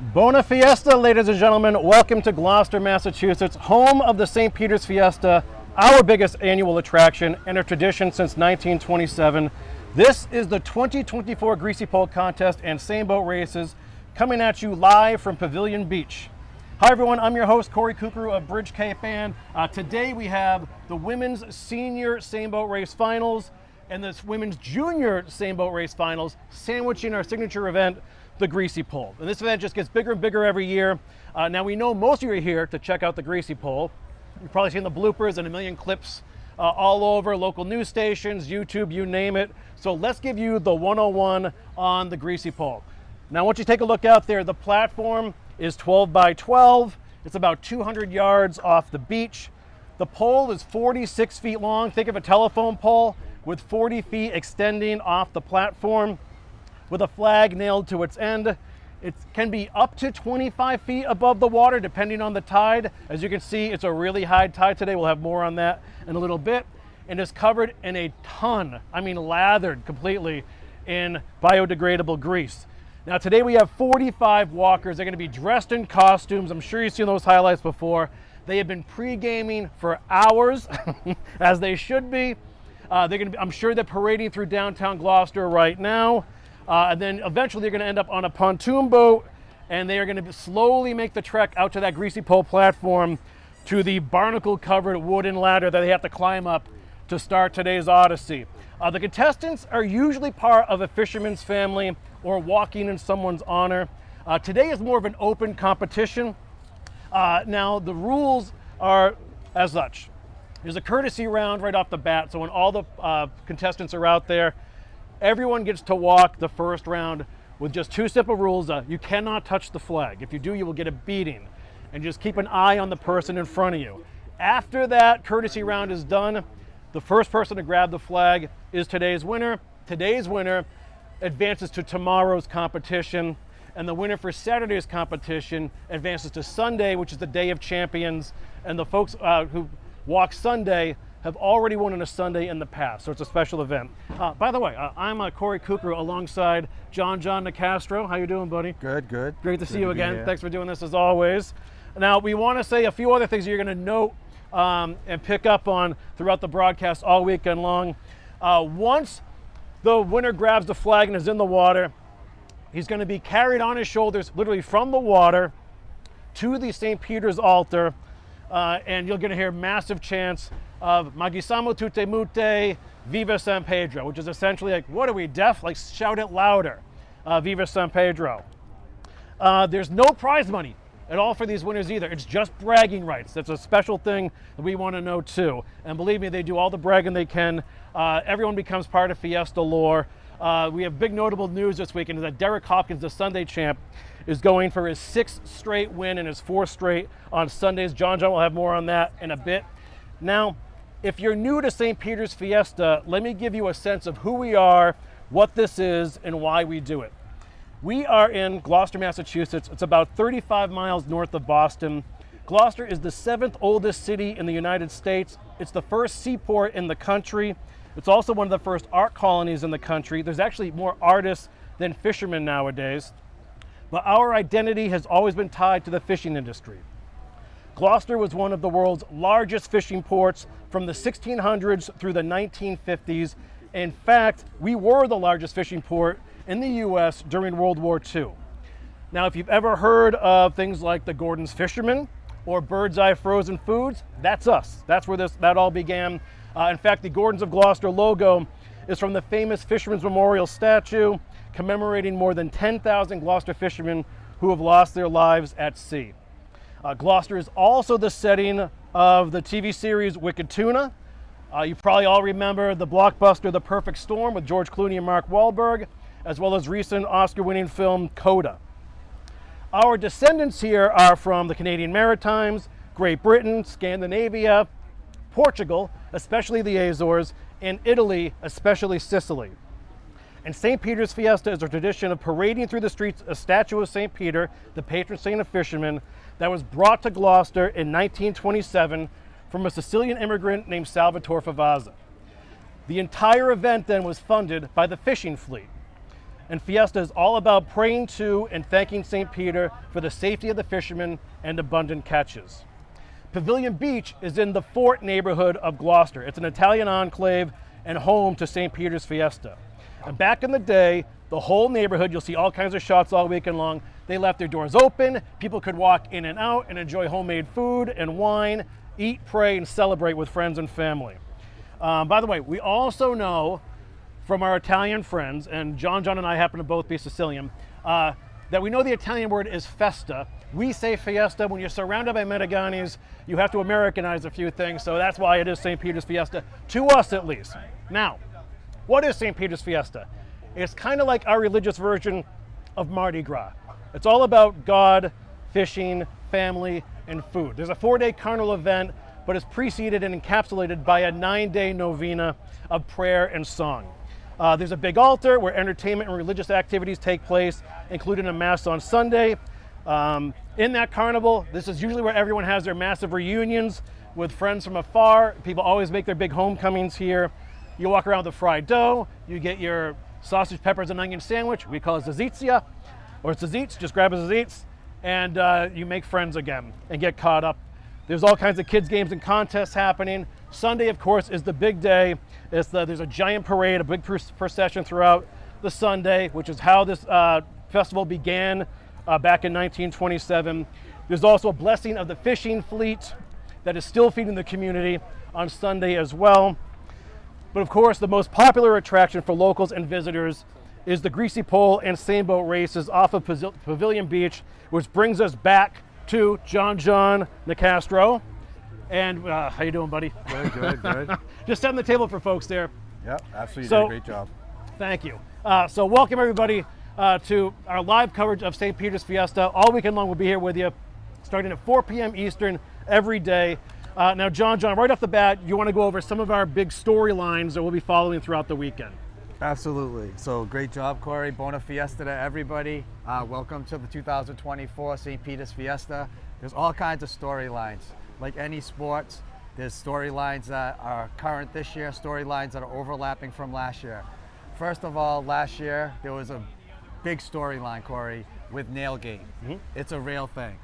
Bona Fiesta, ladies and gentlemen. Welcome to Gloucester, Massachusetts, home of the St. Peter's Fiesta, our biggest annual attraction and a tradition since 1927. This is the 2024 Greasy Pole Contest and Same Boat Races, coming at you live from Pavilion Beach. Hi everyone, I'm your host, Corey Kukru of Bridge Cape Ann. Today we have the Women's Senior Same Boat Race Finals and the Women's Junior Same Boat Race Finals, sandwiching our signature event, the Greasy Pole. And this event just gets bigger and bigger every year. Now we know most of you are here to check out the Greasy Pole. You've probably seen the bloopers and a million clips all over, local news stations, YouTube, you name it. So let's give you the 101 on the Greasy Pole. Now I want you to take a look out there. The platform is 12 by 12. It's about 200 yards off the beach. The pole is 46 feet long. Think of a telephone pole with 40 feet extending off the platform with a flag nailed to its end. It can be up to 25 feet above the water depending on the tide. As you can see, it's a really high tide today. We'll have more on that in a little bit. And it's covered in a ton, lathered completely in biodegradable grease. Now today we have 45 walkers. They're going to be dressed in costumes. I'm sure you've seen those highlights before. They have been pre-gaming for hours, as they should be. I'm sure they're parading through downtown Gloucester right now. And then eventually they're going to end up on a pontoon boat, and they are going to slowly make the trek out to that Greasy Pole platform to the barnacle-covered wooden ladder that they have to climb up to start today's odyssey. The contestants are usually part of a fisherman's family or walking in someone's honor. Today is more of an open competition. Now the rules are as such. There's a courtesy round right off the bat, so when all the contestants are out there, everyone gets to walk the first round with just two simple rules. You cannot touch the flag. If you do, you will get a beating. And just keep an eye on the person in front of you. After that courtesy round is done, the first person to grab the flag is today's winner. Today's winner advances to tomorrow's competition. And the winner for Saturday's competition advances to Sunday, which is the Day of Champions. And the folks who walk Sunday have already won on a Sunday in the past, so it's a special event. By the way, I'm Corey Kukru alongside John Nicastro. How you doing, buddy? Good. Great to see you again. Thanks for doing this as always. Now, we want to say a few other things you're going to note and pick up on throughout the broadcast all weekend long. Once the winner grabs the flag and is in the water, he's going to be carried on his shoulders, literally from the water to the St. Peter's altar, and you're going to hear massive chants of Magisamo Tutte Mute, Viva San Pedro, which is essentially like, what are we, deaf? Like, shout it louder, Viva San Pedro. There's no prize money at all for these winners either. It's just bragging rights. That's a special thing that we want to know too. And believe me, they do all the bragging they can. Everyone becomes part of Fiesta lore. We have big notable news this weekend that Derek Hopkins, the Sunday champ, is going for his 6th straight win and his 4th straight on Sundays. John will have more on that in a bit. Now, if you're new to St. Peter's Fiesta, let me give you a sense of who we are, what this is, and why we do it. We are in Gloucester, Massachusetts. It's about 35 miles north of Boston. Gloucester is the 7th oldest city in the United States. It's the first seaport in the country. It's also one of the first art colonies in the country. There's actually more artists than fishermen nowadays. But our identity has always been tied to the fishing industry. Gloucester was one of the world's largest fishing ports from the 1600s through the 1950s. In fact, we were the largest fishing port in the US during World War II. Now, if you've ever heard of things like the Gordon's Fisherman or Bird's Eye Frozen Foods, that's us. That's where that all began. In fact, the Gordons of Gloucester logo is from the famous Fisherman's Memorial statue commemorating more than 10,000 Gloucester fishermen who have lost their lives at sea. Gloucester is also the setting of the TV series Wicked Tuna. You probably all remember the blockbuster The Perfect Storm with George Clooney and Mark Wahlberg, as well as recent Oscar-winning film Coda. Our descendants here are from the Canadian Maritimes, Great Britain, Scandinavia, Portugal, especially the Azores, and Italy, especially Sicily. And St. Peter's Fiesta is a tradition of parading through the streets a statue of St. Peter, the patron saint of fishermen, that was brought to Gloucester in 1927 from a Sicilian immigrant named Salvatore Favazza. The entire event then was funded by the fishing fleet. And Fiesta is all about praying to and thanking St. Peter for the safety of the fishermen and abundant catches. Pavilion Beach is in the Fort neighborhood of Gloucester. It's an Italian enclave and home to St. Peter's Fiesta. And back in the day, the whole neighborhood, you'll see all kinds of shops all weekend long. They left their doors open. People could walk in and out and enjoy homemade food and wine, eat, pray, and celebrate with friends and family. By the way, we also know from our Italian friends, and John and I happen to both be Sicilian, that we know the Italian word is festa. We say fiesta. When you're surrounded by Meneganis, you have to Americanize a few things, so that's why it is St. Peter's Fiesta, to us at least. Now, what is St. Peter's Fiesta? It's kind of like our religious version of Mardi Gras. It's all about God, fishing, family, and food. There's a 4-day carnival event, but it's preceded and encapsulated by a 9-day novena of prayer and song. There's a big altar where entertainment and religious activities take place, including a mass on Sunday. In that carnival, this is usually where everyone has their massive reunions with friends from afar. People always make their big homecomings here. You walk around with the fried dough, you get your sausage, peppers, and onion sandwich. We call it zazizia, or zazitz, just grab a zazitz, and you make friends again and get caught up. There's all kinds of kids games and contests happening. Sunday, of course, is the big day. There's a giant parade, a big procession throughout the Sunday, which is how this festival began back in 1927. There's also a blessing of the fishing fleet that is still feeding the community on Sunday as well. But of course, the most popular attraction for locals and visitors is the greasy pole and sailboat races off of Pavilion Beach, which brings us back to John Nicastro. And how you doing, buddy? Good. Just setting the table for folks there. Yep, absolutely. So, did a great job. Thank you. So welcome everybody to our live coverage of St. Peter's Fiesta. All weekend long we'll be here with you, starting at 4 p.m. Eastern every day. Now, John, right off the bat, you want to go over some of our big storylines that we'll be following throughout the weekend. Absolutely. So great job, Corey. Bona Fiesta to everybody. Welcome to the 2024 St. Peter's Fiesta. There's all kinds of storylines. Like any sports, there's storylines that are current this year, storylines that are overlapping from last year. First of all, last year, there was a big storyline, Corey, with Nailgate. Mm-hmm. It's a real thing.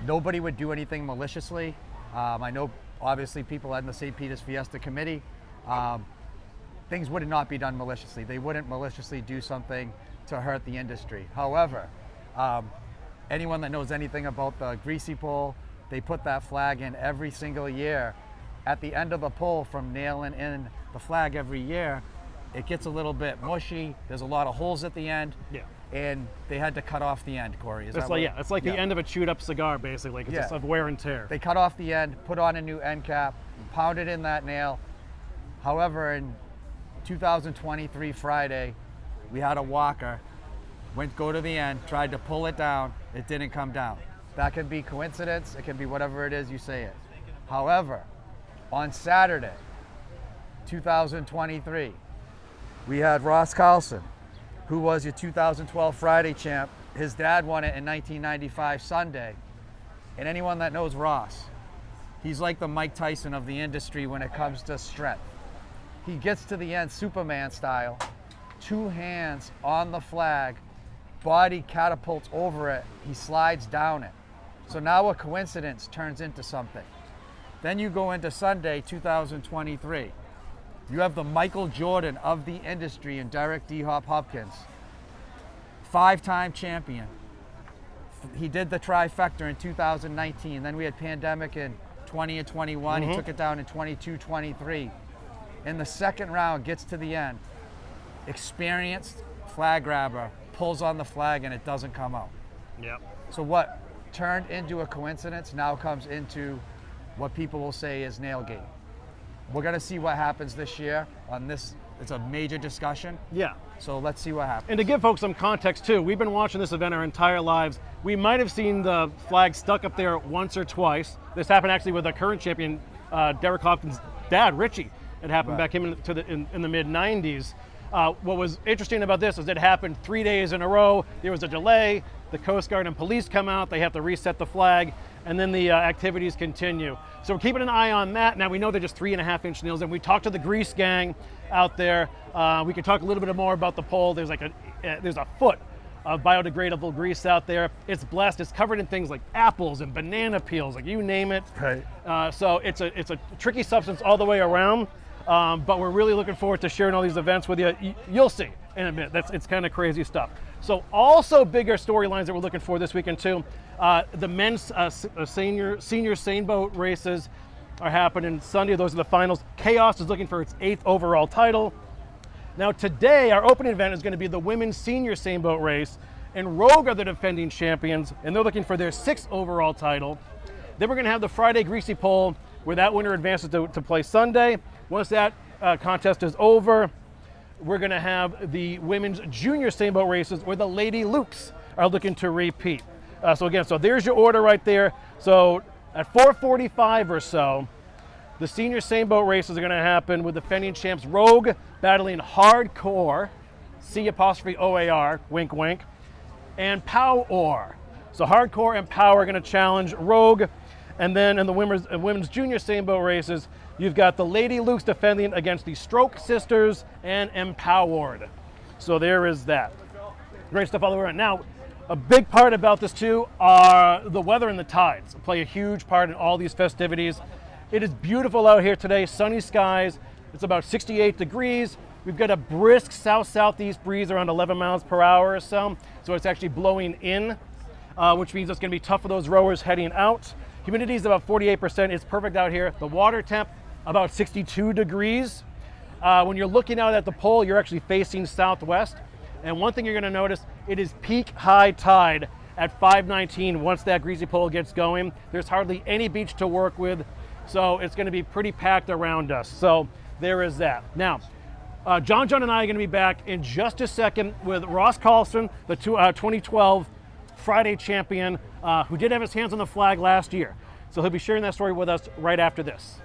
Nobody would do anything maliciously. I know, obviously, people in the St. Peter's Fiesta committee, things would not be done maliciously. They wouldn't maliciously do something to hurt the industry. However, anyone that knows anything about the greasy pole, they put that flag in every single year. At the end of the pole, from nailing in the flag every year, it gets a little bit mushy. There's a lot of holes at the end. Yeah. And they had to cut off the end, Corey. It's like the end of a chewed up cigar, basically. It's just of wear and tear. They cut off the end, put on a new end cap, pounded in that nail. However, in 2023 Friday, we had a walker, go to the end, tried to pull it down, it didn't come down. That can be coincidence, it can be whatever it is you say it. However, on Saturday, 2023, we had Ross Carlson, who was your 2012 Friday champ. His dad won it in 1995 Sunday. And anyone that knows Ross, he's like the Mike Tyson of the industry when it comes to strength. He gets to the end Superman style, 2 hands on the flag, body catapults over it, he slides down it. So now a coincidence turns into something. Then you go into Sunday, 2023. You have the Michael Jordan of the industry in Derek D. Hopkins, 5-time champion. He did the trifecta in 2019. Then we had pandemic in 20 and 21. Mm-hmm. He took it down in 22, 23. In the second round, gets to the end. Experienced flag grabber pulls on the flag and it doesn't come out. Yep. So what turned into a coincidence now comes into what people will say is Nailgate. We're going to see what happens this year on this. It's a major discussion. Yeah. So let's see what happens. And to give folks some context too, we've been watching this event our entire lives. We might have seen the flag stuck up there once or twice. This happened actually with our current champion, Derek Hopkins' dad, Richie. It happened back in the mid-90s. What was interesting about this is it happened 3 days in a row. There was a delay. The Coast Guard and police come out. They have to reset the flag, and then the activities continue. So we're keeping an eye on that. Now we know they're just 3.5-inch nails, and we talked to the grease gang out there. We can talk a little bit more about the pole. There's there's a foot of biodegradable grease out there. It's blessed. It's covered in things like apples and banana peels, like you name it. Right. So it's a tricky substance all the way around. But we're really looking forward to sharing all these events with you. You'll see in a minute. It's kind of crazy stuff. So also bigger storylines that we're looking for this weekend too. The men's senior sailboat races are happening Sunday. Those are the finals. Chaos is looking for its 8th overall title. Now today, our opening event is going to be the women's senior sailboat race, and Rogue are the defending champions, and they're looking for their 6th overall title. Then we're going to have the Friday greasy pole, where that winner advances to play Sunday. Once that contest is over, we're going to have the women's junior sailboat races, where the Lady Lukes are looking to repeat. So there's your order right there. So at 4:45 or so, the senior sailboat races are going to happen with defending champs Rogue battling Hardcore, C''OAR, wink wink, and Power. So Hardcore and Power are going to challenge Rogue. And then in the women's junior sailboat races, you've got the Lady Lukes defending against the Stroke Sisters and Empowered. So there is that. Great stuff all the way around. Now, a big part about this too are the weather and the tides. Play a huge part in all these festivities. It is beautiful out here today, sunny skies. It's about 68 degrees. We've got a brisk south-southeast breeze around 11 miles per hour or so. So it's actually blowing in, which means it's going to be tough for those rowers heading out. Humidity is about 48%. It's perfect out here. The water temp, about 62 degrees. When you're looking out at the pole, you're actually facing southwest. And one thing you're going to notice, it is peak high tide at 5:19 once that greasy pole gets going. There's hardly any beach to work with, so it's going to be pretty packed around us. So there is that. Now, John and I are going to be back in just a second with Ross Carlson, the 2012 Friday champion, who did have his hands on the flag last year. So he'll be sharing that story with us right after this.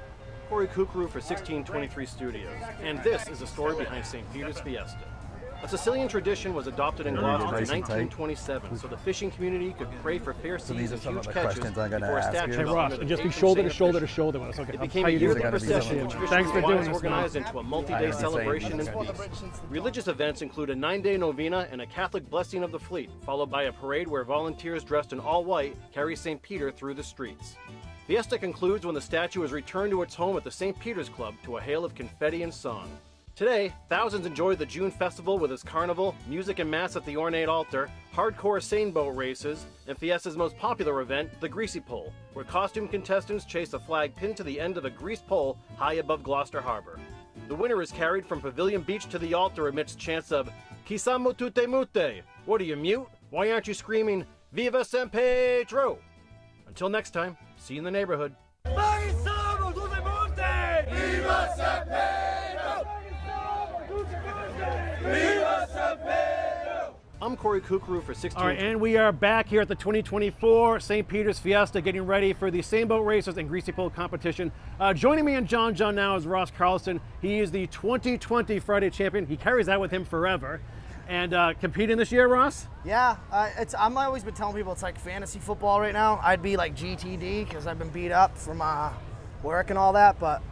Corey Kukru for 1623 Studios, and this is the story behind St. Peter's Fiesta. A Sicilian tradition was adopted in Gloucester in 1927, so the fishing community could pray for fair seas and huge catches before a statue. Hey Ross, and just be shoulder to shoulder to shoulder with us. Okay. It became a yearly procession which Thanks for doing was this, organized into a multi-day celebration and feast. Religious events include a 9-day novena and a Catholic blessing of the fleet, followed by a parade where volunteers dressed in all white carry St. Peter through the streets. Fiesta concludes when the statue is returned to its home at the St. Peter's Club to a hail of confetti and song. Today, thousands enjoy the June festival with its carnival, music and mass at the ornate altar, hardcore sailboat races, and Fiesta's most popular event, the Greasy Pole, where costume contestants chase a flag pinned to the end of a greased pole high above Gloucester Harbor. The winner is carried from Pavilion Beach to the altar amidst chants of "Chissà mutute mute." What are you, mute? Why aren't you screaming "Viva San Pedro"? Until next time, see you in the neighborhood. Viva San Pedro! Viva San Pedro! I'm Corey Kukru for 16. All right, and we are back here at the 2024 St. Peter's Fiesta, getting ready for the sailboat races and greasy pole competition. Joining me and John now is Ross Carlson. He is the 2020 Friday champion. He carries that with him forever. And competing this year, Ross? Yeah, I'm always been telling people it's like fantasy football right now. I'd be like GTD because I've been beat up from work and all that, but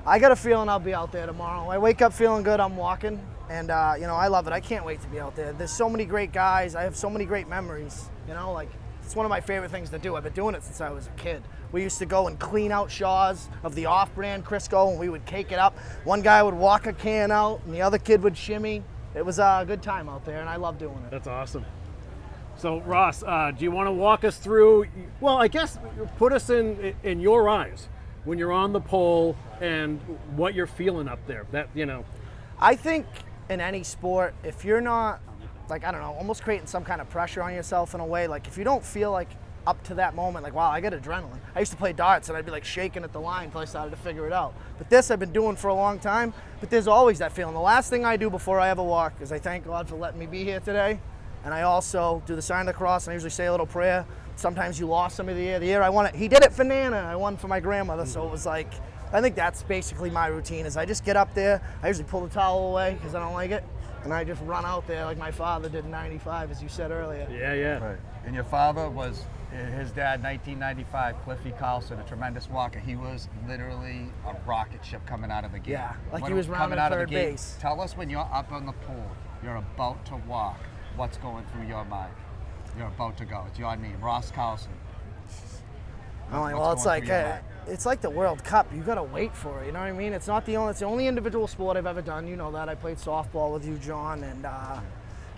I got a feeling I'll be out there tomorrow. I wake up feeling good, I'm walking, and I love it. I can't wait to be out there. There's so many great guys. I have so many great memories, like it's one of my favorite things to do. I've been doing it since I was a kid. We used to go and clean out Shaw's of the off-brand Crisco, and we would cake it up. One guy would walk a can out, and the other kid would shimmy. It was a good time out there, and I love doing it. That's awesome. So Ross, do you want to walk us through, well, I guess put us in your eyes when you're on the pole and what you're feeling up there, I think in any sport, if you're not, almost creating some kind of pressure on yourself in a way, like if you don't feel like up to that moment, like, wow, I get adrenaline. I used to play darts and I'd be like shaking at the line until I started to figure it out. But this I've been doing for a long time, but there's always that feeling. The last thing I do before I ever walk is I thank God for letting me be here today. And I also do the sign of the cross, and I usually say a little prayer. Sometimes you lost some of the year. The year I won it, he did it for Nana, I won for my grandmother. So it was like, I think that's basically my routine is I just get up there. I usually pull the towel away because I don't like it. and I just run out there like my father did in '95, as you said earlier. Yeah, yeah. Right. And your father was, his dad, 1995, Cliffy Carlson, a tremendous walker. He was literally a rocket ship coming out of the gate. Yeah, like When he was coming rounding out of third the gate, base. Tell us when you're up on the pool, you're about to walk, what's going through your mind? You're about to go. It's your name, Ross Carlson. Well, it's like the World Cup. You gotta wait for it. You know what I mean? It's the only individual sport I've ever done. You know that. I played softball with you, John, and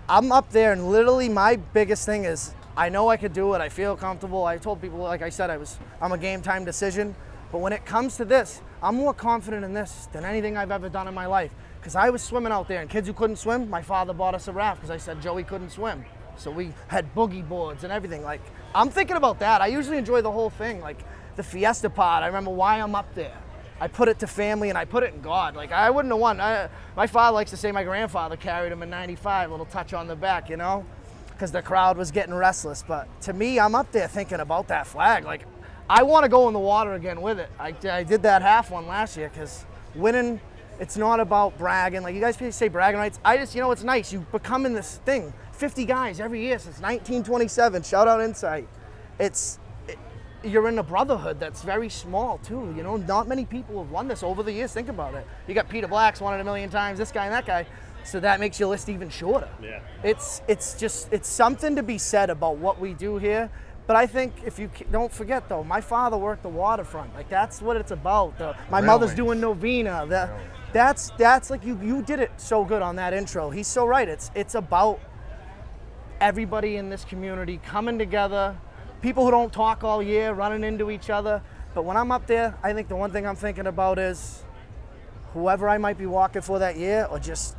I'm up there, and literally my biggest thing is I know I could do it. I feel comfortable. I told people, like I said, I'm a game time decision. But when it comes to this, I'm more confident in this than anything I've ever done in my life. Because I was swimming out there, and kids who couldn't swim, my father bought us a raft because I said Joey couldn't swim. So we had boogie boards and everything. Like, I'm thinking about that. I usually enjoy the whole thing, like the Fiesta part. I remember why I'm up there. I put it to family and I put it in God. Like, I wouldn't have won. My father likes to say my grandfather carried him in '95, a little touch on the back, you know, because the crowd was getting restless. But to me, I'm up there thinking about that flag. Like, I want to go in the water again with it. I did that half one last year because winning, it's not about bragging. Like, you guys say bragging rights. It's nice. You become in this thing. 50 guys every year since 1927. Shout out Insight. You're in a brotherhood that's very small too. You know, not many people have won this over the years. Think about it. You got Peter Black's won it a million times. This guy and that guy. So that makes your list even shorter. Yeah. It's something to be said about what we do here. But I think if you don't forget though, my father worked the waterfront. Like, that's what it's about. My mother's doing novena. That's like you did it so good on that intro. He's so right. It's about everybody in this community coming together, people who don't talk all year running into each other. But when I'm up there, I think the one thing I'm thinking about is whoever I might be walking for that year, or just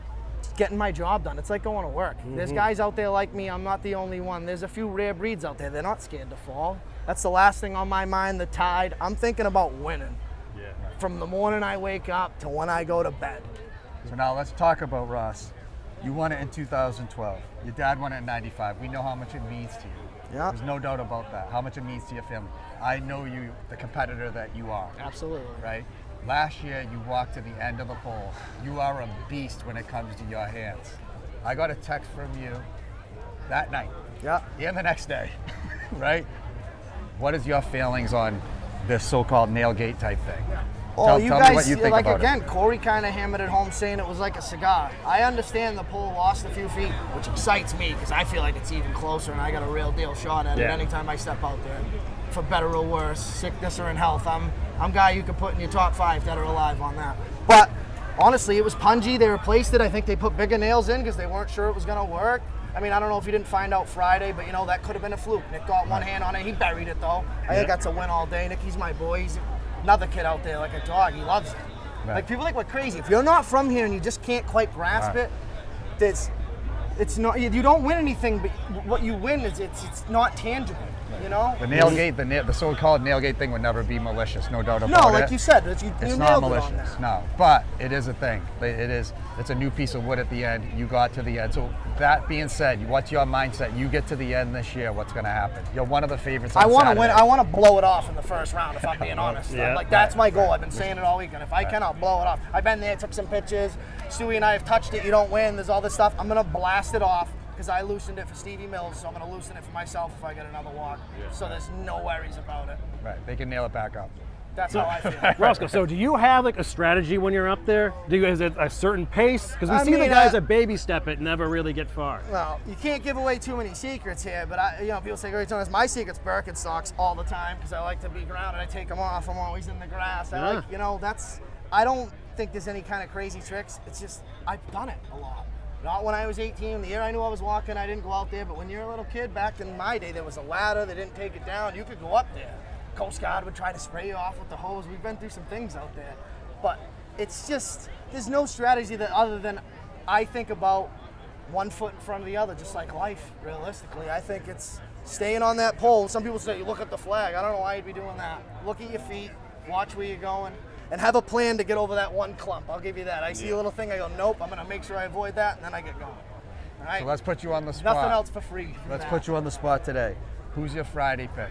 getting my job done. It's like going to work. There's guys out there like me. I'm not the only one. There's a few rare breeds out there. They're not scared to fall. That's the last thing on my mind, the tide. I'm thinking about winning. Yeah. From the morning I wake up to when I go to bed. So now let's talk about Ross. You won it in 2012. Your dad won it in '95. We know how much it means to you. Yeah. There's no doubt about that. How much it means to your family. I know you, the competitor that you are. Absolutely. Right? Last year, you walked to the end of the pole. You are a beast when it comes to your hands. I got a text from you that night. Yeah. And the next day, right? What is your feelings on this so-called nail gate type thing? Oh, Tell me what you think like about again, it. Corey kind of hammered it home saying it was like a cigar. I understand the pole lost a few feet, which excites me because I feel like it's even closer and I got a real deal shot at it anytime I step out there. For better or worse, sickness or in health, I'm a guy you could put in your top 5 dead or alive on that. But honestly, it was pungy. They replaced it. I think they put bigger nails in because they weren't sure it was going to work. I mean, I don't know if you didn't find out Friday, but, you know, that could have been a fluke. Nick got one hand on it. He buried it, though. I think that's a win all day. Nick, he's my boy. He's another kid out there like a dog. He loves it. Right. Like, people think we're crazy. If you're not from here and you just can't quite grasp it, it's not. You don't win anything, but what you win is it's not tangible. You know? The nail gate, the so-called nail gate thing would never be malicious, no doubt about it. No, like you said, it's you not nailed it on malicious, that. no. But it is a thing. It's a new piece of wood at the end. You got to the end. So that being said, what's your mindset? You get to the end this year, what's going to happen? You're one of the favorites on I want to Saturday. win. I want to blow it off in the first round, if I'm being honest. Yeah. Like, that's my goal. I've been saying it all weekend. If I cannot blow it off, I've been there, took some pictures. Stewie and I have touched it. You don't win. There's all this stuff. I'm going to blast it off. Because I loosened it for Stevie Mills, so I'm going to loosen it for myself if I get another walk. Yeah. So there's no worries about it. Right, they can nail it back up. That's how I feel. Roscoe, so do you have like a strategy when you're up there? Is it a certain pace? Because we see the mean, guys that baby step it never really get far. Well, you can't give away too many secrets here, but people say, "Great, Jonas." My secret's Birkenstocks all the time because I like to be grounded. I take them off. I'm always in the grass. I don't think there's any kind of crazy tricks. It's just I've done it a lot. Not when I was 18. The year I knew I was walking, I didn't go out there. But when you're a little kid, back in my day, there was a ladder. They didn't take it down. You could go up there. Coast Guard would try to spray you off with the hose. We've been through some things out there. But it's just, there's no strategy that other than I think about one foot in front of the other, just like life, realistically. I think it's staying on that pole. Some people say, look at the flag. I don't know why you'd be doing that. Look at your feet. Watch where you're going. And have a plan to get over that one clump. I'll give you that. I see a little thing, I go, nope, I'm going to make sure I avoid that, and then I get going. All right? So let's put you on the spot. Nothing else for free. Let's put you on the spot today. Who's your Friday pick?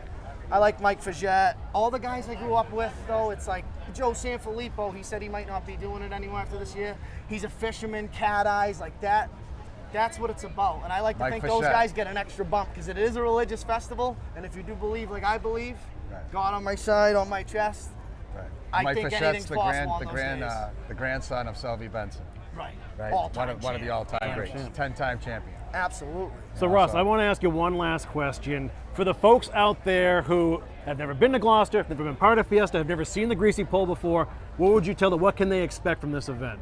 I like Mike Fagette. All the guys I grew up with, though, it's like Joe Sanfilippo. He said he might not be doing it anymore after this year. He's a fisherman, cat eyes, like that. that's what it's about. And I like to Like think for those sure. guys get an extra bump because it is a religious festival. And if you do believe like I believe, Right. God on my side, on my chest, Right. I Mike think Fichette's anything's the possible on those days. the grandson of Selvey Benson. right. Right. All-time One of the all-time champ. greats. 10-time champion. Absolutely. So Ross, I want to ask you one last question. For the folks out there who have never been to Gloucester, have never been part of Fiesta, have never seen the Greasy Pole before, what would you tell them? What can they expect from this event?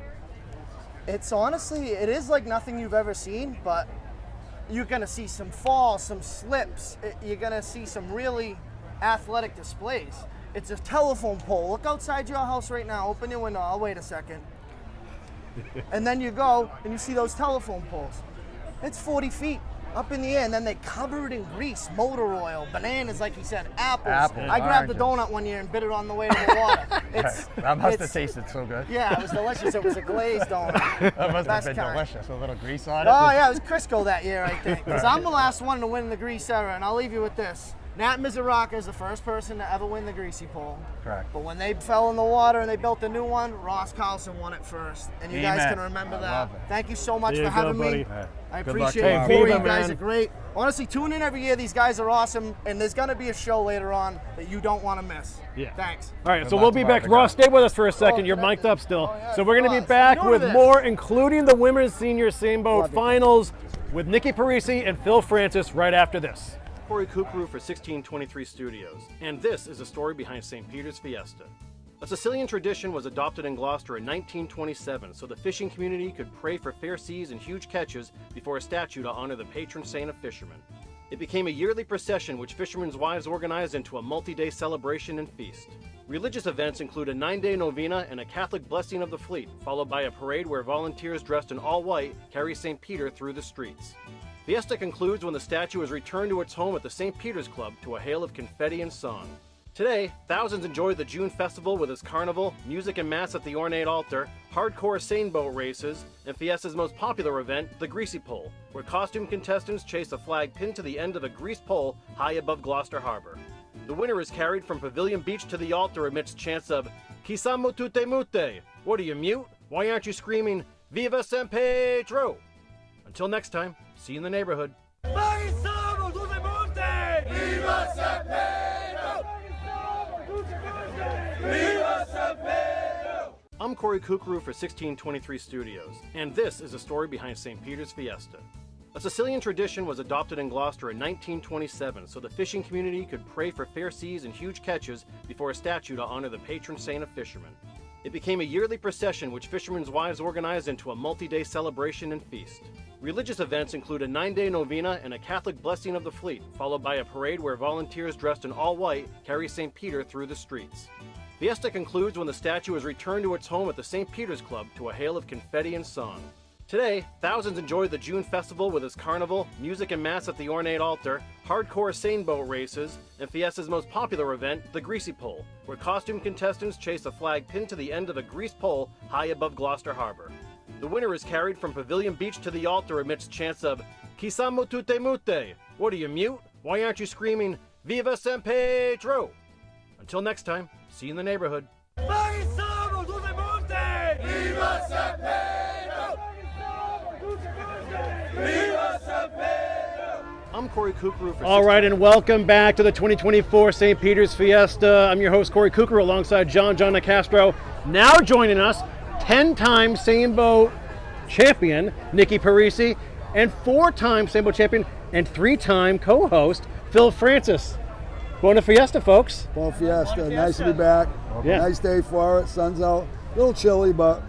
It's honestly, it is like nothing you've ever seen, but you're gonna see some falls, some slips. You're gonna see some really athletic displays. It's a telephone pole. Look outside your house right now. Open your window. I'll wait a second. And then you go and you see those telephone poles. It's 40 feet up in the air, and then they cover it in grease, motor oil, bananas, like he said, apples. Apples, I grabbed the oranges. donut one year and bit it on the way to the water. That must have it's- tasted so good. Yeah, it was delicious. It was a glazed donut. That must have Best been kind. delicious. A little grease on it. Oh yeah, it was Crisco that year, I think. Because I'm the last one to win the grease era, and I'll leave you with this. Nat Mizuraka is the first person to ever win the greasy pole. Correct. But when they fell in the water and they built a new one, Ross Carlson won it first. And you guys Amen. can remember I that. love it. Thank you so much There for you go, having buddy. me. Yeah. I Good luck appreciate tomorrow. it. Hey, Corey, Viva, you guys man. are great. Honestly, tune in every year. These guys are awesome. And there's going to be a show later on that you don't want to miss. Yeah. Thanks. All right, Good so luck we'll be tomorrow, back. big Ross, guy. stay with us for a second. You're connected. mic'd up still. Oh, yeah, So we're going to be Ross, back I'm new with to this. more, including the women's senior Sailboat Love it. finals with Nikki Parisi and Phil Francis right after this. Corey Kukru for 1623 Studios, and this is a story behind St. Peter's Fiesta. A Sicilian tradition was adopted in Gloucester in 1927 so the fishing community could pray for fair seas and huge catches before a statue to honor the patron saint of fishermen. It became a yearly procession which fishermen's wives organized into a multi-day celebration and feast. Religious events include a 9-day novena and a Catholic blessing of the fleet, followed by a parade where volunteers dressed in all white carry St. Peter through the streets. Fiesta concludes when the statue is returned to its home at the St. Peter's Club to a hail of confetti and song. Today, thousands enjoy the June festival with its carnival, music and mass at the ornate altar, hardcore sailboat races, and Fiesta's most popular event, the Greasy Pole, where costume contestants chase a flag pinned to the end of a greased pole high above Gloucester Harbor. The winner is carried from Pavilion Beach to the altar amidst chants of "Chissà tutte mute." What are you, mute? Why aren't you screaming "Viva San Pedro"? Until next time, see you in the neighborhood. Viva San Pedro! Viva San Pedro! I'm Corey Kukru for 1623 Studios, and this is a story behind St. Peter's Fiesta. A Sicilian tradition was adopted in Gloucester in 1927 so the fishing community could pray for fair seas and huge catches before a statue to honor the patron saint of fishermen. It became a yearly procession which fishermen's wives organized into a multi-day celebration and feast. Religious events include a 9-day novena and a Catholic blessing of the fleet, followed by a parade where volunteers dressed in all white carry St. Peter through the streets. Fiesta concludes when the statue is returned to its home at the St. Peter's Club to a hail of confetti and song. Today, thousands enjoy the June festival with its carnival, music and mass at the ornate altar, hardcore sailboat races, and Fiesta's most popular event, the Greasy Pole, where costume contestants chase a flag pinned to the end of a greased pole high above Gloucester Harbor. The winner is carried from Pavilion Beach to the altar amidst chants of "Chissà tutte mute." What are you, mute? Why aren't you screaming "Viva San Pedro"? Until next time, see you in the neighborhood. Viva San Pedro! Viva San Pedro! I'm Corey Kukru for All right, and welcome back to the 2024 St. Peter's Fiesta. I'm your host, Corey Kukru, alongside John Castro. Now joining us, 10-time Sailboat champion, Nikki Parisi, and 4-time Sailboat champion and 3-time co-host, Phil Francis. Going to Fiesta, folks. Bon Fiesta. Nice to be back. Yeah. Nice day for it. Sun's out. A little chilly, but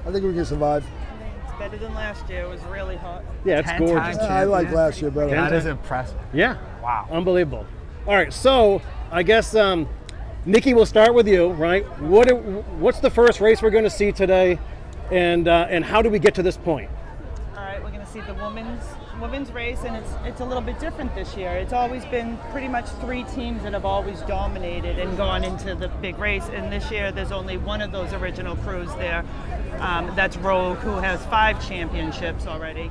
I think we can survive. It's better than last year. It was really hot. Yeah, it's 10 gorgeous. times. I like last year better. That is impressive. Yeah. Wow. Unbelievable. All right, so I guess Nikki, we'll start with you, right? What's the first race we're going to see today, and how do we get to this point? All right, we're going to see the women's race, and it's a little bit different this year. It's always been pretty much 3 teams that have always dominated and gone into the big race, and this year there's only one of those original crews there. That's Rogue, who has 5 championships already.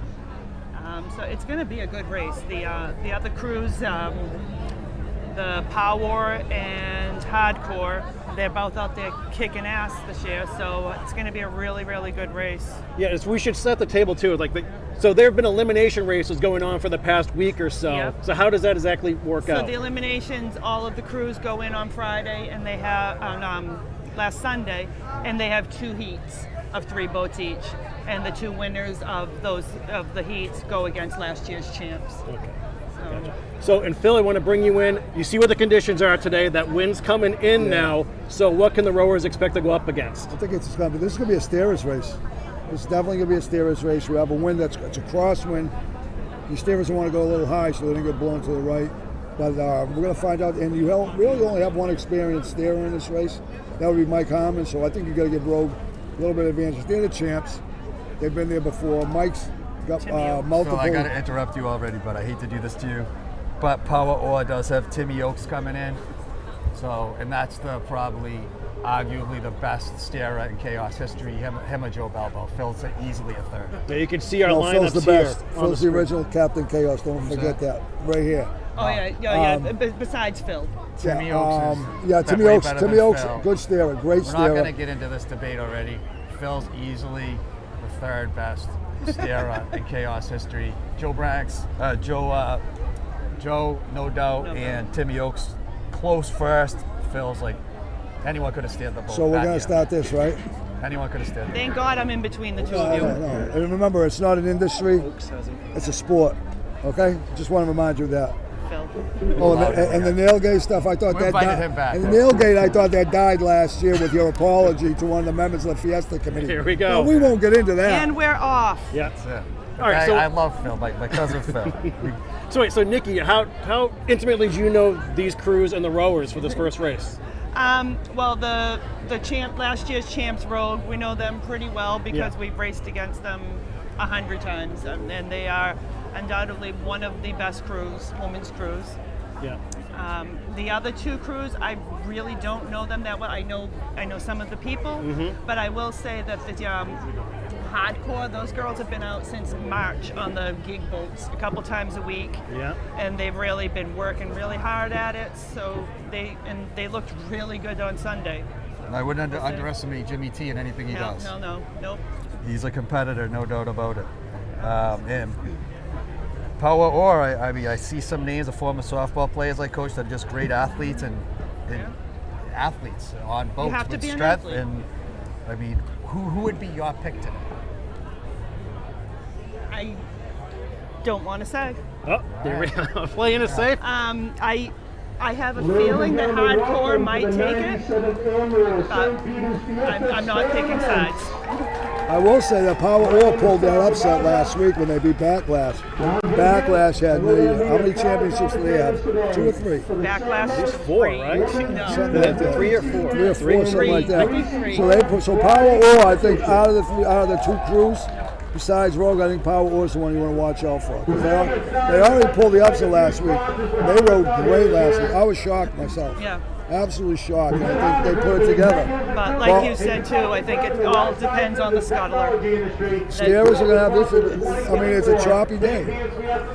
So it's going to be a good race. The other crews, the Power and Hardcore, they're both out there kicking ass this year, so it's going to be a really, really good race. Yeah, we should set the table too. So there have been elimination races going on for the past week or so. Yep. So how does that exactly work So out? the eliminations, all of the crews go in on Friday, and they have on last Sunday, and they have 2 heats of 3 boats each, and the 2 winners of the heats go against last year's champs. Okay. So, So, and Phil, I want to bring you in. You see what the conditions are today. That wind's coming in now. So, what can the rowers expect to go up against? I think this is going to be a steerers race. This is definitely going to be a steerers race. We have a wind it's a crosswind. The steerers want to go a little high so they don't get blown to the right. But we're going to find out. And you really only have one experienced steerer in this race. That would be Mike Harmon. So I think you got to give Rogue a little bit of advantage. They're the champs. They've been there before. Mike's got multiple. So I got to interrupt you already, but I hate to do this to you. But Power Oar does have Timmy Oakes coming in. So, and that's arguably the best steerer in Chaos history. Him or Joe Balbo. Phil's easily a third. Now you can see our No, lineups Phil's the best. here. Phil's the original Captain Chaos. Don't forget that. Right here. oh yeah. Besides Phil. Timmy Oakes is Timmy way Oakes. better Timmy than Oakes, Phil. good steerer, great We're not going to steerer. get into this debate already. Phil's easily the 3rd best steerer in Chaos history. Joe, no doubt, and Timmy Oakes, close first. Phil's anyone could have steered the boat. So we're that going year. to start this, right? Anyone could have steered the boat. Thank God I'm in between the 2 of you. No. And remember, it's not an industry, it's a sport. Okay? Just want to remind you of that. Phil. Oh, and the nailgate stuff, I thought We that invited died. him back. And the nailgate, I thought that died last year with your apology to one of the members of the Fiesta committee. Here we go. No, we won't get into that. And we're off. Yeah. That's it. All right, so- I love Phil, my cousin Phil. So wait, so Nikki, how intimately do you know these crews and the rowers for this first race? Well, the last year's champs Rogue, we know them pretty well because Yeah. we've raced against them 100 times, and they are undoubtedly one of the best crews, women's crews. Yeah. The other 2 crews, I really don't know them that well. I know some of the people, but I will say that the hardcore, those girls have been out since March on the gig boats a couple times a week. Yeah. And they've really been working really hard at it. So they looked really good on Sunday. I wouldn't underestimate Jimmy T in anything he does. Nope. He's a competitor, no doubt about it. And Power Oar, I see some names of former softball players I coached that are just great athletes and athletes on boats have to with be an strength. athlete. And I mean, who would be your pick today? I don't want to say. Oh, there we go. Playing it safe. I have a feeling that hardcore might take it, but I'm not picking sides. I will say that Power Oar pulled that upset last week when they beat Backlash. Backlash had how many championships do they have? 2 or 3? Backlash. 4, right? No. Something like that. 3 or 4. 3 or 4, something like that. Maybe 3. So Power Oar, I think out of the 2 crews, besides Rogue, I think Power Oar is the one you want to watch out for. 'Cause they already pulled the upset last week. They rode great last week. I was shocked myself. Yeah. Absolutely shocked. I think they put it together. But like you said too, I think it all depends on the scuttler. Steerers are going to have this. I mean, it's a choppy day.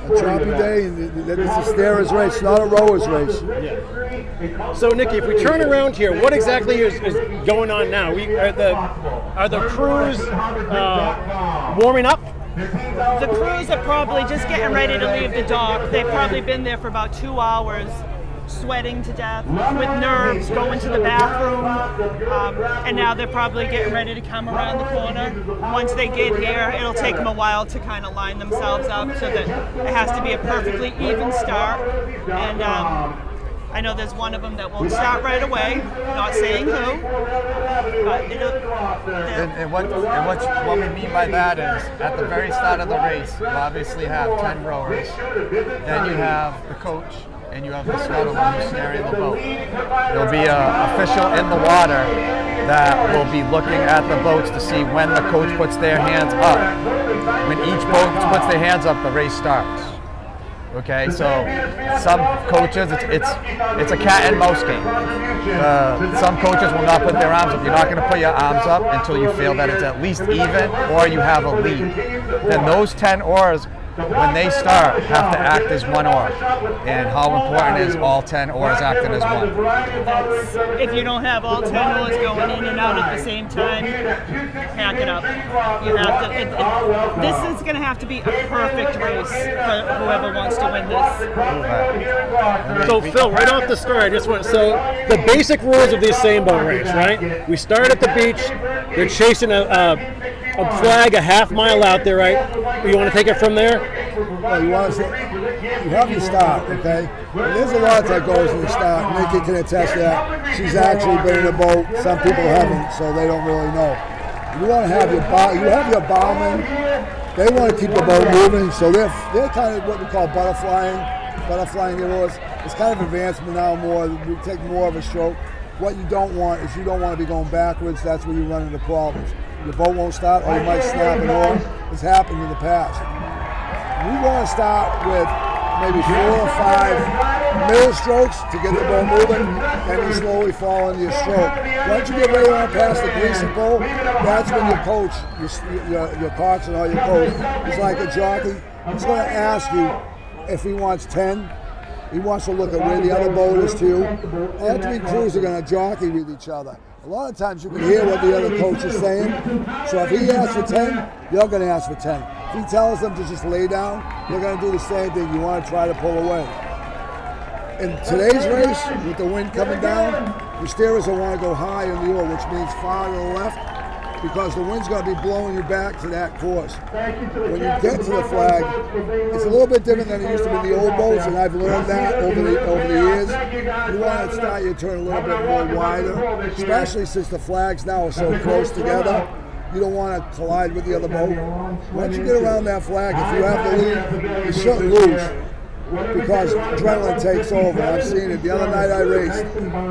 A choppy day, and it's a steerers race, not a rowers race. Yeah. So Nikki, if we turn around here, what exactly is going on now? Are the crews warming up? The crews are probably just getting ready to leave the dock. They've probably been there for about 2 hours, sweating to death, with nerves, going to the bathroom, and now they're probably getting ready to come around the corner. Once they get here, it'll take them a while to kind of line themselves up so that it has to be a perfectly even start. And I know there's one of them that won't start right away, not saying who, but And what we mean by that is, at the very start of the race, you obviously have 10 rowers, then you have the coach, and you have the scuttler who's steering the boat. There'll be an official in the water that will be looking at the boats to see when the coach puts their hands up. When each boat puts their hands up, the race starts. Okay, so some coaches, it's a cat and mouse game. Some coaches will not put their arms up. You're not going to put your arms up until you feel that it's at least even or you have a lead. Then those 10 oars when they start, have to act as one oar. And how important is all 10 oars acting as one? If you don't have all 10 oars going in and out at the same time, pack it up. You have to. This is going to have to be a perfect race for whoever wants to win this. So Phil, right off the start, I just want so the basic rules of this sailboat race, right? We start at the beach. They're chasing a flag a half mile out there, right? You want to take it from there? Well, you have to start, okay? There's a lot that goes in the start. Nikki can attest that. She's actually been in a boat. Some people haven't, so they don't really know. You want to have your bowmen. They want to keep the boat moving, so they're kind of what we call butterflying their oars. It's kind of advancement now more. We take more of a stroke. What you don't want is you don't want to be going backwards. That's where you run into problems. Your boat won't start, or you might snap an oar. It's happened in the past. We want to start with maybe 4 or 5 middle strokes to get the boat moving, and you slowly fall into your stroke. Once you get ready on past the greasy pole, that's when your coach, your coxswain or your coach, is like a jockey. He's going to ask you if he wants 10. He wants to look at where the other boat is too. All 3 crews are going to jockey with each other. A lot of times you can hear what the other coach is saying. So if he asks for 10, you're going to ask for 10. If he tells them to just lay down, you're going to do the same thing. You want to try to pull away. In today's race, with the wind coming down, the steerers will want to go high in the oar, which means far to the left, because the wind's going to be blowing you back to that course. When you get to the flag, it's a little bit different than it used to be in the old boats, and I've learned that over the years. You want to start your turn a little bit more wider, especially since the flags now are so close together. You don't want to collide with the other boat. Once you get around that flag, if you have the lead, you shouldn't lose, because adrenaline takes over. I've seen it. The other night I raced,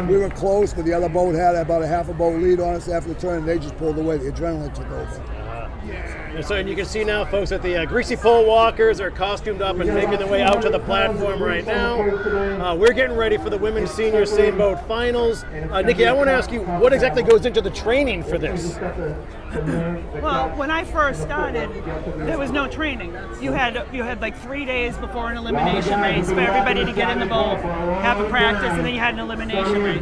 we were close, but the other boat had about a half a boat lead on us after the turn, and they just pulled away. The adrenaline took over. And you can see now, folks, that the greasy pole walkers are costumed up and making their way out to the platform right now. We're getting ready for the women's senior sailboat finals. Nikki, I want to ask you, what exactly goes into the training for this? Well, when I first started, there was no training. You had like 3 days before an elimination race for everybody to get in the boat, have a practice, and then you had an elimination race.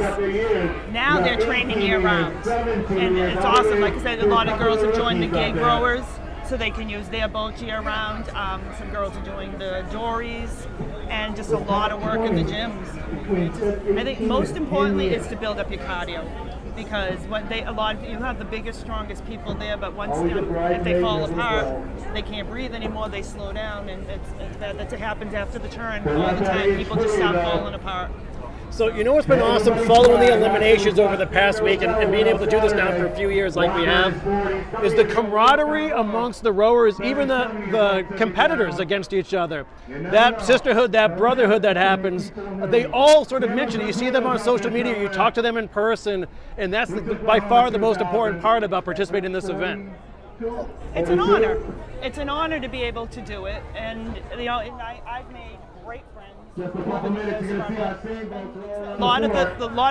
Now they're training year round, and it's awesome. Like I said, a lot of girls have joined the gig rowers, so they can use their boats year round. Some girls are doing the dories, and just a lot of work in the gyms. I think most importantly is to build up your cardio, because you have the biggest, strongest people there, but once if they fall apart, they can't breathe anymore. They slow down, and that happens after the turn all the time. People just start falling apart. So you know what's been awesome following the eliminations over the past week and being able to do this now for a few years like we have, is the camaraderie amongst the rowers, even the competitors against each other. That sisterhood, that brotherhood that happens, they all sort of mention it. You see them on social media, you talk to them in person, and that's by far the most important part about participating in this event. It's an honor. It's an honor to be able to do it, and I've made great friends. A lot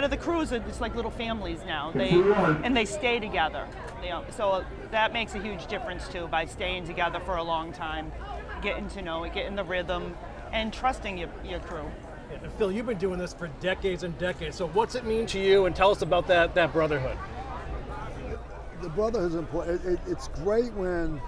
of the crews are just like little families now. They stay together. So that makes a huge difference too, by staying together for a long time, getting to know it, getting the rhythm, and trusting your crew. Phil, you've been doing this for decades and decades. So what's it mean to you? And tell us about that brotherhood. The brotherhood is important. It's great when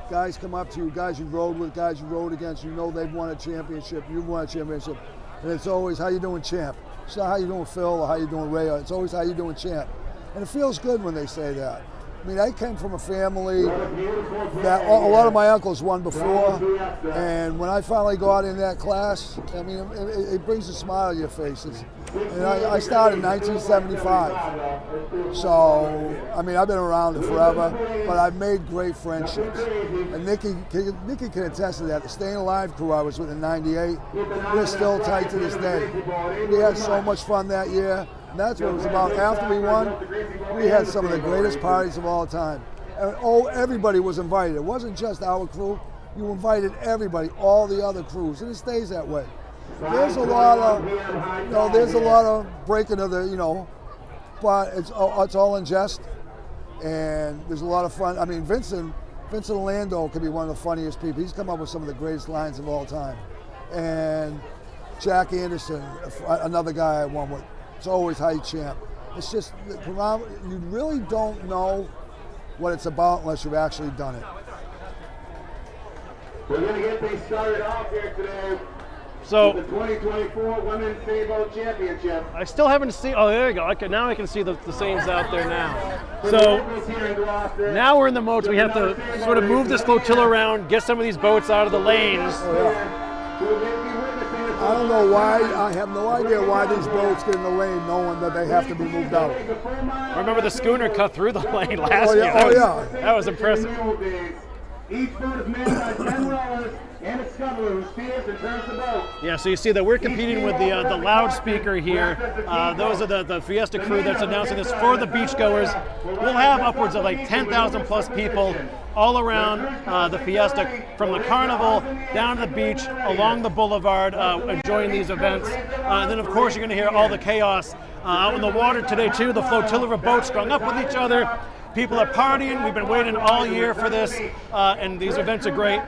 guys come up to you, guys you rode with, guys you rode against, you know they've won a championship, you've won a championship, and it's always, how you doing, champ? It's not how you doing, Phil, or how you doing, Ray, it's always how you doing, champ. And it feels good when they say that. I mean, I came from a family that a lot of my uncles won before, and when I finally got in that class, I mean, it brings a smile to your faces. And I started in 1975, so I mean, I've been around it forever, but I've made great friendships. And Nikki can attest to that. The Staying Alive crew I was with in '98, we're still tight to this day. We had so much fun that year. And that's what it was about. After we won, we had some of the greatest parties of all time. And everybody was invited. It wasn't just our crew. You invited everybody, all the other crews, and it stays that way. There's a lot of, breaking of the, but it's all in jest, and there's a lot of fun. I mean, Vincent Vincent Lando could be one of the funniest people. He's come up with some of the greatest lines of all time. And Jack Anderson, another guy I won with. It's always high champ. It's just, you really don't know what it's about unless you've actually done it. We're going to get things started off here today. So The 2024 Women's Sailboat Championship. I still haven't seen, oh, there you go. Okay, now I can see the Saints out there now. So now we're in the moats. We have to sort of move this flotilla around, get some of these boats out of the lanes. I don't know why, I have no idea why these boats get in the lane knowing that they have to be moved out. I remember the schooner cut through the lane last year. That was impressive. Each boat is manned by 10 rowers and a scuttler who steers and turns the boat. Yeah, so you see that we're competing with the loudspeaker here. Those are the Fiesta crew that's announcing this for the beachgoers. We'll have upwards of like 10,000 plus people all around the Fiesta, from the carnival down to the beach, along the boulevard, enjoying these events. And then of course you're going to hear all the chaos out in the water today too. The flotilla of boats strung up with each other. People are partying. We've been waiting all year for this, and these events are great.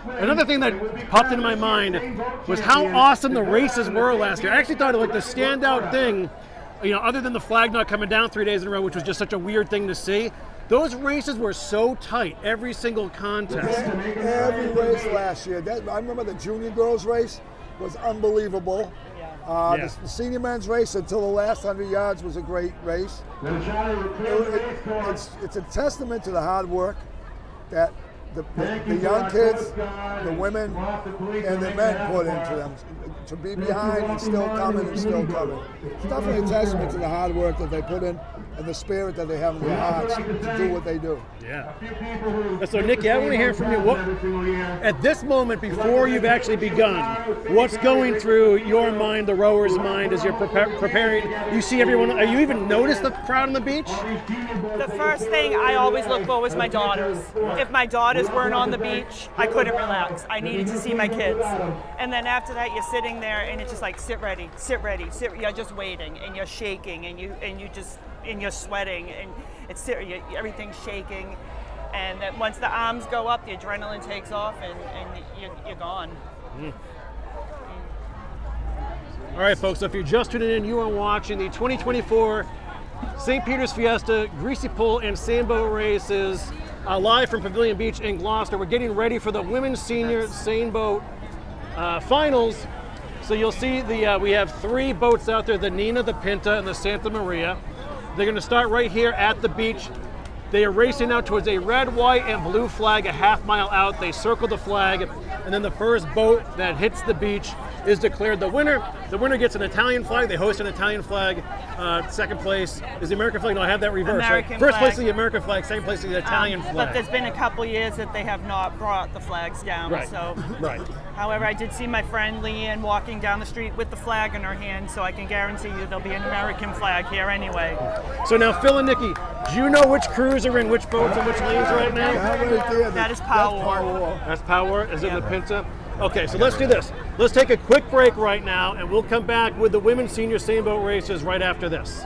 Another thing that popped into my mind was how awesome the races were last year. I actually thought like the standout thing, other than the flag not coming down 3 days in a row, which was just such a weird thing to see, those races were so tight, every single contest. Every race last year. I remember the junior girls race was unbelievable. The senior men's race until the last 100 yards was a great race. It's a testament to the hard work that the young kids, the women, and the men put into them. To be behind and still coming and still coming. It's definitely a testament to the hard work that they put in and the spirit that they have in their hearts to do what they do. Yeah. So Nikki, I want to hear from you. What, at this moment, before you've actually begun, what's going through your mind, the rower's mind, as you're preparing? You see everyone. Are you even notice the crowd on the beach? The first thing I always look for was my daughters. If my daughters weren't on the beach, I couldn't relax. I needed to see my kids. And then after that, you're sitting there, and it's just like sit ready. You're just waiting, and you're shaking, and you're sweating, and everything's shaking. And then once the arms go up, the adrenaline takes off, and you're gone. All right, folks, so if you're just tuning in, you are watching the 2024 St. Peter's Fiesta Greasy Pole and Sailboat races live from Pavilion Beach in Gloucester. We're getting ready for the Women's Senior Sailboat Finals. So you'll see we have 3 boats out there, the Nina, the Pinta, and the Santa Maria. They're going to start right here at the beach. They are racing out towards a red, white, and blue flag a half mile out. They circle the flag, and then the first boat that hits the beach is declared the winner. The winner gets an Italian flag. They hoist an Italian flag. Second place is the American flag. No, I have that reversed. American First flag. place is the American flag. Second place is the Italian flag. But there's been a couple years that they have not brought the flags down. Right. So. Right. However, I did see my friend Leanne walking down the street with the flag in her hand, so I can guarantee you there'll be an American flag here anyway. So now, Phil and Nikki, do you know which crews are in which boats and which lanes right now? That is Power. That's Power. Is it the Pinta? Okay, so let's do this. Let's take a quick break right now, and we'll come back with the women's senior sailboat races right after this.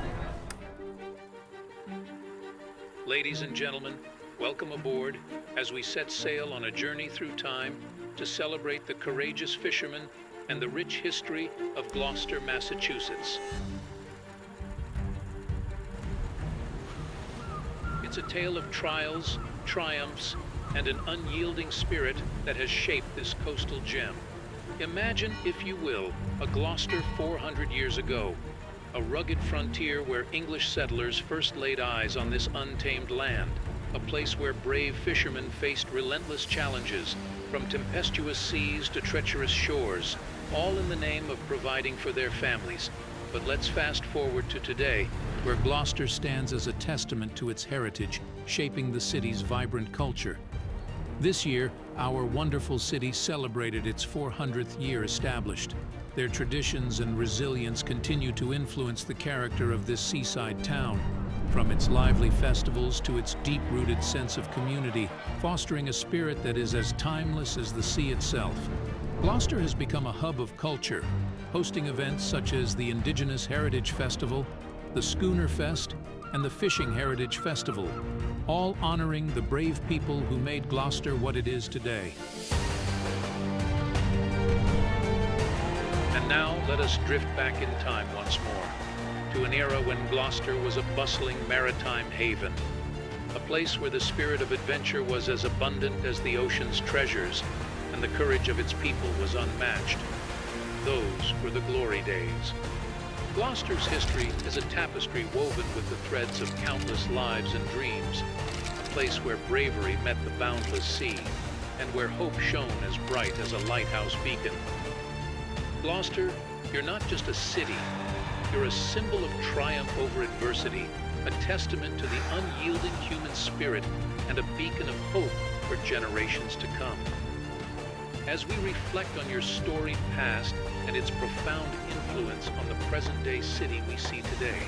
Ladies and gentlemen, welcome aboard as we set sail on a journey through time to celebrate the courageous fishermen and the rich history of Gloucester, Massachusetts. It's a tale of trials, triumphs, and an unyielding spirit that has shaped this coastal gem. Imagine, if you will, a Gloucester 400 years ago, a rugged frontier where English settlers first laid eyes on this untamed land, a place where brave fishermen faced relentless challenges, from tempestuous seas to treacherous shores, all in the name of providing for their families. But let's fast forward to today, where Gloucester stands as a testament to its heritage, shaping the city's vibrant culture. This year, our wonderful city celebrated its 400th year established. Their traditions and resilience continue to influence the character of this seaside town, from its lively festivals to its deep-rooted sense of community, fostering a spirit that is as timeless as the sea itself. Gloucester has become a hub of culture, hosting events such as the Indigenous Heritage Festival, the Schooner Fest, and the Fishing Heritage Festival, all honoring the brave people who made Gloucester what it is today. And now let us drift back in time once more, to an era when Gloucester was a bustling maritime haven, a place where the spirit of adventure was as abundant as the ocean's treasures, and the courage of its people was unmatched. Those were the glory days. Gloucester's history is a tapestry woven with the threads of countless lives and dreams, a place where bravery met the boundless sea, and where hope shone as bright as a lighthouse beacon. Gloucester, you're not just a city, you're a symbol of triumph over adversity, a testament to the unyielding human spirit, and a beacon of hope for generations to come. As we reflect on your storied past and its profound influence on the present-day city we see today,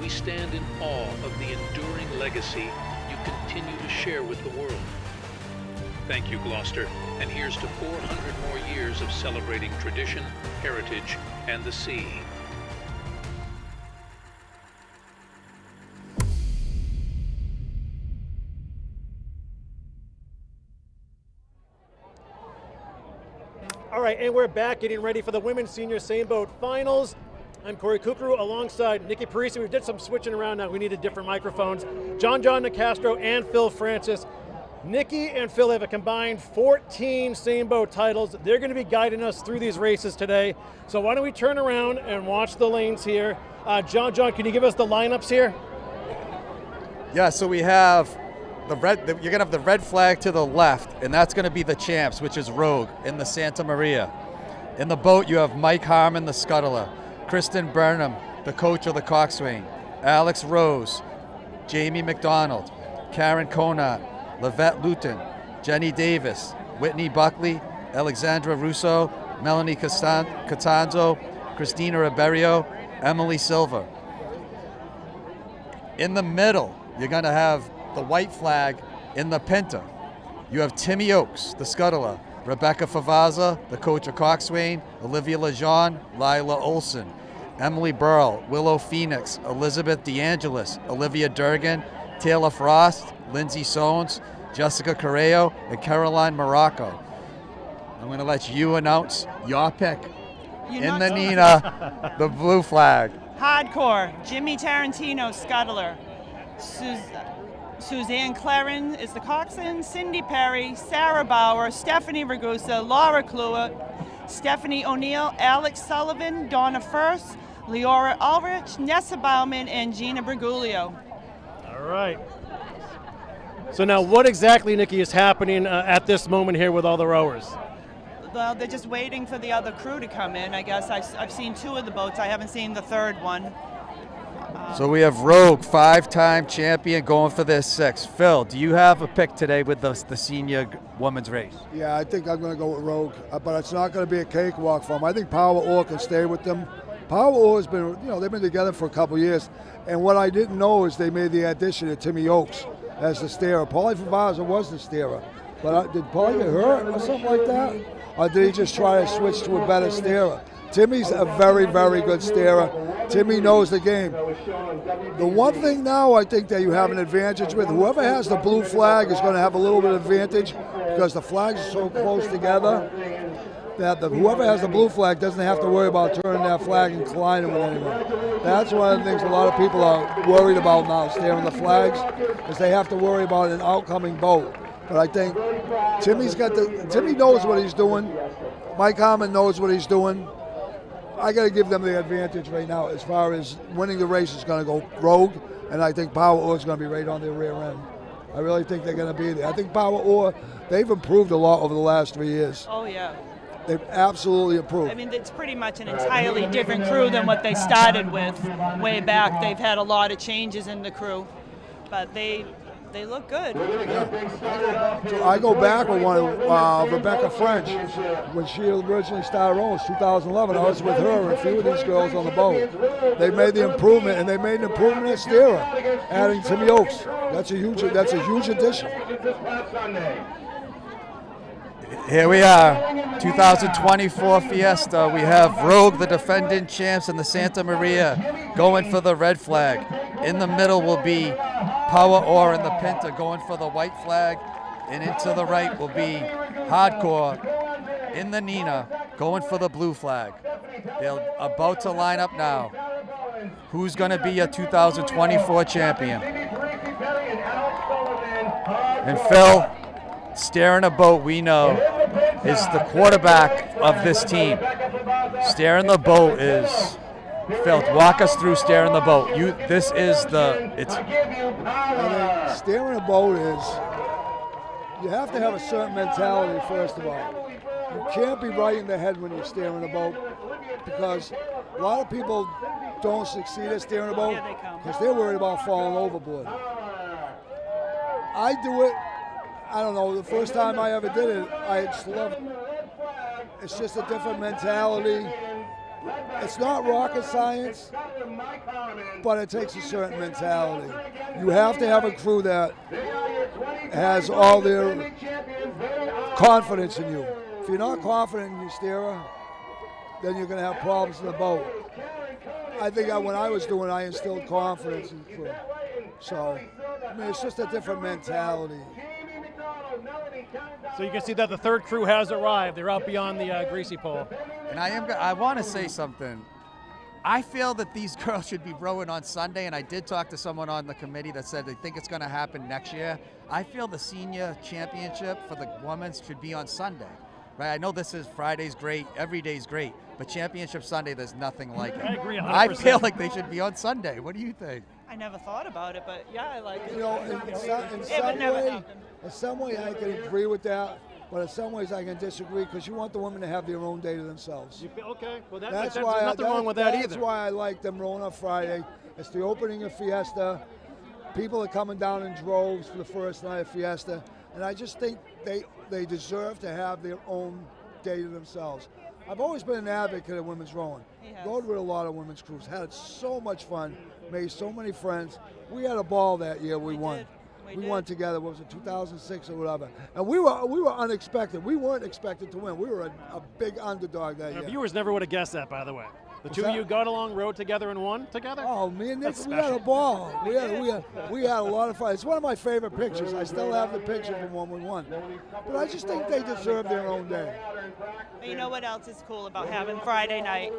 we stand in awe of the enduring legacy you continue to share with the world. Thank you, Gloucester, and here's to 400 more years of celebrating tradition, heritage, and the sea. All right, and we're back getting ready for the women's senior same boat finals. I'm Corey Kukru alongside Nikki Parisi. We did some switching around now. We needed different microphones. John Nicastro and Phil Francis. Nikki and Phil have a combined 14 same boat titles. They're going to be guiding us through these races today. So why don't we turn around and watch the lanes here. John, can you give us the lineups here? Yeah, so we have you're going to have the red flag to the left, and that's going to be the champs, which is Rogue in the Santa Maria. In the boat, you have Mike Harmon, the scuttler, Kristen Burnham, the coach of the coxswain, Alex Rose, Jamie McDonald, Karen Conant, Lavette Luton, Jenny Davis, Whitney Buckley, Alexandra Russo, Melanie Catanzo, Christina Ribeiro, Emily Silva. In the middle, you're going to have the white flag in the Pinta. You have Timmy Oakes, the scuttler, Rebecca Favaza, the coach of coxswain, Olivia Lejeune, Lila Olson, Emily Burrell, Willow Phoenix, Elizabeth DeAngelis, Olivia Durgan, Taylor Frost, Lindsay Sones, Jessica Correo, and Caroline Morocco. I'm going to let you announce your pick. In the Nina, the blue flag. Hardcore, Jimmy Tarantino, scuttler. Suzanne Claren is the coxswain, Cindy Perry, Sarah Bauer, Stephanie Ragusa, Laura Kluwer, Stephanie O'Neill, Alex Sullivan, Donna First, Leora Ulrich, Nessa Bauman, and Gina Brigulio. All right. So now what exactly, Nikki, is happening at this moment here with all the rowers? Well, they're just waiting for the other crew to come in, I guess. I've seen two of the boats. I haven't seen the third one. So we have Rogue, 5-time champion, going for their sixth. Phil, do you have a pick today with the senior women's race? Yeah, I think I'm going to go with Rogue, but it's not going to be a cakewalk for them. I think Power Oar can stay with them. Power Oar has been, they've been together for a couple of years, and what I didn't know is they made the addition of Timmy Oakes as the steerer. Paulie Favaza was the steerer, but did Paulie get hurt or something like that? Or did he just try to switch to a better steerer? Timmy's a very, very good steerer. Timmy knows the game. The one thing now I think that you have an advantage with, whoever has the blue flag is going to have a little bit of advantage because the flags are so close together that whoever has the blue flag doesn't have to worry about turning that flag and colliding with anyone. That's one of the things a lot of people are worried about now, steering the flags, is they have to worry about an outcoming boat. But I think Timmy knows what he's doing. Mike Harmon knows what he's doing. I got to give them the advantage right now as far as winning the race is going to go Rogue, and I think Power Oar is going to be right on their rear end. I really think they're going to be there. I think Power Oar, they've improved a lot over the last 3 years. Oh, yeah. They've absolutely improved. I mean, it's pretty much an entirely different crew than what they started with way back. They've had a lot of changes in the crew, but they look good. Yeah. So I go back with one of Rebecca French. When she originally started rowing, 2011, I was with her and a few of these girls on the boat. They made the improvement, and they made an improvement at steerer, adding Timmy Oakes. That's a huge addition. Here we are, 2024 Fiesta. We have Rogue, the defending champs, in the Santa Maria, going for the red flag. In the middle will be Power Or and the Pinta going for the white flag. And into the right will be Hardcore in the Nina going for the blue flag. They're about to line up now. Who's going to be your 2024 champion? And Phil, steering a boat, we know, is the quarterback of this team. Steering the boat is Phil. Walk us through steering the boat. This is the. It's. I mean, steering a boat is. You have to have a certain mentality, first of all. You can't be right in the head when you're steering a boat, because a lot of people don't succeed at steering a boat because they're worried about falling overboard. I do it, I don't know, the first time I ever did it, I just loved it. It's just a different mentality. It's not rocket science, but it takes a certain mentality. You have to have a crew that has all their confidence in you. If you're not confident in your steerer, then you're going to have problems in the boat. I think when I was doing it, I instilled confidence in the crew. So, I mean, it's just a different mentality. So you can see that the third crew has arrived. They're out beyond the greasy pole. And I want to say something. I feel that these girls should be rowing on Sunday, and I did talk to someone on the committee that said they think it's going to happen next year. I feel the senior championship for the women's should be on Sunday. Right? I know this is Friday's great, every day's great, but Championship Sunday, there's nothing like it. I agree 100%. I feel like they should be on Sunday. What do you think? I never thought about it, but yeah, I like it. You know, in some way I can agree with that, but in some ways I can disagree, because you want the women to have their own day to themselves. Okay, well That's there's why nothing wrong with that either. That's why I like them rolling on Friday. It's the opening of Fiesta. People are coming down in droves for the first night of Fiesta, and I just think they deserve to have their own day to themselves. I've always been an advocate of women's rowing. Rowed with a lot of women's crews, had so much fun, made so many friends. We had a ball that year. We won. We won together. What was it, 2006 or whatever? And we were unexpected. We weren't expected to win. We were a big underdog that year. Viewers never would have guessed that, by the way. The two of you got along, rode together, and won together? Oh, me and Nick, we had a ball. We had a lot of fun. It's one of my favorite pictures. I still have the picture from when we won. But I just think they deserve their own day. You know what else is cool about having Friday night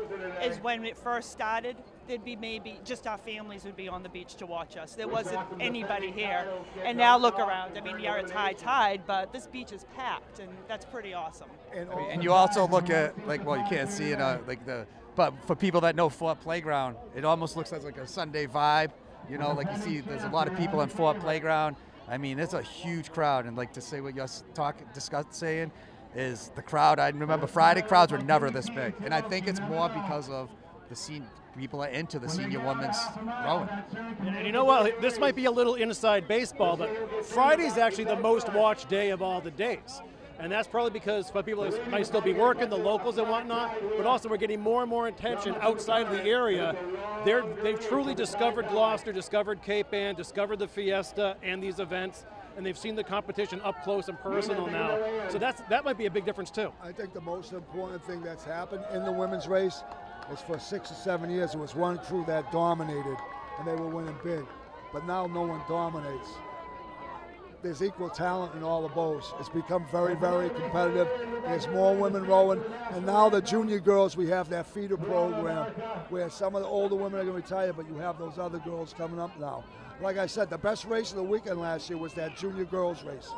is when it first started, there'd be maybe just our families would be on the beach to watch us. There wasn't anybody here. And now look around. I mean, yeah, it's high tide, but this beach is packed, and that's pretty awesome. And you also look at, like, well, you can't see it, but for people that know Fort Playground, it almost looks like a Sunday vibe. You know, like you see, there's a lot of people in Fort Playground. I mean, it's a huge crowd, and like to say what you're saying is the crowd. I remember Friday crowds were never this big, and I think it's more because of the people are into the senior women's rowing. And you know what? This might be a little inside baseball, but Friday's actually the most watched day of all the days. And that's probably because people might still be working, the locals and whatnot, but also we're getting more and more attention outside of the area. They've truly discovered Gloucester, discovered Cape Ann, discovered the Fiesta and these events, and they've seen the competition up close and personal now. So that might be a big difference too. I think the most important thing that's happened in the women's race is for 6 or 7 years, it was one crew that dominated, and they were winning big. But now no one dominates. There's equal talent in all the boats. It's become very, very competitive. There's more women rowing. And now the junior girls, we have that feeder program where some of the older women are going to retire, but you have those other girls coming up now. Like I said, the best race of the weekend last year was that junior girls race.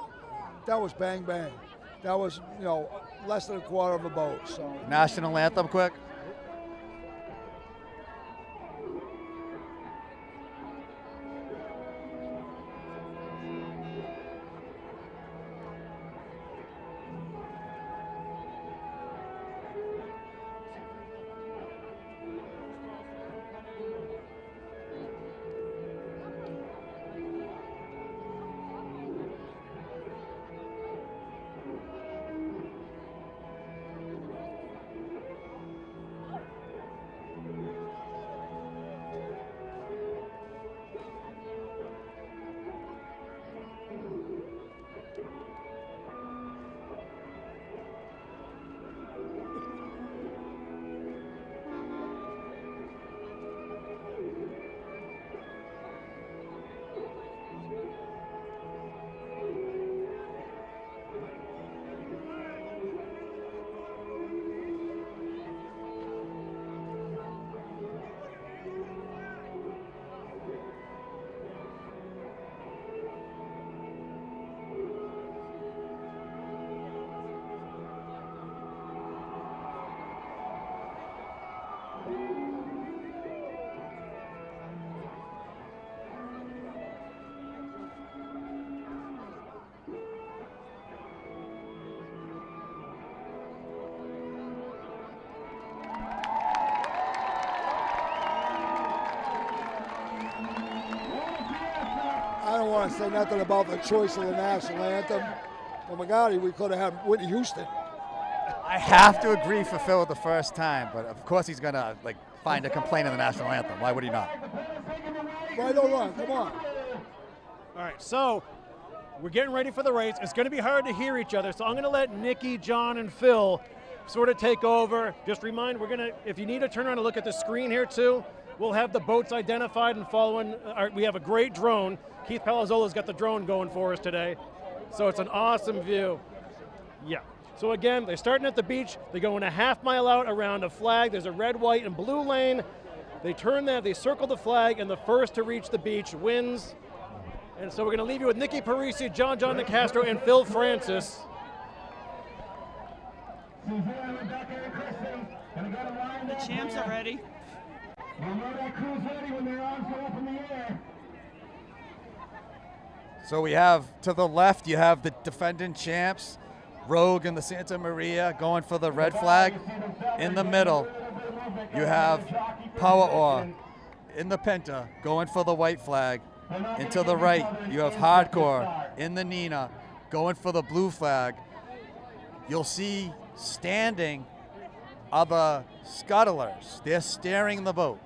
That was bang, bang. That was, less than a quarter of a boat. So. National anthem quick. want to say nothing about the choice of the national anthem. Oh my God, we could have had Whitney Houston. I have to agree for Phil the first time, but of course he's gonna find a complaint in the national anthem. Why would he not? Right or wrong? Come on. All right, so we're getting ready for the race. It's going to be hard to hear each other, so I'm going to let Nikki, John, and Phil sort of take over. Just remind, if you need to turn around and look at the screen here too, we'll have the boats identified and following. We have a great drone. Keith Palazzola's got the drone going for us today, so it's an awesome view. Yeah. So again, they're starting at the beach. They're going a half mile out around a flag. There's a red, white, and blue lane. They turn that, they circle the flag, and the first to reach the beach wins. And so we're going to leave you with Nikki Parisi, John Nicastro, and Phil Francis. The champs are ready. So we have, to the left, you have the defending champs, Rogue and the Santa Maria going for the red flag. In the middle, you have Power Oar in the Penta going for the white flag. And to the right, you have Hardcore in the Nina going for the blue flag. You'll see standing are the scuttlers. They're steering the boat.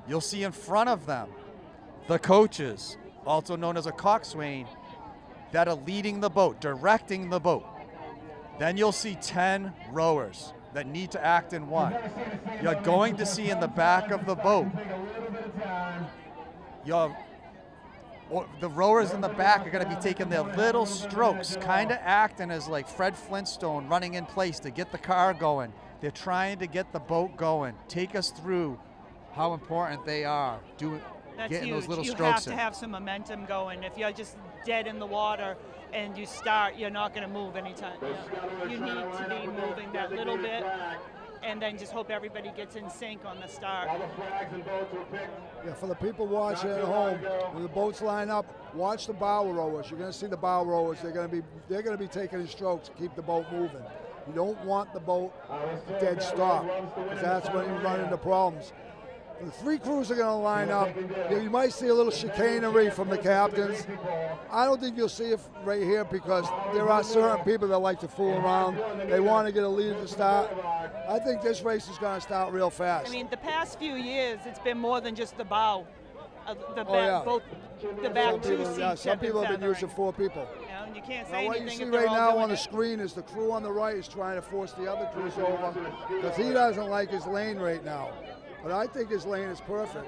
You'll see in front of them the coaches, also known as a coxswain, that are leading the boat, directing the boat. Then you'll see 10 rowers that need to act in one. You're going to see in the back of the boat, the rowers in the back are going to be taking their little strokes, kind of acting as like Fred Flintstone running in place to get the car going. They're trying to get the boat going. Take us through how important they are getting huge. Those little you strokes have to have some momentum going. If you're just dead in the water and you start, you're not going to move anytime. You need to be moving that little bit and then just hope everybody gets in sync on the start. Yeah, for the people watching at home, when the boats line up, watch the bow rowers. You're going to see the bow rowers. They're going to be taking in strokes to keep the boat moving. You don't want the boat dead stop, because that's when you run into problems. The three crews are going to line up. You might see a little chicanery from the captains. I don't think you'll see it right here because there are certain people that like to fool around. They want to get a lead at the start. I think this race is going to start real fast. I mean, the past few years, it's been more than just the bow. Both the back two seats. Yeah, some people have been using 4 people. You can't say what anything you see if they're right all now doing on the it. screen is the crew on the right is trying to force the other crews over because he doesn't like his lane right now. But I think his lane is perfect.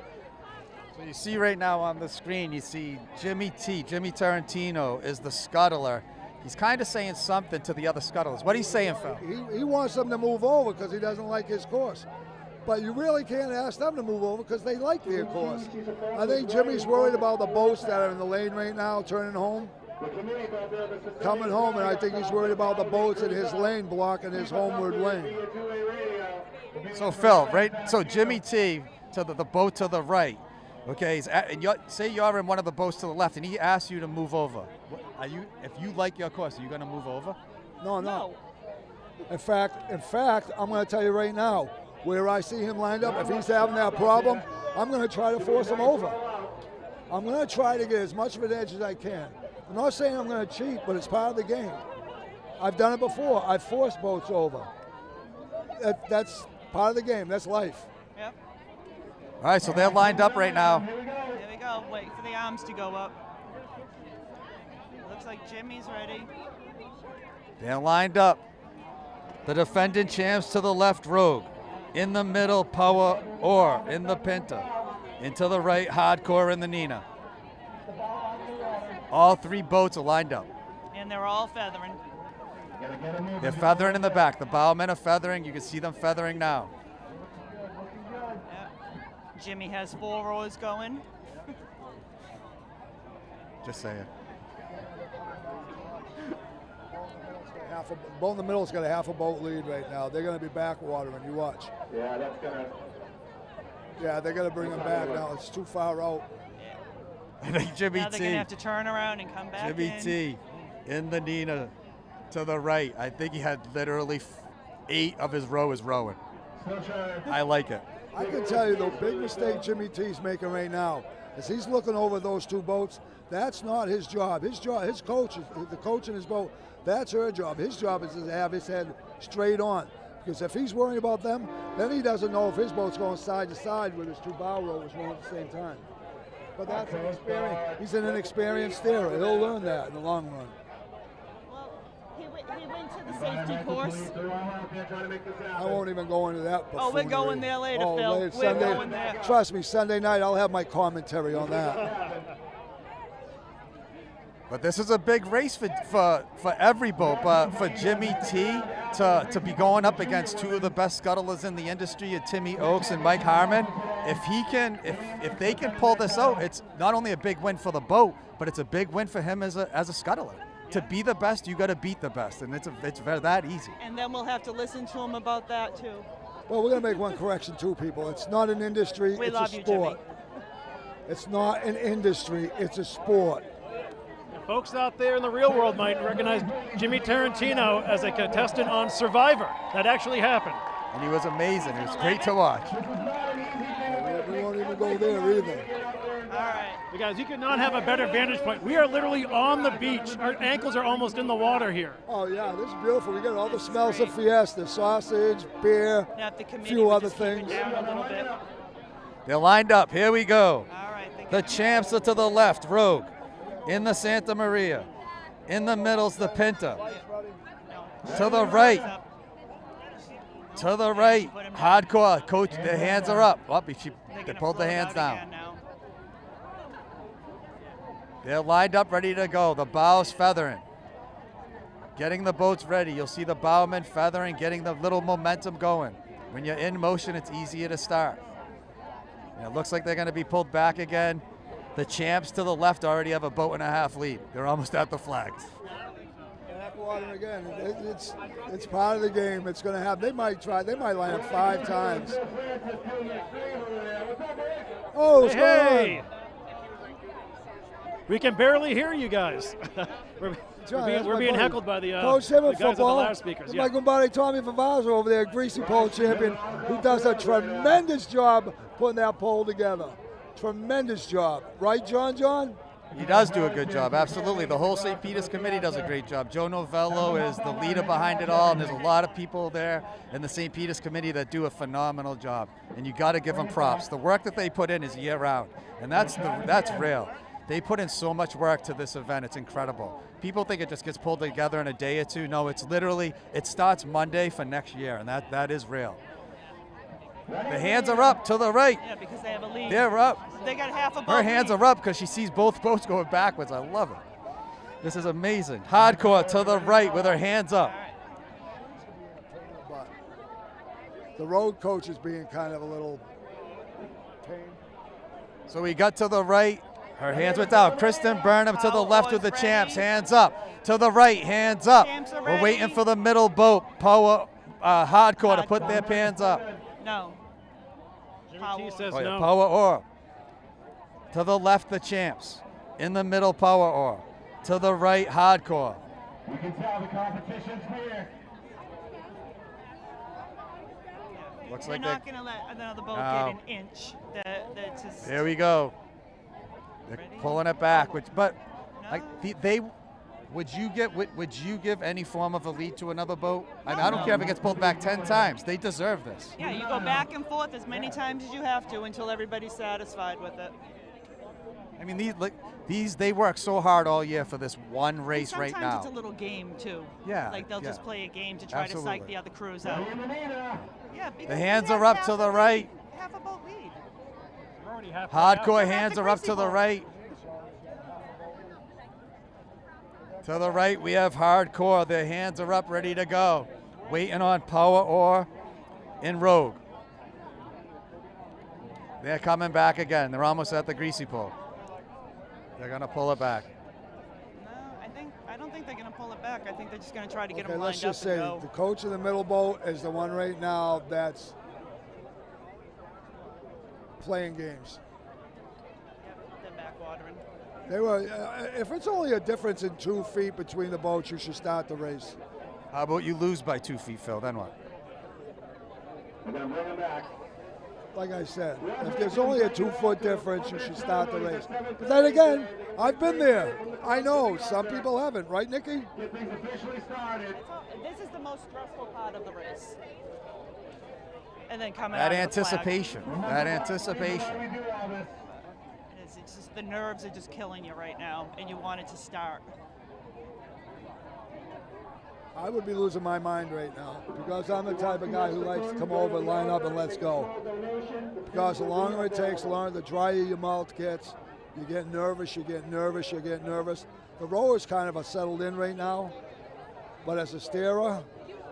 So you see right now on the screen, you see Jimmy Tarantino is the scuttler. He's kind of saying something to the other scuttlers. What are you saying, Phil? He wants them to move over because he doesn't like his course. But you really can't ask them to move over because they like their course. I think Jimmy's worried about the boats that are in the lane right now turning home, coming home, and I think he's worried about the boats in his lane blocking his homeward lane. So Phil, right? So Jimmy T to the boat to the right. Okay, say you're in one of the boats to the left, and he asks you to move over. If you like your course, are you going to move over? No. In fact, I'm going to tell you right now, where I see him lined up, if he's having that problem, I'm going to try to force him over. I'm going to try to get as much of an edge as I can. I'm not saying I'm going to cheat, but it's part of the game. I've done it before. I've forced boats over. That's part of the game. That's life. Yep. All right, so they're lined up right now. Here we go. Wait for the arms to go up. Looks like Jimmy's ready. They're lined up. The defending champs to the left, Rogue. In the middle, Power Oar in the Pinta. And to the right, Hardcore in the Nina. All 3 boats are lined up. And they're all feathering. They're feathering in the back. The bowmen are feathering. You can see them feathering now. Yep. Jimmy has 4 rowers going. Just saying. Boat in the middle's got a half a boat lead right now. They're going to be backwatering. You watch. Yeah, that's gonna. Yeah, they're going to bring them back now. It's too far out. I think Jimmy Now they're T. going to have to turn around and come back Jimmy in. T. in the Nina to the right. I think he had literally 8 of his rowers rowing. I like it. I can tell you the big mistake Jimmy T's making right now. As he's looking over those two boats, that's not his job. His coach, the coach in his boat, that's her job. His job is to have his head straight on. Because if he's worrying about them, then he doesn't know if his boat's going side to side with his two bow rowers going at the same time. But that's an experience. He's an inexperienced steerer. He'll learn that in the long run. Well, he went to the safety course. I won't even go into that. Oh, we're going there later, Phil. Later, We're going there. Trust me, Sunday night I'll have my commentary on that. But this is a big race for every boat, but for Jimmy T to be going up against two of the best scuttlers in the industry, Timmy Oakes and Mike Harmon, if they can pull this out, it's not only a big win for the boat, but it's a big win for him as a scuttler. To be the best, you got to beat the best, and it's that easy. And then we'll have to listen to him about that too. Well, we're going to make one correction too, people. It's not an industry, We it's love a you, sport. Jimmy. It's not an industry, it's a sport. Folks out there in the real world might recognize Jimmy Tarantino as a contestant on Survivor. That actually happened. And he was amazing. It was great to watch. We won't even go there either. All right. You guys, you could not have a better vantage point. We are literally on the beach. Our ankles are almost in the water here. Oh yeah, this is beautiful. We got all the smells of Fiesta, sausage, beer, Now, if the a committee few would other just keep it things. down a little bit. They're lined up. Here we go. All right. The champs are to the left, Rogue. In the Santa Maria. In the middle's the Pinta. To the right. To the right. Hardcore. Coach, their hands are up. Oh, they pulled the hands down. They're lined up, ready to go. The bow's feathering. Getting the boats ready. You'll see the bowman feathering, getting the little momentum going. When you're in motion, it's easier to start. And it looks like they're going to be pulled back again. The champs to the left already have a boat and a half lead. They're almost at the flags. Backwater again. It's part of the game. It's going to happen. They might try. They might land 5 times. Oh, what's going on? We can barely hear you guys. we're being heckled by the Coach guys football. at the loudspeakers. My kumbari Tommy Favazzo over there, greasy pole champion, who does a tremendous job putting that pole together. Tremendous job. Right, John? He does do a good job, absolutely. The whole St. Peter's committee does a great job. Joe Novello is the leader behind it all, and there's a lot of people there in the St. Peter's committee that do a phenomenal job, and you got to give them props. The work that they put in is year-round, and that's real. They put in so much work to this event. It's incredible. People think it just gets pulled together in a day or two. No, it's literally, it starts Monday for next year, and that is real. The hands are up to the right. Yeah, because they have a lead. They're up. They got half a boat. Her hands are up because she sees both boats going backwards. I love it. This is amazing. Hardcore to the right with her hands up. But the road coach is being kind of a little pain. So we got to the right. Her hands went down. Kristen Burnham to the left with the champs. Hands up. To the right. Hands up. We're waiting for the middle boat. Power Hardcore to put their hands up. No. Jimmy T says Oh, yeah, no. Power Oar. To the left, the champs. In the middle, Power Oar. To the right, Hardcore. You can tell the competition's here. Looks They're like not going to let another boat No. get an inch. They're just There we go. They're pulling it back. But they would you give any form of a lead to another boat? I don't care if it gets pulled back 10 times. They deserve this. Yeah, you go back and forth as many times as you have to until everybody's satisfied with it. I mean, they work so hard all year for this one race And right now. sometimes it's a little game too. Yeah, Like they'll just yeah. play a game to try to psych Absolutely. the other crews out. Yeah, because The hands we are have up to half the a right. lead, half a boat lead. We're already half Hardcore out. hands are up to the right. To the right, we have Hardcore. Their hands are up, ready to go. Waiting on Power Oar in Rogue. They're coming back again. They're almost at the greasy pole. They're going to pull it back. No, I don't think they're going to pull it back. I think they're just going to try to get Okay, them let's lined just up and say go. the coach in the middle boat is the one right now that's playing games. They're backwatering. They were. If it's only a difference in 2 feet between the boats, you should start the race. How about you lose by 2 feet, Phil? Then what? We're going to bring him back. like I said, if there's only a 2-foot difference, you should start the race. But then again, I've been there. I know some people haven't, right, Nikki? This is the most stressful part of the race. And then coming That out of the anticipation. That anticipation. flag. It's just the nerves are just killing you right now, and you want it to start. I would be losing my mind right now because I'm the type of guy who likes to come over, line up, and let's go. Because the longer it takes, the longer the drier your mouth gets, you get nervous, you get nervous, you get nervous. The rowers kind of are settled in right now, but as a steerer,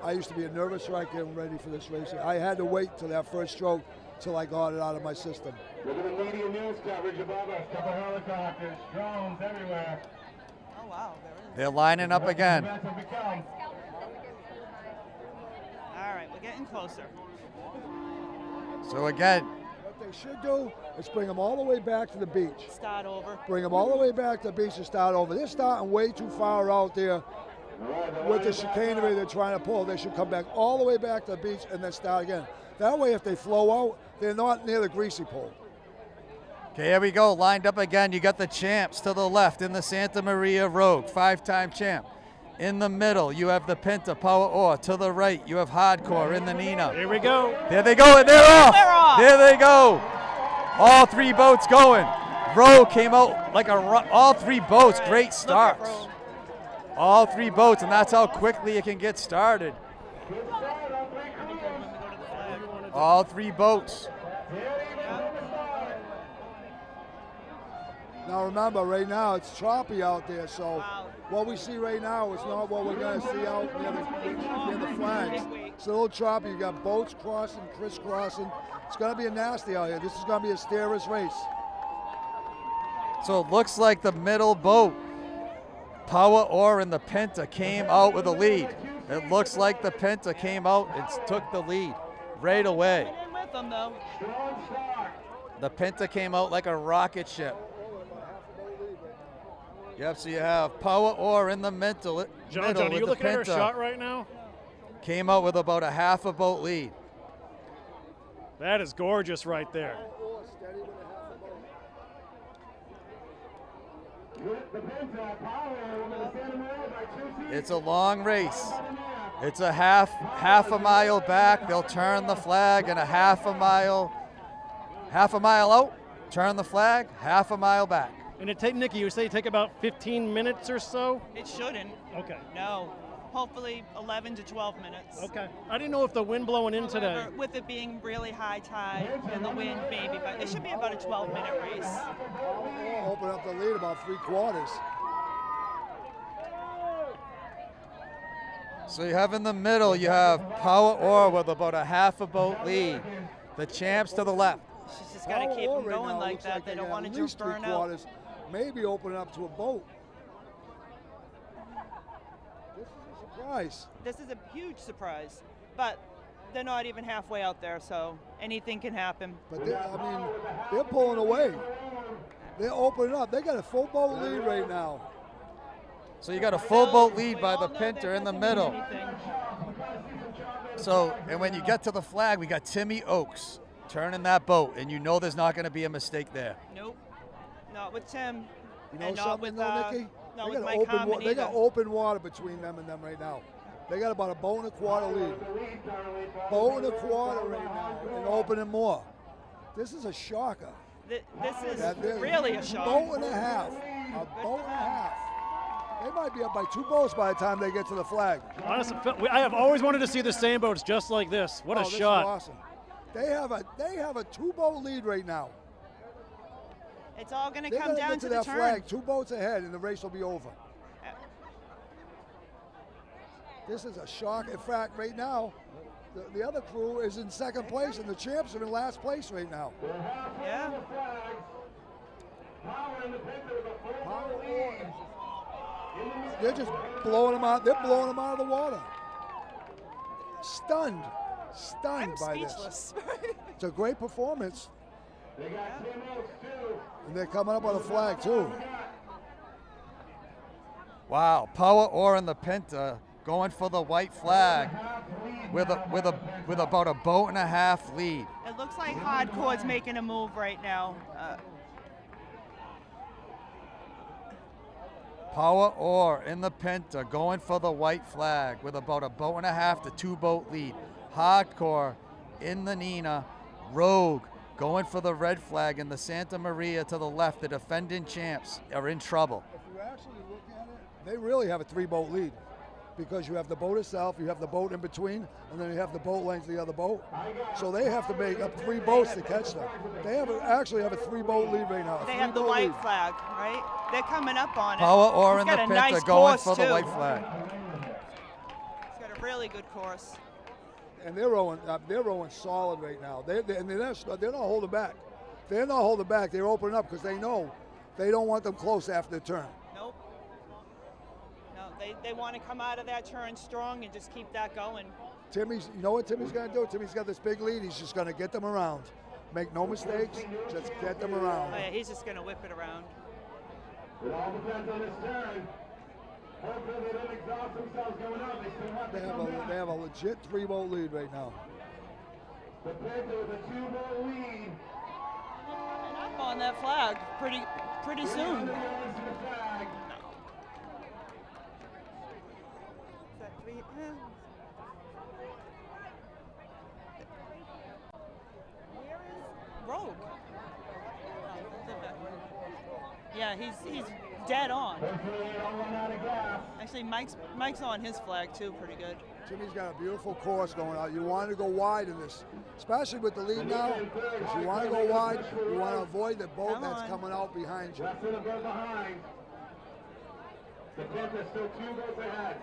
I used to be a nervous wreck getting ready for this race. I had to wait till that first stroke till I got it out of my system. Look at the media news coverage above us. Couple helicopters, drones everywhere. Oh, wow. There is. They're lining up again. That's what become. All right, we're getting closer. So again, What they should do is bring them all the way back to the beach. Start over. Bring them all the way back to the beach and start over. They're starting way too far out there with the chicanery they're trying to pull. They should come back all the way back to the beach and then start again. That way, if they flow out, they're not near the greasy pole. okay, here we go. Lined up again. You got the champs to the left in the Santa Maria Rogue, 5-time champ. In the middle, you have the Pinta Power Ore. To the right, you have Hardcore in the Nina. Here we go. There they go, and they're off. They're off. There they go. All 3 boats going. Rogue came out like all 3 boats. Great starts. All 3 boats, and that's how quickly it can get started. All 3 boats. Now remember, right now it's choppy out there, so what we see right now is not what we're going to see out near the flags. It's a little choppy. You got boats crossing, crisscrossing. It's going to be a nasty out here. This is going to be a steerer's race. So it looks like the middle boat, Power Ore and the Pinta, came out with a lead. It looks like the Pinta came out and took the lead right away. Went in with them, though. The Pinta came out like a rocket ship. Yep, so you have Power Ore in the middle. John, middle are with you the looking at her Pinta. shot right now? Came out with about a half a boat lead. That is gorgeous right there. It's a long race. It's a half a mile back. They'll turn the flag and a half a mile out, turn the flag, half a mile back. And it take Nikki, you say it take about 15 minutes or so? It shouldn't. Okay. No. Hopefully 11 to 12 minutes. Okay. I didn't know if the wind blowing in today. However, with it being really high tide and the wind maybe, but it should be about a 12-minute race. Open up the lead about 3/4. So you have in the middle, you have Power Ore with about a half a boat lead. The champs to the left. She's just got to keep them going like that. They don't want to just burn out. Maybe open it up to a boat. This is a surprise. This is a huge surprise, but they're not even halfway out there, so anything can happen. But they're pulling away. They're opening up. They got a full boat lead right now. So you got a full boat lead by the All know Pinta there in the hasn't middle. been anything. So, and when you get to the flag, we got Timmy Oakes turning that boat, and you know there's not going to be a mistake there. Nope. Not with Tim. You know and not something with, though, Nikki? not They with got Mike open Harmon they got either. open water between them and them right now. They got about a boat and a quarter lead. Boat and a quarter right now, and opening more. This is a shocker. This is That really a shock. Boat and a half. A boat and a half. They might be up by 2 boats by the time they get to the flag. Honestly, I have always wanted to see the same boats just like this. What a This shot. is awesome. They have a 2-boat lead right now. It's all going to They're come gonna down get to to the that turn. flag 2 boats ahead, and the race will be over. This is a shock. In fact, right now, the other crew is in second place, and the champs are in last place right now. Yeah. They're just blowing them out. They're blowing them out of the water. Stunned I'm by this. speechless. It's a great performance. And they're coming up on the flag too. Wow, Power Ore and the Pinta going for the white flag with a with about a boat and a half lead. It looks like Hardcore's making a move right now. Power Ore in the Pinta going for the white flag with about a boat and a half to 2 boat lead. Hardcore in the Nina. Rogue going for the red flag in the Santa Maria to the left. The defending champs are in trouble. If you actually look at it, they really have a 3-boat lead because you have the boat itself, you have the boat in between, and then you have the boat length of the other boat. So they have to make up 3 boats to catch them. They actually have a 3-boat lead right now. They have the white flag, right? They're coming up on it. Power Ore in He's the got a Pinta nice going course, for the too. white flag. He's got a really good course. And they're rowing solid right now. They're not holding back. They're not holding back. They're opening up because they know they don't want them close after the turn. Nope. No, they want to come out of that turn strong and just keep that going. You know what Timmy's going to do? Timmy's got this big lead. He's just going to get them around. Make no mistakes. Just get them around. Oh, yeah, he's just going to whip it around. It all depends on this turn. Hopefully they don't exhaust themselves going up. They still have to come back. They have a legit 3-boat lead right now. The Pinta with a 2-boat lead. Coming up on that flag pretty soon. The yards to the flag. Is that 3? Where is Rogue? Yeah, he's dead on. Hopefully they don't run out of gas. Actually, Mike's on his flag too, pretty good. Timmy's got a beautiful course going out. You want to go wide in this, especially with the lead now. If you want to go wide, you want to avoid the boat that's coming out behind you. That's in the boat behind. The Pinta's still 2 boats ahead.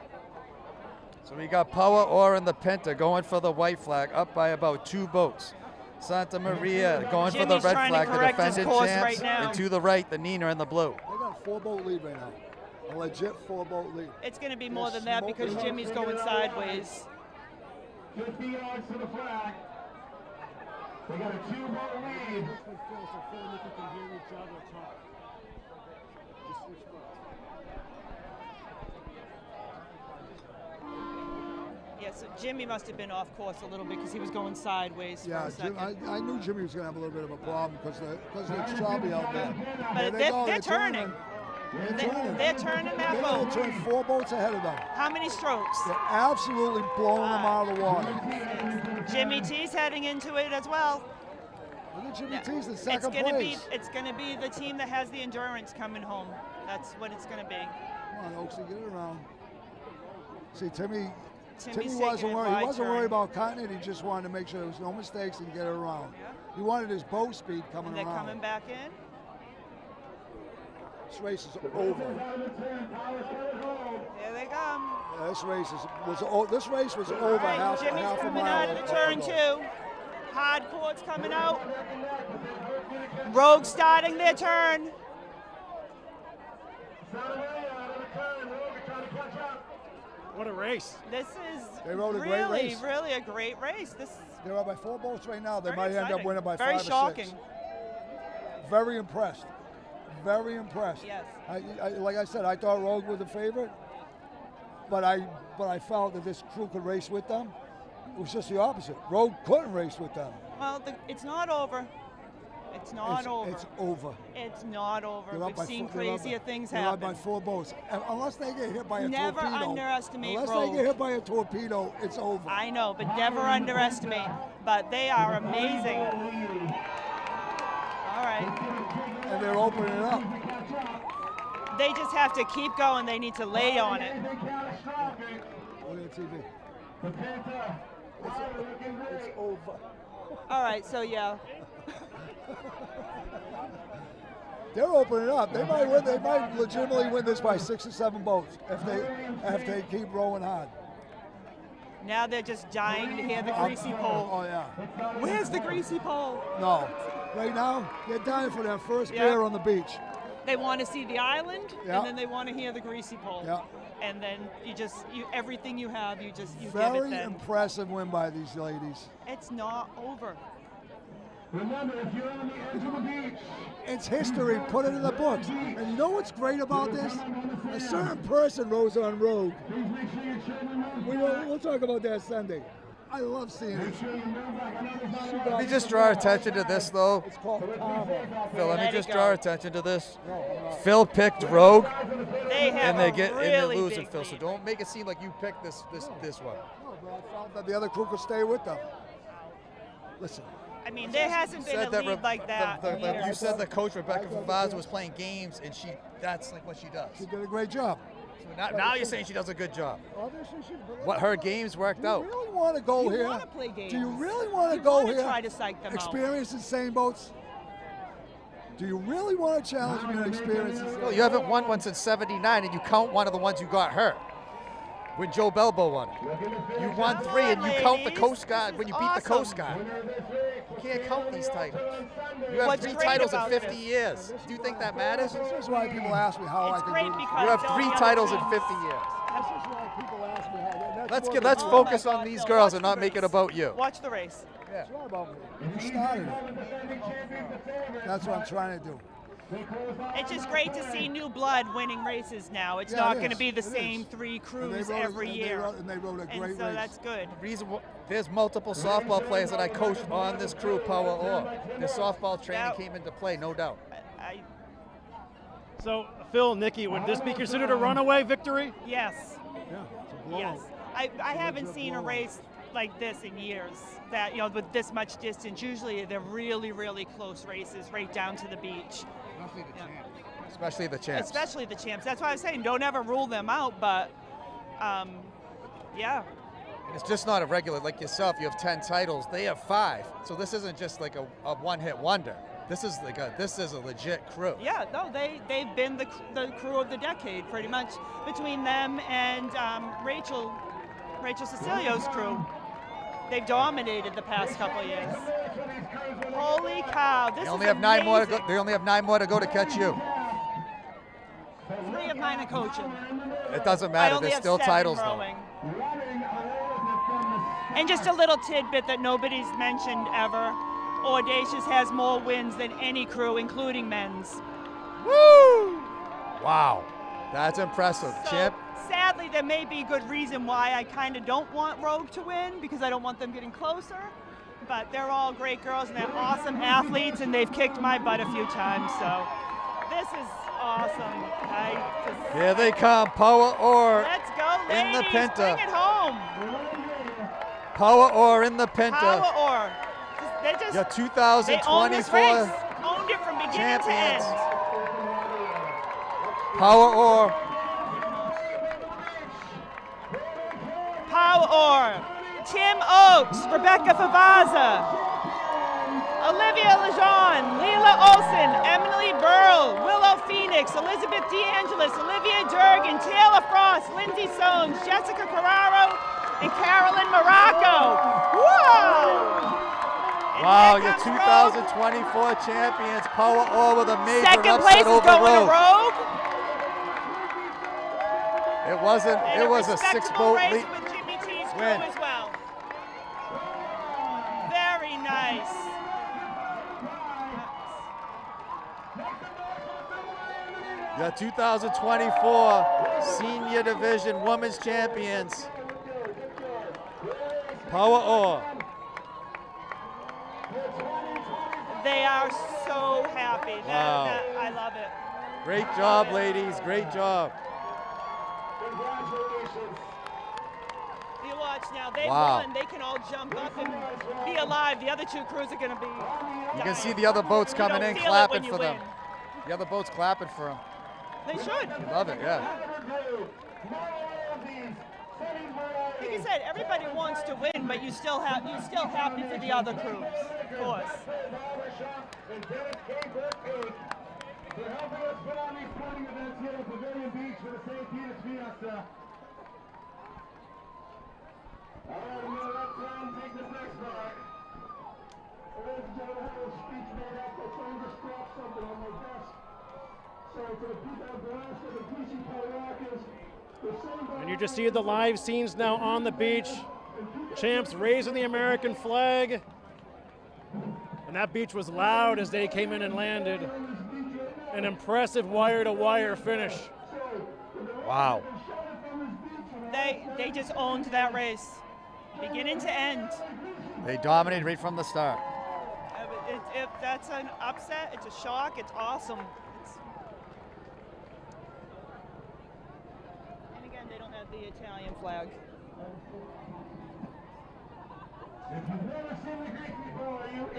So we got Power Ore in the Pinta going for the white flag, up by about 2 boats. Santa Maria going for the Jimmy's red trying to flag, the correct his defending course champs, right now. and to the right, the Nina in the blue. They got a 4-boat lead right now. A legit 4-boat lead. It's going to be more than that because Jimmy's going sideways. 50 yards to the flag. They got a 2-boat lead. Yeah, so Jimmy must have been off course a little bit because he was going sideways for Yeah, a second. I knew Jimmy was going to have a little bit of a problem because it's choppy out there. But they're turning. They're turning that They're boat. going to turn 4 boats ahead of them. How many strokes? They're absolutely blowing them out of the water. Jimmy T's heading into it as well. Look at Jimmy Yeah. T's in It's second gonna place. it's gonna be the team that has the endurance coming home. That's what it's gonna be. Come on, Oaksy, get it around. See, Timmy Timmy's wasn't taking a worried. He wide wasn't turn. worried about cutting it. He just wanted to make sure there was no mistakes and get it around. Yeah. He wanted his boat speed coming And they're around. coming back in. This race is over. There they come. This race was over All right, half Jimmy's a coming mile. out of the turn 2. Hardcore's coming out. Rogue starting their turn. What a race. This is They rode a great really, race. really a great race. This They're up by 4 boats right now. They Very might end up exciting. winning by Very 5 shocking. or 6. Very impressed. Very impressed. Yes. Like I said, I thought Rogue was the favorite, but I felt that this crew could race with them. It was just the opposite. Rogue couldn't race with them. Well, it's not over. It's not over. It's over. It's not over. They're up We've by seen 4 they're up crazier by- things they're up by happen. 4 boats. Unless they get hit by a Never torpedo. underestimate Unless Rogue. they get hit by a torpedo, it's over. I know, but never underestimate. But they are amazing. All right. And they're opening it up. They just have to keep going. They need to lay on it. Look at the TV. It's over. All right, so yeah. They're opening up. They might win. They might legitimately win this by 6 or 7 boats if they keep rowing hard. Now they're just dying to hear the greasy pole. Oh yeah. Where's the greasy pole? No. Right now, they're dying for their first Yeah. beer on the beach. They want to see the island, Yeah. and then they want to hear the greasy pole. Yeah. And then you everything you have, you give it Very then. impressive win by these ladies. It's not over. Remember, if you're on the edge of the beach, It's history. Put it in the books. And you know what's great about this? A certain person rose on Rogue. please make sure your children move. We'll talk about that Sunday. I love seeing it. Let me just draw attention to this, though. It's called karma. Phil, let me Let it just go. draw attention to this. Phil picked Rogue, They have and they're really losing, big Phil. So lead. don't make it seem like you picked this one. No, but I found that the other crew could stay with them. Listen, I mean, there hasn't been a lead like that. in You years. said the coach Rebecca Favazza was playing games, and that's like what she does. she did a great job. So now you're saying she does a good job. Obviously, she. What her games worked out. Do you really want to go You here? wanna play games. Do you really want to You go wanna here? try to psych them out. Experience in same boats. Do you really want to challenge me to experience? Phil, you haven't won one since '79, and you count one of the ones you got hurt. When Joe Belbo won it. You won 3, and you count the ladies. Coast Guard This when you is beat the Coast awesome. Guard. You can't count these titles. You have What's 3 great titles in about 50 this- years. Do you think that matters? This is why people ask me how It's I can great do this. because You have all 3 the other titles in teams- 50 years. This is why people ask me how. Let's focus Oh my on God, these Phil, girls watch and the not make it race. about you. Watch the race. Yeah. It's not about me. You started it. That's what I'm trying to do. It's just great to see new blood winning races now. It's Yeah, not it going to is. be the It same is. 3 And they crews rode- every and they year. rode- and they rode a And great so race. that's good. There's multiple softball players that I coached on this crew, Power Or. The softball training Yeah. came into play, no doubt. I, So, Phil, Nikki, would this be considered a runaway victory? yes, Yeah, it's a blowout. yes. I haven't seen a race like this in years. That with this much distance. Usually they're really, really close races, right down to the beach. Especially the champs. Especially the champs. That's why I was saying don't ever rule them out. But yeah. And it's just not a regular, like yourself, you have 10 titles, they have 5. So this isn't just like a one-hit wonder. This is a legit crew. Yeah, no, they've been the crew of the decade, pretty much, between them and Rachel Cecilio's crew. They've dominated the past couple years. Holy cow! This They only is have 9 more to amazing. go. They only have 9 more to go to catch you. 3 of mine are coaching. It doesn't I matter. only There's have still 7 titles though. rowing. And just a little tidbit that nobody's mentioned ever. Audacious has more wins than any crew, including men's. Woo! Wow, that's impressive, So, champ. sadly, there may be good reason why I kind of don't want Rogue to win, because I don't want them getting closer. But they're all great girls and they're awesome athletes, and they've kicked my butt a few times. So this is awesome. Here they come, Power Or Let's go, ladies. in the Pinta. Bring it home. Power Or in the Pinta. Power Or. They just Your they own this 2024 race. Owned it from beginning champions. to end. Power Or. Power Or. Tim Oakes, Rebecca Favazza, Olivia Lejeune, Leela Olson, Emily Burl, Willow Phoenix, Elizabeth DeAngelis, Olivia Durgan, Taylor Frost, Lindsay Soames, Jessica Carraro, and Carolyn Morocco. Whoa! And Wow, here your comes Rogue. 2024 champions, Power Or with a major Second place upset is over going to Rogue. Rogue. It wasn't. And It was a respectable 6-boat race lead. with Jimmy T's crew win. as well. Very nice. Your 2024 Senior Division Women's Champions, Power Or. They are so happy. Wow. I love it. Great job, ladies. Great job. You watch now. They Wow. won. They can all jump up and be alive. The other 2 crews are going to be. You can see the other boats coming in, clapping for them. The other boats clapping for them. They should. Love it, yeah. Like you said, everybody wants to win, but you're still happy for the other crews, of course. They're helping us put on these sporting events here at Pavilion Beach for the St. Peter's Fiesta. All right, I'm going to let Tom take this next part. Ladies and gentlemen, I have a speech made up. I'm trying to just drop something on my desk. So for the people of Alaska, the DC Polyarchers, the same. And you just see the live scenes now on the beach. Champs raising the American flag. And that beach was loud as they came in and landed. An impressive wire-to-wire finish. Wow. They just owned that race. beginning to end. They dominated right from the start. If that's an upset, it's a shock. It's awesome. And again, they don't have the Italian flag.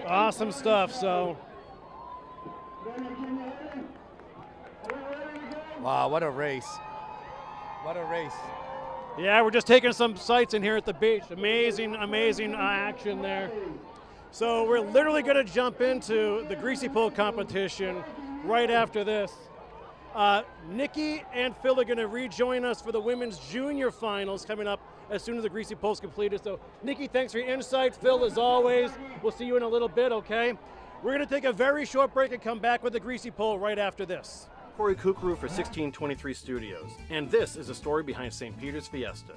Awesome stuff. So, Wow, what a race. What a race. yeah, we're just taking some sights in here at the beach. Amazing, amazing action there. So we're literally going to jump into the greasy pole competition right after this. Nikki and Phil are going to rejoin us for the women's junior finals coming up as soon as the greasy pole's completed. So Nikki, thanks for your insight. Phil, as always, we'll see you in a little bit, okay? We're going to take a very short break and come back with the greasy pole right after this. Corey Kukru for 1623 Studios, and this is a story behind St. Peter's Fiesta.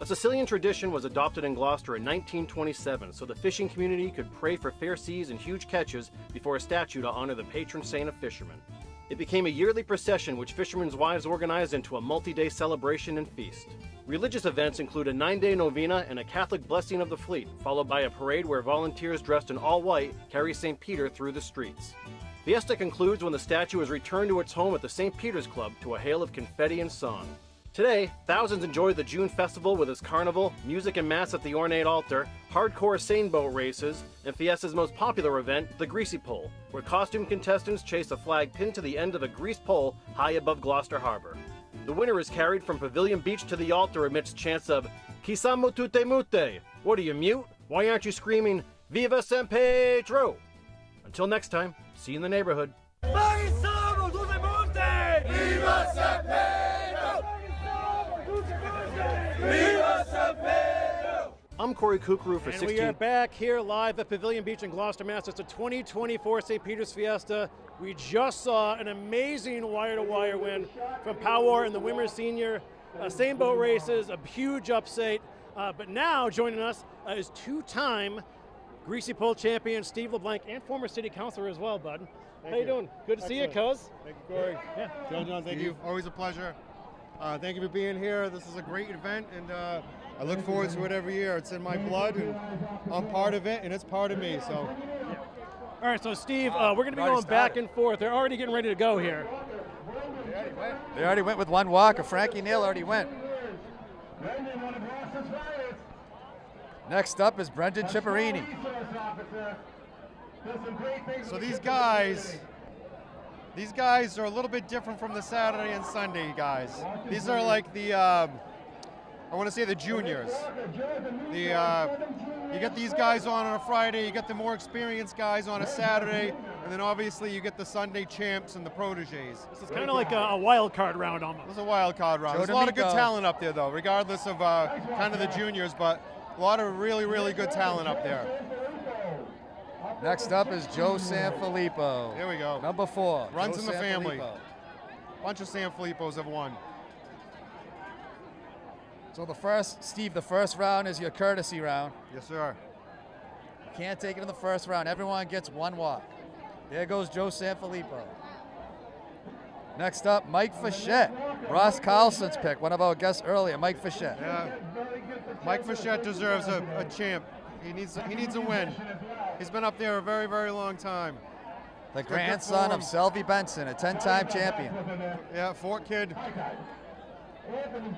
A Sicilian tradition was adopted in Gloucester in 1927 so the fishing community could pray for fair seas and huge catches before a statue to honor the patron saint of fishermen. It became a yearly procession which fishermen's wives organized into a multi-day celebration and feast. Religious events include a 9-day novena and a Catholic blessing of the fleet, followed by a parade where volunteers dressed in all white carry St. Peter through the streets. Fiesta concludes when the statue is returned to its home at the St. Peter's Club to a hail of confetti and song. Today, thousands enjoy the June festival with its carnival, music and mass at the ornate altar, hardcore sailboat races, and Fiesta's most popular event, the Greasy Pole, where costume contestants chase a flag pinned to the end of a greased pole high above Gloucester Harbor. The winner is carried from Pavilion Beach to the altar amidst chants of "Chi siamo tutte mute?" What are you, mute? Why aren't you screaming "Viva San Pedro"? Until next time, see you in the neighborhood. I'm Corey Kukru for And 16. we are back here live at Pavilion Beach in Gloucester, Mass. It's a 2024 St. Peter's Fiesta. We just saw an amazing wire-to-wire win from Power and the women's senior same boat races, a huge upset. But now joining us is two-time Greasy Pole champion Steve LeBlanc and former city councilor as well, bud. How you doing? Good to see you, cuz. Thank you, Corey. Yeah. John, thank you. Always a pleasure. Thank you for being here. This is a great event, and I look forward to it every year. It's in my blood, and I'm part of it, and it's part of me. So. All right, so Steve, we're going to be going back and forth. They're already getting ready to go here. They already went with one walk. Frankie Neal already went. Next up is Brendan Chipperini. So these guys are a little bit different from the Saturday and Sunday guys. These are like the, I want to say the juniors. You get these guys on a Friday, you get the more experienced guys on a Saturday, and then obviously you get the Sunday champs and the proteges. This is kind of like a wild card round almost. This is a wild card round. There's a lot of good talent up there though, regardless of kind of the juniors, but a lot of really, really good talent up there. Next up is Joe Sanfilippo. Here we go. Number 4. Runs Joe in the family. Sanfilippo. Bunch of Sanfilippos have won. So the first round is your courtesy round. Yes, sir. You can't take it in the first round. Everyone gets one walk. There goes Joe Sanfilippo. Next up, Mike Fischette. Ross Carlson's pick, one of our guests earlier, Mike Fischette. Yeah. Mike Fischette deserves a champ. He needs a win. He's been up there a very, very long time. The grandson of Selvey Benson, a 10-time champion. Yeah, Fort Kid.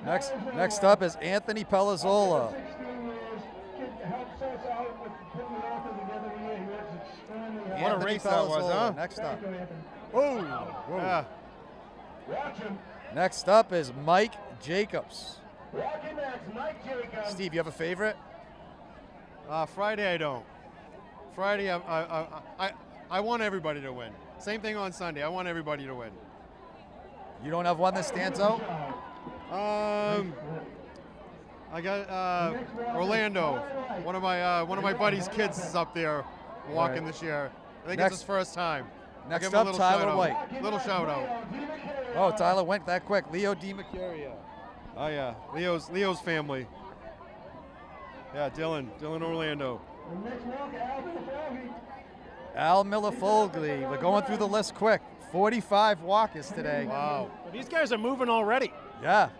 Next up is Anthony Pelazzola. What a race that was, huh? Next up. Whoa. Yeah. Next up is Mike Jacobs. Steve, you have a favorite? Friday I don't. Friday I want everybody to win. Same thing on Sunday. I want everybody to win. You don't have one that stands out? I got Orlando. One of my buddy's kids is up there walking this year. I think it's his first time. Next up, Tyler White. Little shout out. Oh, Tyler went that quick. Leo DiMercurio. Oh yeah, Leo's family. Yeah, Dylan Orlando. Al Millefogli. We're going through the list quick. 45 walkers today. Wow. These guys are moving already. Yeah.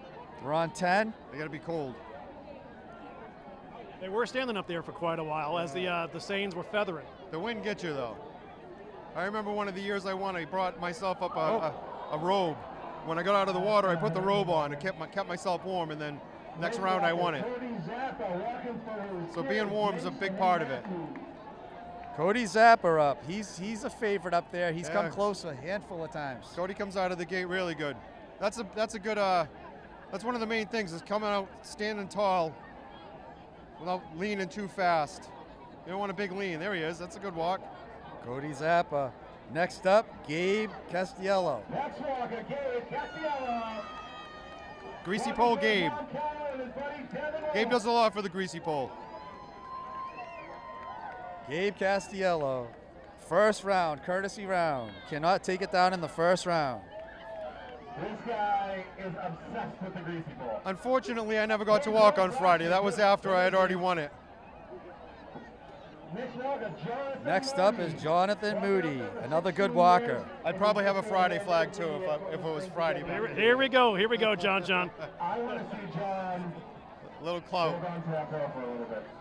We're on 10. They got to be cold. They were standing up there for quite a while as the Saints were feathering. The wind gets you, though. I remember one of the years I won, I brought myself up a robe. When I got out of the water, I put the robe on and kept myself warm, and then next round I won it. So being warm is a big part of it. Cody Zappa up. He's a favorite up there. He's come close a handful of times. Cody comes out of the gate really good. That's a good. That's one of the main things is coming out standing tall without leaning too fast. You don't want a big lean. There he is. That's a good walk. Cody Zappa. Next up, Gabe Castiello. Next walker, Gabe Castiello. Greasy pole Gabe. Gabe does a lot for the greasy pole. Gabe Castiello. First round, courtesy round. Cannot take it down in the first round. This guy is obsessed with the greasy pole. Unfortunately, I never got to walk on Friday. That was after I had already won it. Next up is Jonathan Moody, another good walker. I'd probably have a Friday flag too if it was Friday. Here we go, John. I want to see John. Little clout.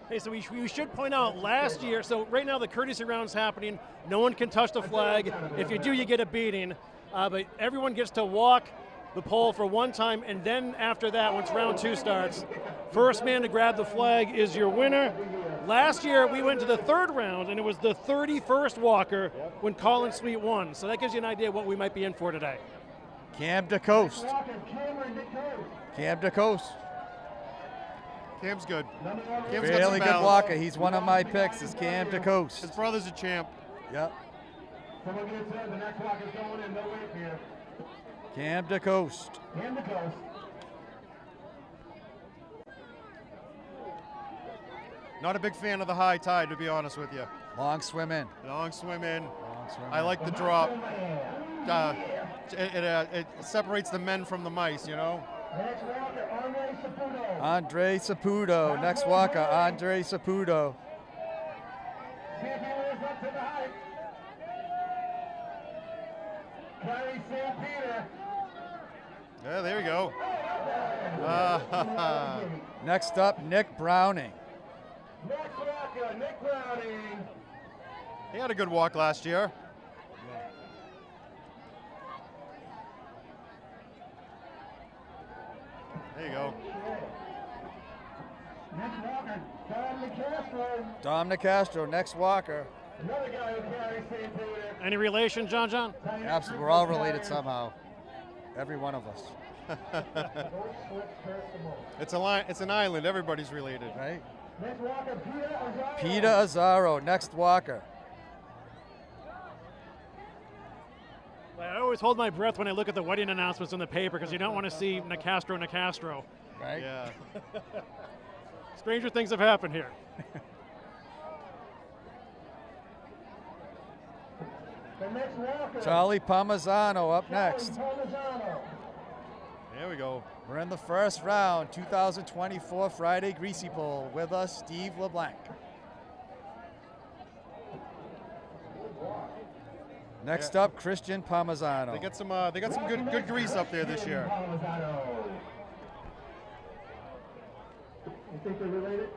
Hey, so we should point out last year, so right now the courtesy round's happening. No one can touch the flag. If you do, you get a beating. But everyone gets to walk the pole for one time, and then after that, once round 2 starts, first man to grab the flag is your winner. Last year, we went to the 3rd round, and it was the 31st walker when Colin Sweet won. So that gives you an idea of what we might be in for today. Cam DeCoste. Cam DeCoste. Cam's good. Fairly good walker. He's one of my picks. Is Cam DeCoste. His brother's a champ. Yep. Someone gets in, the next walk is going in, no wait here. Cam DeCoste. Cam DeCoste. Not a big fan of the high tide, to be honest with you. Long swim in. Long swim in. I like the drop. It separates the men from the mice, you know? Next walker, Andre Saputo. Andre Saputo. Next walker, Andre Saputo. See if he lives up to the hype. Carrie St. Peter. Yeah, there we go. Next up, Nick Browning. Next walker, Nick Browning. He had a good walk last year. There you go. Next walker, Dom Nicastro. Dom Nicastro, next walker. Another guy who carries St. Peter. Any relation, John? Absolutely, we're all related somehow. Every one of us. It's an island. Everybody's related. Right? Next walker, Peter Azaro. Peter Azaro, next walker. I always hold my breath when I look at the wedding announcements in the paper because you don't want to see Nicastro. Right? Yeah. Stranger things have happened here. The next walker. Charlie Parmesan up next. Parmesan. There we go. We're in the first round, 2024 Friday Greasy Pole. With us, Steve LeBlanc. Next up, Christian Parmesano. They got some good grease up there this year. You think they're related?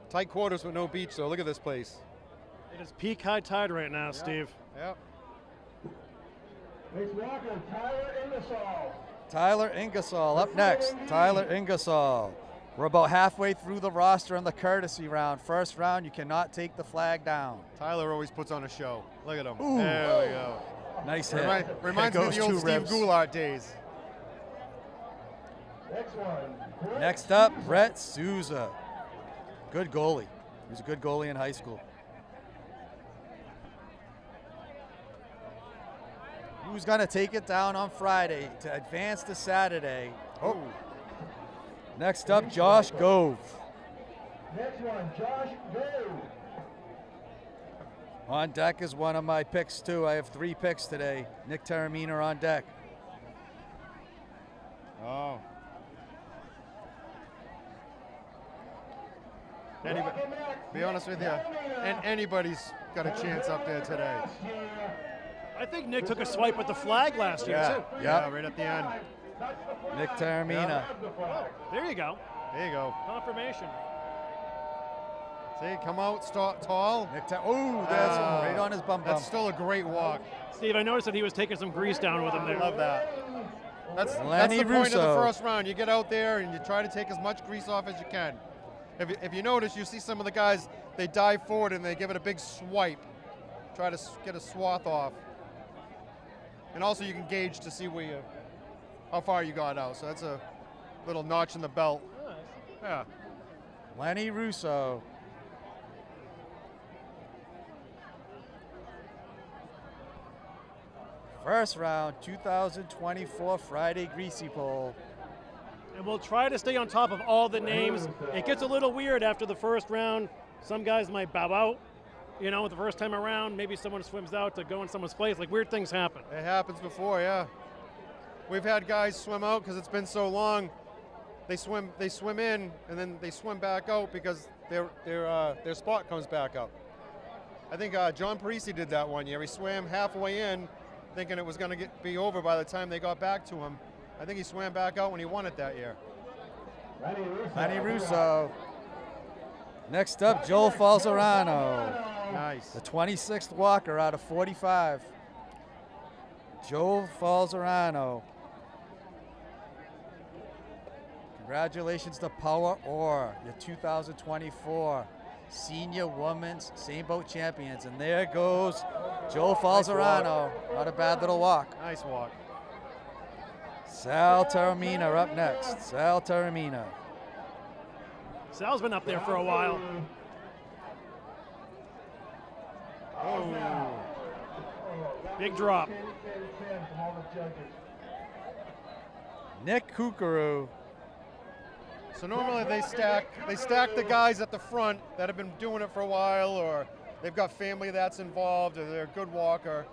Tight quarters with no beach, though. Look at this place. It is peak high tide right now, Steve. Yep. Next walker, Tyler Ingersoll. Tyler Ingersoll up next. Tyler Ingersoll. We're about halfway through the roster in the courtesy round. First round, you cannot take the flag down. Tyler always puts on a show. Look at him. Ooh. There we go. Nice hit. Reminds me of the old Steve Goulart days. Next one. Next up, Brett Souza. Good goalie. He was a good goalie in high school. Who's going to take it down on Friday to advance to Saturday? Oh. Next up, Josh Gove. Next one, Josh Gove. On deck is one of my picks, too. I have 3 picks today. Nick Taramina on deck. Oh. Be honest with you, and anybody's got a chance up there today. I think Nick took a swipe at the flag last year, too. Yeah, right at the end. Nick Taormina. There you go. There you go. Confirmation. See, come out tall. Oh, that's right on his bum. That's still a great walk. Steve, I noticed that he was taking some grease down with him there. Love that. That's the Lenny point of the Russo. first round. You get out there and you try to take as much grease off as you can. If you notice, you see some of the guys, they dive forward and they give it a big swipe. Try to get a swath off. And also you can gauge to see how far you got out. So that's a little notch in the belt. Yeah. Lenny Russo. First round, 2024 Friday Greasy Pole. And we'll try to stay on top of all the names. It gets a little weird after the first round. Some guys might bow out, the first time around. Maybe someone swims out to go in someone's place. Like, weird things happen. It happens before, yeah. We've had guys swim out because it's been so long. They swim in and then they swim back out because their spot comes back up. I think John Parisi did that one year. He swam halfway in, thinking it was going to be over by the time they got back to him. I think he swam back out when he won it that year. Lenny Russo. Next up, Joel Falzerano. Nice. The 26th walker out of 45. Joel Falzerano. Congratulations to Power Orr, your 2024 Senior Women's Same Boat Champions. And there goes Joel Falzerano. Not a bad little walk. Nice walk. Sal Taormina up next. Sal Taormina. Sal's been up there for a while. Oh. Big drop. Nick Kukuru. So normally they stack the guys at the front that have been doing it for a while, or they've got family that's involved, or they're a good walker.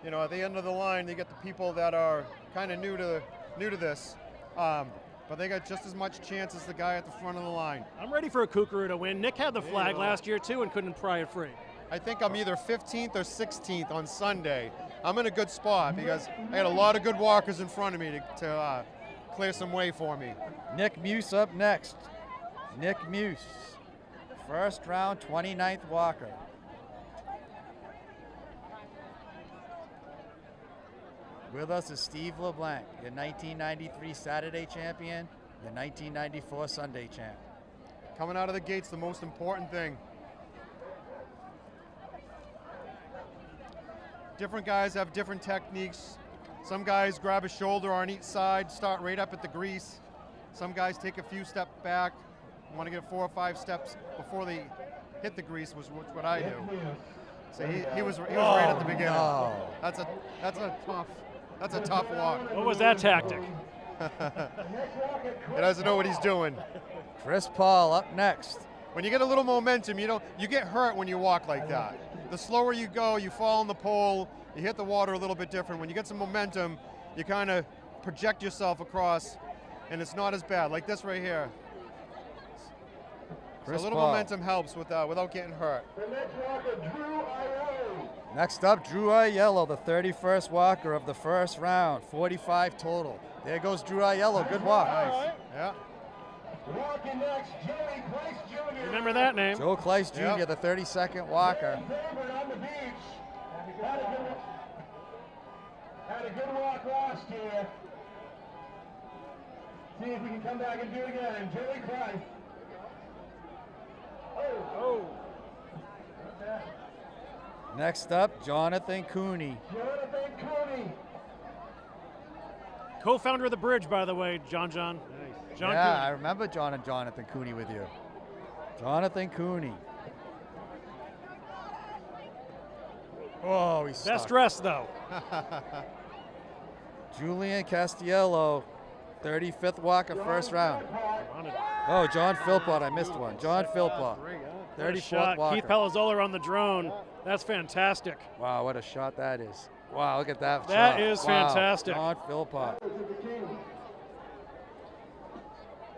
At the end of the line, they get the people that are kind of new to this, but they got just as much chance as the guy at the front of the line. I'm ready for a Kukuru to win. Nick had the flag last year too and couldn't pry it free. I think I'm either 15th or 16th on Sunday. I'm in a good spot because I had a lot of good walkers in front of me to clear some way for me. Nick Muse up next. Nick Muse, first round, 29th walker. With us is Steve LeBlanc, your 1993 Saturday champion, your 1994 Sunday champ. Coming out of the gates, the most important thing. Different guys have different techniques. Some guys grab a shoulder on each side, start right up at the grease. Some guys take a few steps back, want to get 4 or 5 steps before they hit the grease, which is what I do. So he was right at the beginning. No. That's a tough walk. What was that tactic? He doesn't know what he's doing. Chris Paul up next. When you get a little momentum, you get hurt when you walk like that. The slower you go, you fall on the pole, you hit the water a little bit different. When you get some momentum, you kind of project yourself across, and it's not as bad, like this right here. So a little momentum helps without getting hurt. Next up, Drew Aiello, the 31st walker of the first round, 45 total. There goes Drew Aiello, good walk. Nice. Yeah. Walking next, Joey Price Jr. Remember that name? Joe Kleiss Jr., Yep. the 32nd walker. Favorite on the beach. Had a good walk last year. See if we can come back and do it again. Joey Price. Oh. Next up, Jonathan Cooney. Jonathan Cooney. Co-founder of the bridge, by the way, John. John Yeah, I Cooney. remember Jonathan Cooney with you. Jonathan Cooney. Oh, he's Best stuck. dressed though. Julian Castiello, 35th walker, first round. Oh, John Philpott, I missed one. John Philpott, What a 34th shot. walker. Keith Palazzolo on the drone. That's fantastic. Wow, what a shot that is. Wow, look at that That shot. is Wow, fantastic. John Philpott.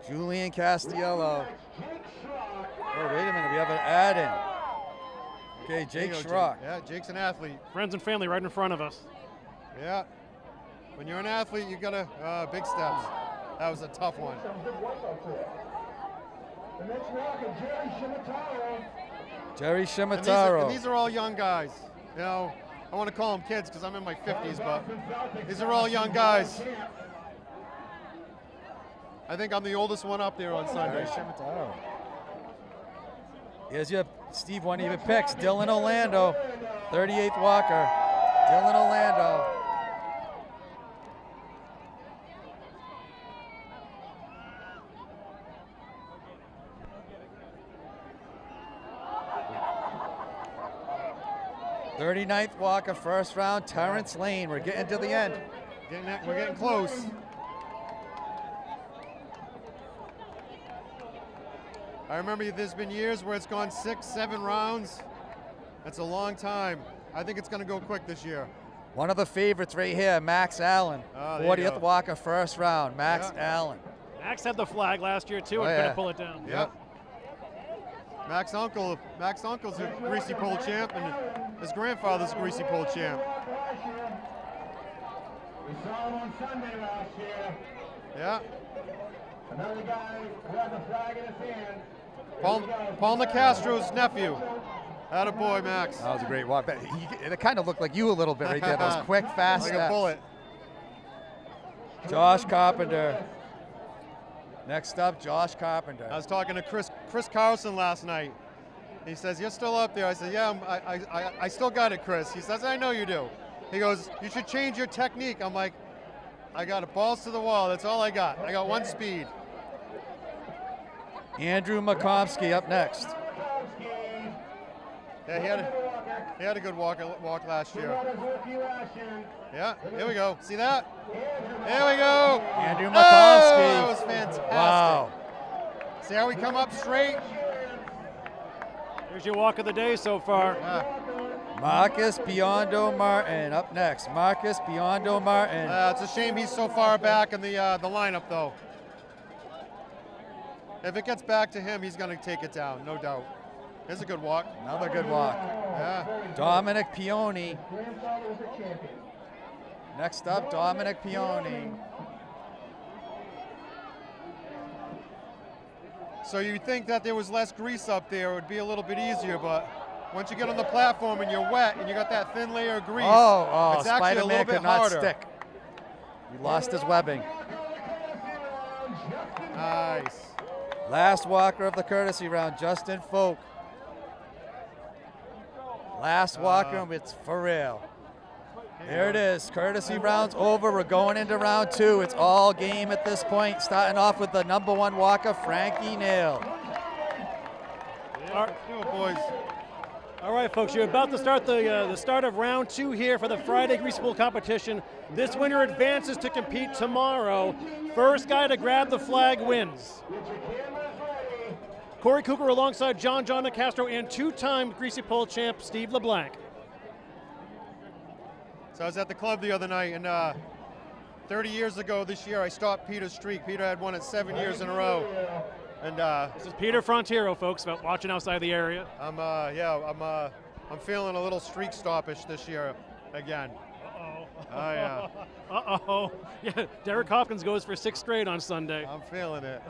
Julian Castiello. Oh, wait a minute, we have an add-in. Okay, Jake Jake. Schrock. Yeah, Jake's an athlete. Friends and family right in front of us. Yeah. When you're an athlete, you gotta big steps. That was a tough one. The next walker, Jerry Shimataro. Jerry And Shimataro. these are all young guys. You know, I want to call them kids because I'm in my 50s, but these are all young guys. I think I'm the oldest one up there on Sunday. Jerry Shimataro. Here's your Steve, one of your picks, Dylan Orlando, 38th Walker. Dylan Orlando. '39th Walker, first round, Terrence Lane. We're getting to the end. We're getting close. I remember there's been years where it's gone 6, 7 rounds. That's a long time. I think it's going to go quick this year. One of the favorites right here, Max Allen. Oh, there you 40th go. Walker, first round, Max Allen. Max had the flag last year too and couldn't pull it down. Yep. Max Uncle's a greasy pole champ, and his grandfather's a greasy pole champ. We saw him on Sunday last year. Yeah. Another guy who had the flag in his hand. Paul Nicastro's nephew. Attaboy, Max. That was a great walk. It kind of looked like you a little bit right there. Those quick, fast like steps. a bullet. Josh Carpenter. Next up, Josh Carpenter. I was talking to Chris Carlson last night. He says, "You're still up there." I said, "Yeah, I still got it, Chris." He says, "I know you do." He goes, "You should change your technique." I'm like, "I got it balls to the wall. That's all I got. I got one speed." Andrew McComsky up next. Yeah, he had a good walk last year. Yeah, here we go. See that? There we go. Andrew Oh, McComsky. that was fantastic. Wow. See how we come up straight? Here's your walk of the day so far. Marcus Biondo Martin up next. Marcus Biondo Martin. It's a shame he's so far back in the lineup, though. If it gets back to him, he's going to take it down, no doubt. Here's a good walk. Another good walk. Yeah. Dominic Pioni. Next up, Dominic Pioni. So you think that there was less grease up there, it would be a little bit easier, but once you get on the platform and you're wet and you got that thin layer of grease, it's actually a little bit could not harder. stick. He lost his webbing. Nice. Last walker of the courtesy round, Justin Folk. Last walker, it's for real. There it is. Courtesy round's over. We're going into round 2. It's all game at this point. Starting off with the number 1 walker, Frankie Nail. Yeah, let's do it, boys. All right, folks, you're about to start the start of round 2 here for the Friday Grease Pool competition. This winner advances to compete tomorrow. First guy to grab the flag wins. Corey Cooper alongside John Nicastro and 2-time Greasy Pole champ Steve LeBlanc. So I was at the club the other night, and 30 years ago this year, I stopped Peter's streak. Peter had won it 7 years in a row. And this is Peter Frontiero, folks, about watching outside the area. I'm feeling a little streak stoppish this year again. Uh-oh. Oh, yeah. Uh-oh. Yeah, Derek Hopkins goes for 6th straight on Sunday. I'm feeling it.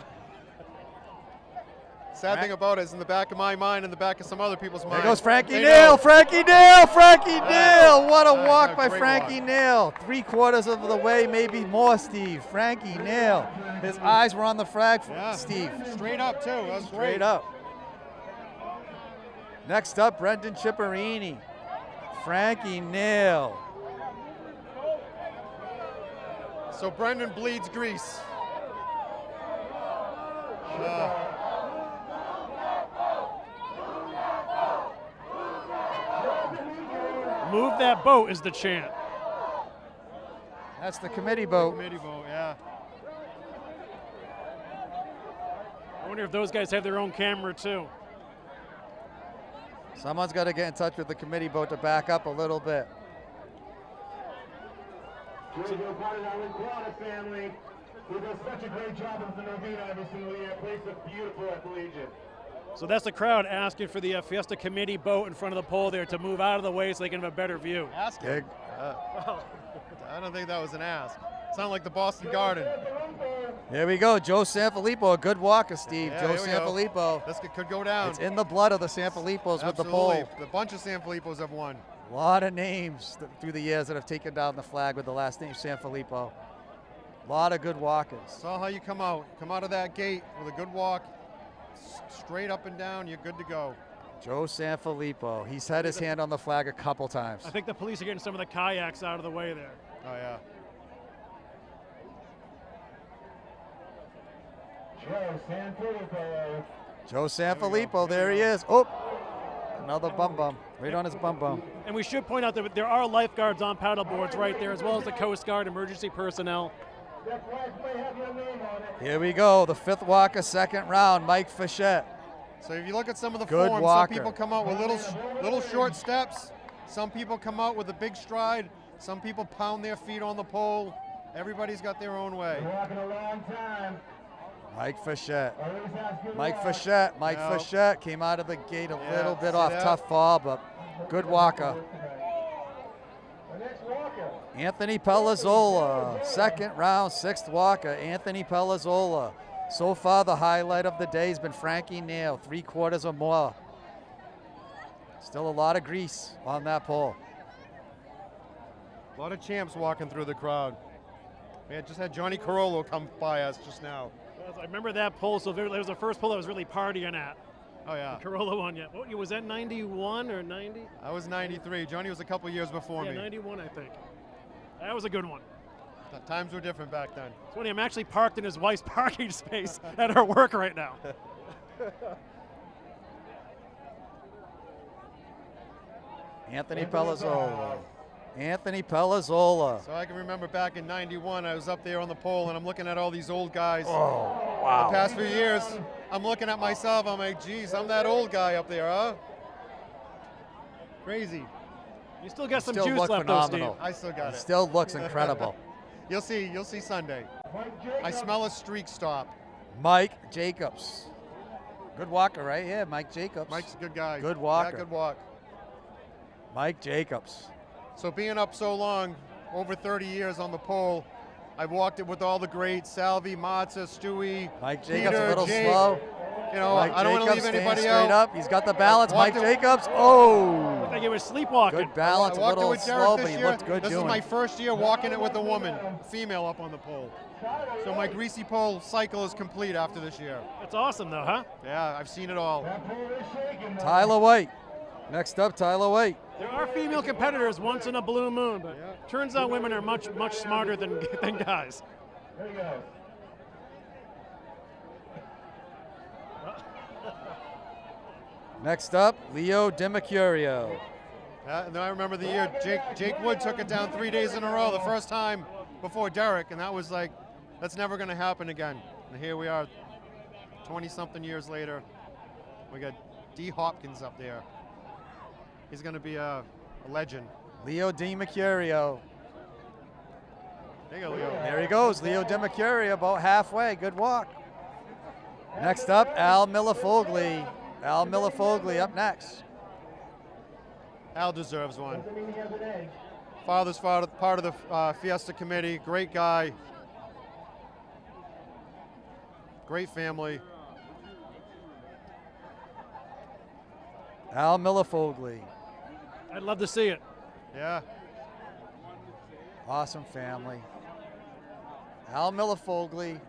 Sad thing about it is in the back of my mind, in the back of some other people's minds. There goes Frankie Nail. Frankie Nail. Frankie Nail. What a walk by great Frankie Nail. 3/4 of the way, maybe more, Steve. Frankie Nail. His eyes were on the flag, Steve. Straight up, too. That was great. Straight up. Next up, Brendan Chipperini. Frankie Nail. So Brendan bleeds grease. Move that boat is the chant. That's the committee boat. Committee vote, yeah. I wonder if those guys have their own camera too. Someone's got to get in touch with the committee boat to back up a little bit. Radio part of our Aquatic family, who does such a great job of the Novena every single year. Plays a beautiful at Collegiate. So that's the crowd asking for the Fiesta committee boat in front of the pole there to move out of the way so they can have a better view. Ask him. I don't think that was an ask. Sounded like the Boston Garden. Here we go. Joe Sanfilippo, a good walker, Steve. Yeah, Joe here we go. Sanfilippo. This could go down. It's in the blood of the Sanfilippos with the Absolutely. pole. A bunch of Sanfilippos have won. A lot of names through the years that have taken down the flag with the last name Sanfilippo. A lot of good walkers. Saw how you come out. Come out of that gate with a good walk. Straight up and down, you're good to go. Joe Sanfilippo. He's had his hand on the flag a couple times. I think the police are getting some of the kayaks out of the way there. Oh, yeah. Joe Sanfilippo, there he is. Oh, another bum bum, right on his bum bum. And we should point out that there are lifeguards on paddle boards right there, as well as the Coast Guard emergency personnel. Here we go, the fifth walker, second round, Mike Fischette. So if you look at some of the Good forms, walker. some people come out with little short steps. Some people come out with a big stride. Some people pound their feet on the pole. Everybody's got their own way. Mike Fischette. Mike Fischette came out of the gate a little bit see off that? tough fall, but good walker. Anthony Pelazzola, second round, sixth walker, Anthony Pelazzola. So far, the highlight of the day has been Frankie Nail, 3/4 or more. Still a lot of grease on that pole. A lot of champs walking through the crowd. Man, just had Johnny Carollo come by us just now. I remember that pole so vividly. It was the first pole I was really partying at. Oh, yeah. The Corolla one, yeah. What, was that 91 or 90? I was 93. Johnny was a couple years before Yeah, me. 91, I think. That was a good one. The times were different back then. It's funny, I'm actually parked in his wife's parking space at her work right now. Anthony Pelazzola. Anthony Pelazzola. So I can remember back in 91, I was up there on the pole and I'm looking at all these old guys. Oh, wow. The past few years, I'm looking at myself, I'm like, geez, I'm that old guy up there, huh? Crazy. You still got some Still juice look left, though, Steve. phenomenal. I still got He it. still looks incredible. You'll see Sunday. I smell a streak stop. Mike Jacobs. Good walker, right? Yeah, Mike Jacobs. Mike's a good guy. Good walker. Yeah, good walk. Mike Jacobs. So being up so long, over 30 years on the pole, I've walked it with all the greats, Salvi, Matza, Stewie, Mike Jacobs Peter, a little Jake. slow. You know, Mike I don't want to Jacobs leave staying anybody straight out. up. He's got the balance. Walked Mike it- Jacobs. Oh. Looked like he was sleepwalking. Good balance. I A walked it little with Derek slow, this but he year. looked good This doing is my it. first year walking it with a woman, female up on the pole. So my greasy pole cycle is complete after this year. That's awesome, though, huh? Yeah, I've seen it all. Tyler White. Next up, Tyler White. There are female competitors once in a blue moon, but turns out women are much smarter than guys. Next up, Leo DiMercurio. And I remember the year Jake Wood took it down 3 days in a row, the first time before Derek, and that was like, that's never going to happen again. And here we are, 20-something years later. We got D. Hopkins up there. He's going to be a legend. Leo DiMercurio. There you go, Leo. There he goes, Leo DiMercurio, about halfway. Good walk. Next up, Al Millefogli. Al Millefogli up next. Al deserves one. Father's part of the Fiesta committee. Great guy. Great family. Al Millefogli. I'd love to see it. Yeah. Awesome family. Al Millefogli.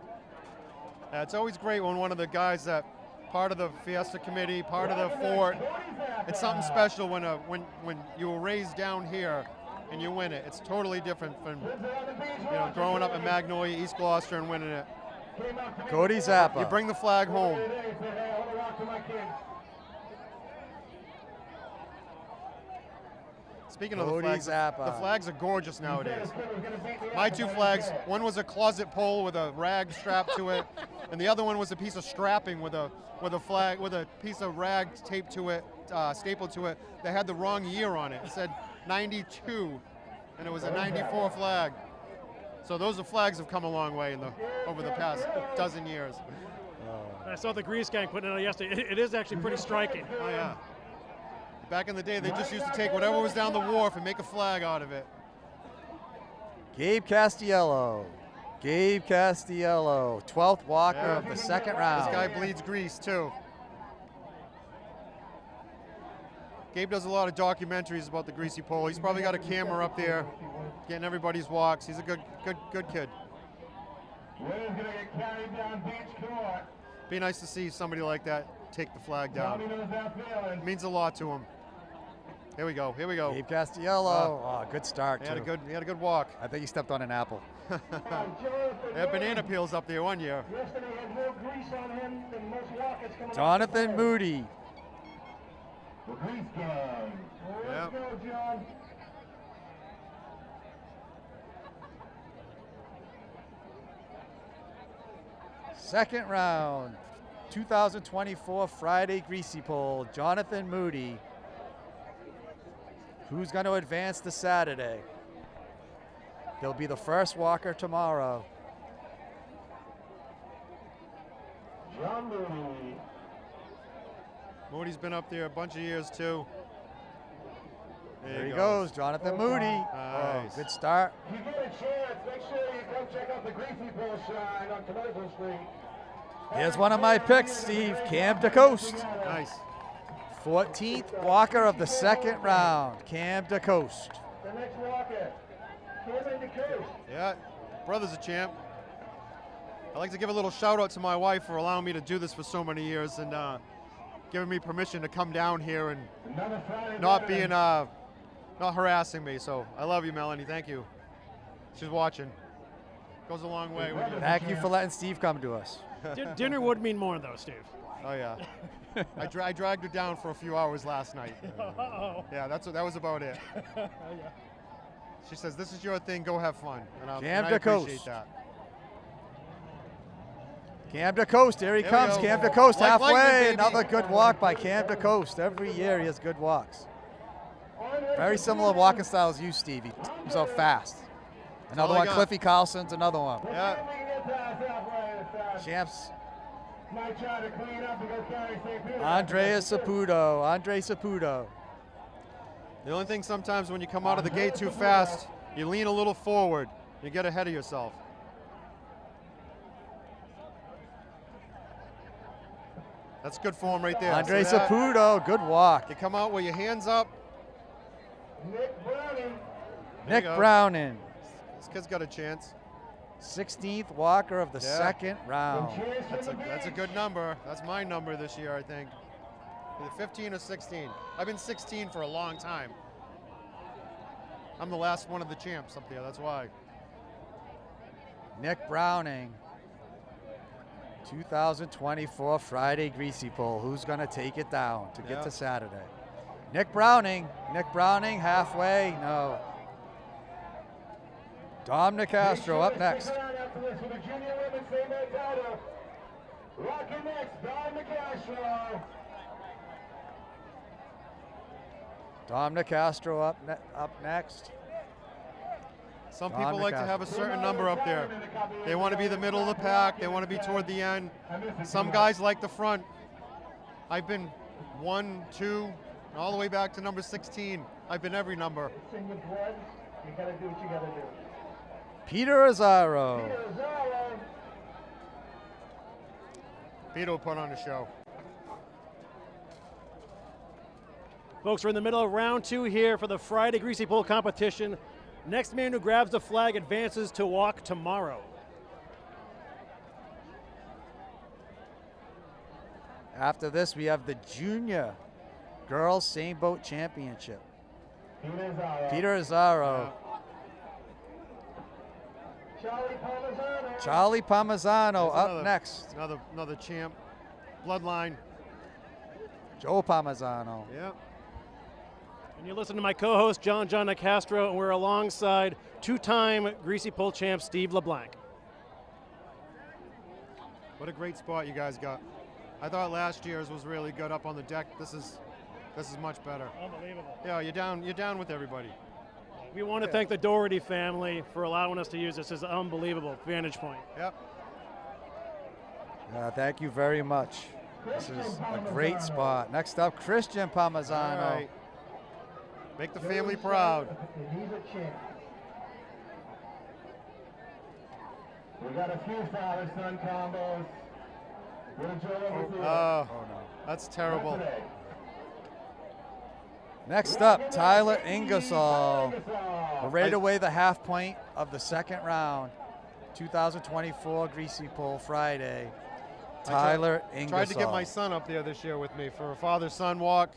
Yeah, it's always great when one of the guys that part of the Fiesta committee, part of the fort, it's something special when you were raised down here and you win it. It's totally different from growing up in Magnolia, East Gloucester, and winning it. Cody Zappa. You bring the flag home. Speaking of the Cody flags, Zappa. the flags are gorgeous nowadays. My two flags, one was a closet pole with a rag strapped to it, and the other one was a piece of strapping with a piece of rag taped to it, stapled to it, that had the wrong year on it. It said 92, and it was a 94 flag. So those flags have come a long way over the past dozen years. I saw the grease gang putting it out yesterday. It is actually pretty striking. Oh, yeah. Back in the day, they just used to take whatever was down the wharf and make a flag out of it. Gabe Castiello. Gabe Castiello, 12th walker of the second round. This guy bleeds grease, too. Gabe does a lot of documentaries about the greasy pole. He's probably got a camera up there getting everybody's walks. He's a good kid. Be nice to see somebody like that take the flag down. It means a lot to him. Here we go. Gabe Castiello, good start, He had a good walk. I think he stepped on an apple. They had banana peels up there one year. Jonathan Moody. Yep. Second round, 2024 Friday Greasy Pole, Jonathan Moody. Who's going to advance to Saturday? He'll be the first walker tomorrow. John Moody. Moody's been up there a bunch of years, too. There he goes, Jonathan Moody. Nice. Oh, good start. If you get a chance, make sure you come check out the Greasy Pole Shine on Commercial Street. Here's one of my picks, Steve, Cam DeCoste. Nice. 14th walker of the second round, Cam DeCoste. The next walker, Cameron DeCoste. Yeah, brother's a champ. I'd like to give a little shout out to my wife for allowing me to do this for so many years and giving me permission to come down here and not harassing me. So I love you, Melanie. Thank you. She's watching. Goes a long way. With you. Thank you for letting Steve come to us. Dinner would mean more, though, Steve. Oh yeah. I dragged her down for a few hours last night. Uh-oh. Yeah, that was about it. She says, "This is your thing. Go have fun." And Cam I DeCoste. appreciate that. Cam DeCoste, here he There we comes. go. Cam DeCoste Like halfway. lightning, baby. Another good walk by Cam DeCoste. Every year he has good walks. Very similar walking style as you, Steve. He comes out fast. Another all I one, got. Cliffy Carlson's another one. Yeah. Champs, Might try to clean up and go carry St. Peter. Andre Saputo. The only thing sometimes when you come out of the gate too fast, you lean a little forward. You get ahead of yourself. That's good form right there. Andre See that? Saputo, good walk. You come out with your hands up. Nick Browning. There Nick you go. Browning, This kid's got a chance. 16th walker of the Yeah. second round. That's a good number. That's my number this year, I think. Either 15 or 16. I've been 16 for a long time. I'm the last one of the champs up there. That's why. Nick Browning, 2024 Friday Greasy Pole. Who's going to take it down to get Yeah. to Saturday? Nick Browning, halfway, no. Dom Nicastro up next. After this with the junior women's same night title. Rocking next, Don McCastro. Dom Nicastro up next. Some Don people like to McCaffrey. have a certain number up there. They want to be the middle of the pack. They want to be toward the end. Some guys like the front. I've been 1, 2, all the way back to number 16. I've been every number. Sing with blood. You gotta do what you gotta do. Peter Azzaro. Zara. Peter will put on a show. Folks, we're in the middle of round 2 here for the Friday Greasy Pole competition. Next man who grabs the flag advances to walk tomorrow. After this, we have the Junior Girls Same Boat Championship. Peter Azzaro. Charlie Palmisano There's up next. Another champ. Bloodline. Joe Palmisano. Yep. And you listen to my co-host, John Nicastro, and we're alongside two-time Greasy Pole champ Steve LeBlanc. What a great spot you guys got. I thought last year's was really good up on the deck. This is much better. Unbelievable. Yeah, you're down with everybody. We want to thank the Doherty family for allowing us to use this as an unbelievable vantage point. Yep. Yeah, thank you very much. This is a great spot. Next up, Christian Palmisano. All right. Make the family proud. He's a champ. We got a few father-son combos. We'll enjoy them. Oh, that's terrible. Next up, Tyler Ingersoll. We're ready to weigh the half point of the second round. 2024 Greasy Pole Friday. Tyler Ingersoll. Tried to get my son up there this year with me for a father-son walk.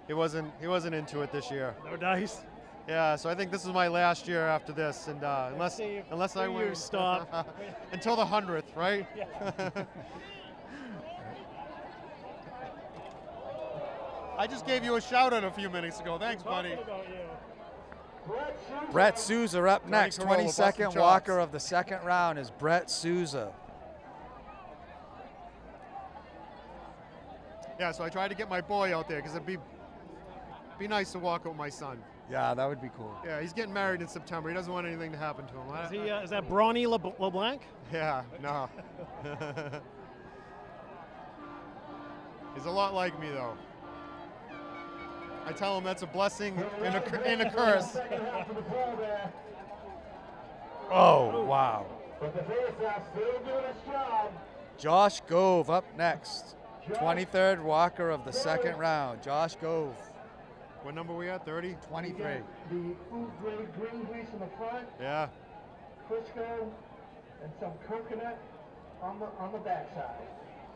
He wasn't into it this year. No dice. Yeah, so I think this is my last year after this, and unless I win, stop until the 100th, right? Yeah. I just gave you a shout out a few minutes ago. Thanks, buddy. Brett Souza up next. Corolla, 22nd busting walker chops. of the second round is Brett Souza. Yeah, so I tried to get my boy out there because it'd be nice to walk with my son. Yeah, that would be cool. Yeah, he's getting married in September. He doesn't want anything to happen to him. Is, he, is that Brawny LeBlanc? Yeah, no. He's a lot like me, though. I tell him that's a blessing and a curse. Oh, wow. But the face-off still doing its job. Josh Gove up next. 23rd walker of the second round. Josh Gove. What number we at? 30? 23. The food-grade green grease in the front, Yeah. Crisco, and some coconut on the backside.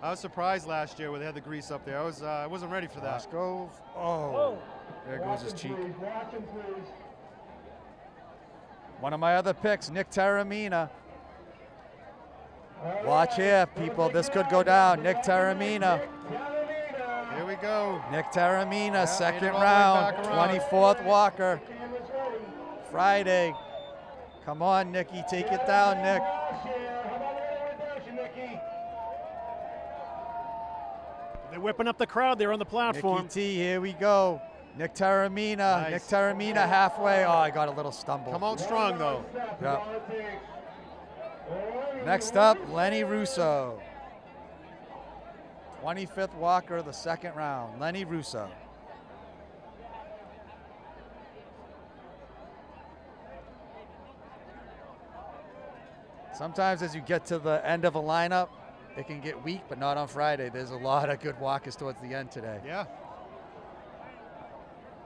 I was surprised last year when they had the grease up there. I wasn't ready for Josh that. Gove. Oh, there goes his Watch cheek. him, please. Watch him, please. One of my other picks, Nick Taramina. Watch here, people. This could go down. Nick Taramina. Here we go. Nick Taramina, made it second all the way round, back around. 24th walker. Friday. Come on, Nicky. Take it down, Nick. They're whipping up the crowd there on the platform. Nicky T, here we go. Nick Taramina. Nice. Nick Taramina halfway. Oh, I got a little stumble. Come out strong, though. Yep. Next up, Lenny Russo. 25th walker of the second round, Lenny Russo. Sometimes as you get to the end of a lineup, it can get weak, but not on Friday. There's a lot of good walkers towards the end today. Yeah.